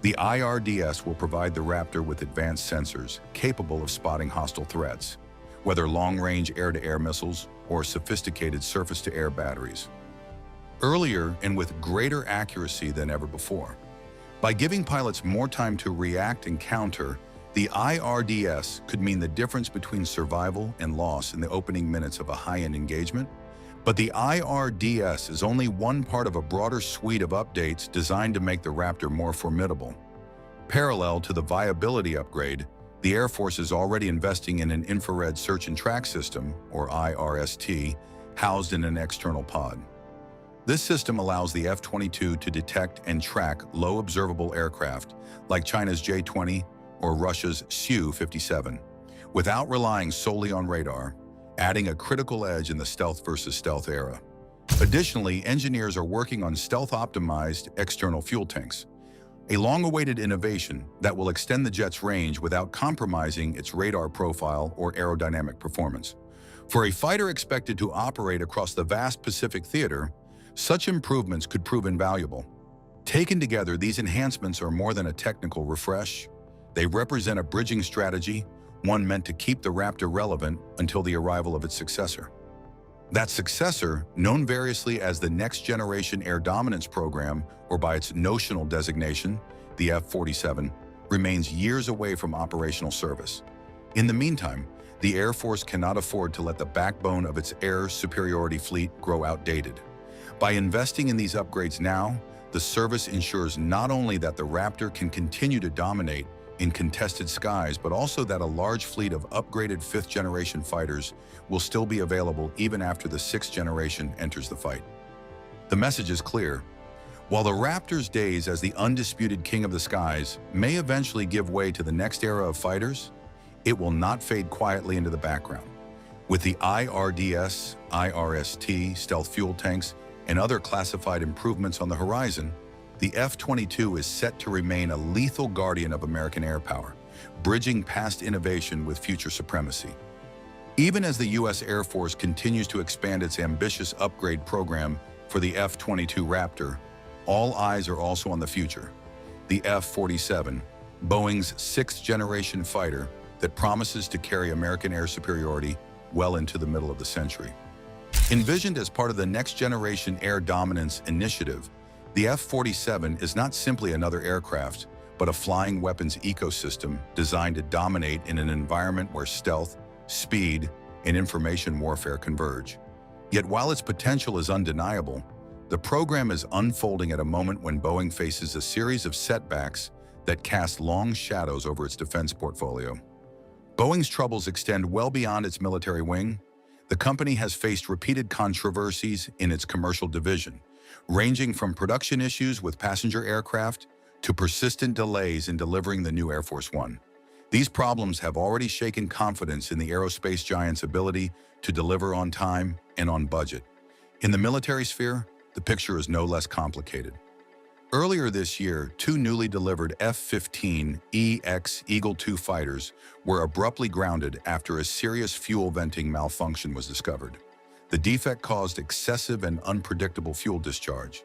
the IRDS will provide the Raptor with advanced sensors capable of spotting hostile threats, whether long-range air-to-air missiles or sophisticated surface-to-air batteries, earlier and with greater accuracy than ever before. By giving pilots more time to react and counter, the IRDS could mean the difference between survival and loss in the opening minutes of a high-end engagement. But the IRDS is only one part of a broader suite of updates designed to make the Raptor more formidable. Parallel to the viability upgrade, the Air Force is already investing in an infrared search and track system, or IRST, housed in an external pod. This system allows the F-22 to detect and track low observable aircraft like China's J-20 or Russia's Su-57, without relying solely on radar, adding a critical edge in the stealth versus stealth era. Additionally, engineers are working on stealth-optimized external fuel tanks, a long-awaited innovation that will extend the jet's range without compromising its radar profile or aerodynamic performance. For a fighter expected to operate across the vast Pacific theater, such improvements could prove invaluable. Taken together, these enhancements are more than a technical refresh. They represent a bridging strategy, one meant to keep the Raptor relevant until the arrival of its successor. That successor, known variously as the Next Generation Air Dominance Program or by its notional designation, the F-47, remains years away from operational service. In the meantime, the Air Force cannot afford to let the backbone of its air superiority fleet grow outdated. By investing in these upgrades now, the service ensures not only that the Raptor can continue to dominate in contested skies, but also that a large fleet of upgraded fifth-generation fighters will still be available even after the sixth generation enters the fight. The message is clear. While the Raptor's days as the undisputed king of the skies may eventually give way to the next era of fighters, it will not fade quietly into the background. With the IRDS, IRST, stealth fuel tanks, and other classified improvements on the horizon, the F-22 is set to remain a lethal guardian of American air power, bridging past innovation with future supremacy. Even as the U.S. Air Force continues to expand its ambitious upgrade program for the F-22 Raptor, all eyes are also on the future. The F-47, Boeing's sixth-generation fighter that promises to carry American air superiority well into the middle of the century. Envisioned as part of the Next Generation Air Dominance Initiative, the F-47 is not simply another aircraft, but a flying weapons ecosystem designed to dominate in an environment where stealth, speed, and information warfare converge. Yet while its potential is undeniable, the program is unfolding at a moment when Boeing faces a series of setbacks that cast long shadows over its defense portfolio. Boeing's troubles extend well beyond its military wing. The company has faced repeated controversies in its commercial division, ranging from production issues with passenger aircraft to persistent delays in delivering the new Air Force One. These problems have already shaken confidence in the aerospace giant's ability to deliver on time and on budget. In the military sphere, the picture is no less complicated. Earlier this year, two newly delivered F-15EX Eagle II fighters were abruptly grounded after a serious fuel venting malfunction was discovered. The defect caused excessive and unpredictable fuel discharge,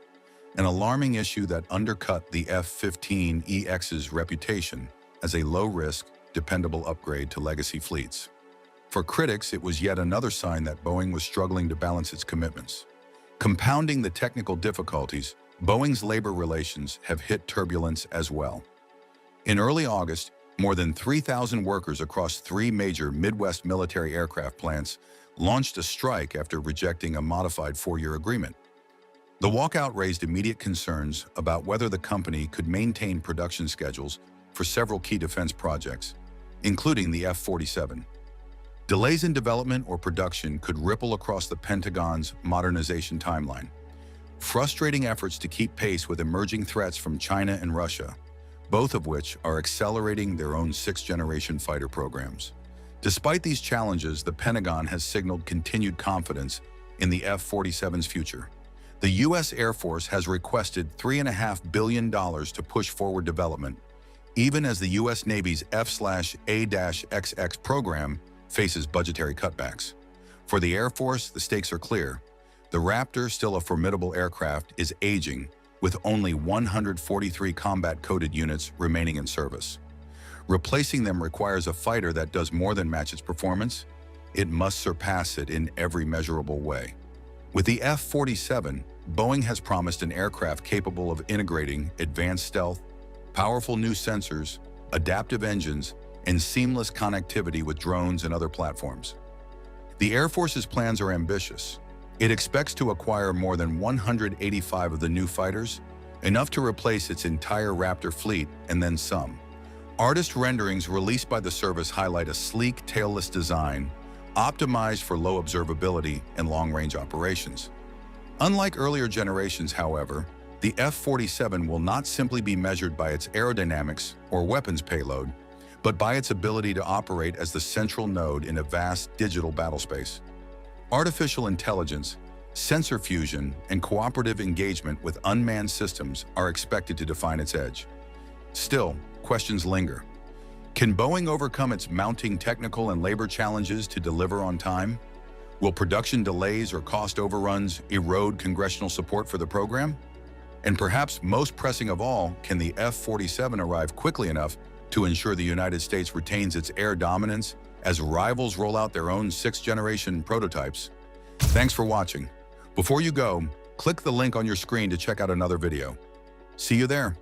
an alarming issue that undercut the F-15EX's reputation as a low-risk, dependable upgrade to legacy fleets. For critics, it was yet another sign that Boeing was struggling to balance its commitments. Compounding the technical difficulties, Boeing's labor relations have hit turbulence as well. In early August, more than 3,000 workers across 3 major Midwest military aircraft plants launched a strike after rejecting a modified 4-year agreement. The walkout raised immediate concerns about whether the company could maintain production schedules for several key defense projects, including the F-47. Delays in development or production could ripple across the Pentagon's modernization timeline, frustrating efforts to keep pace with emerging threats from China and Russia, both of which are accelerating their own 6th-generation fighter programs. Despite these challenges, the Pentagon has signaled continued confidence in the F-47's future. The U.S. Air Force has requested $3.5 billion to push forward development, even as the U.S. Navy's F/A-XX program faces budgetary cutbacks. For the Air Force, the stakes are clear. The Raptor, still a formidable aircraft, is aging, with only 143 combat-coded units remaining in service. Replacing them requires a fighter that does more than match its performance. It must surpass it in every measurable way. With the F-47, Boeing has promised an aircraft capable of integrating advanced stealth, powerful new sensors, adaptive engines, and seamless connectivity with drones and other platforms. The Air Force's plans are ambitious. It expects to acquire more than 185 of the new fighters, enough to replace its entire Raptor fleet and then some. Artist renderings released by the service highlight a sleek, tailless design, optimized for low observability and long-range operations. Unlike earlier generations, however, the F-47 will not simply be measured by its aerodynamics or weapons payload, but by its ability to operate as the central node in a vast digital battlespace. Artificial intelligence, sensor fusion, and cooperative engagement with unmanned systems are expected to define its edge. Still, questions linger. Can Boeing overcome its mounting technical and labor challenges to deliver on time? Will production delays or cost overruns erode congressional support for the program? And perhaps most pressing of all, can the F-47 arrive quickly enough to ensure the United States retains its air dominance as rivals roll out their own 6th-generation prototypes? Thanks for watching. Before you go, click the link on your screen to check out another video. See you there.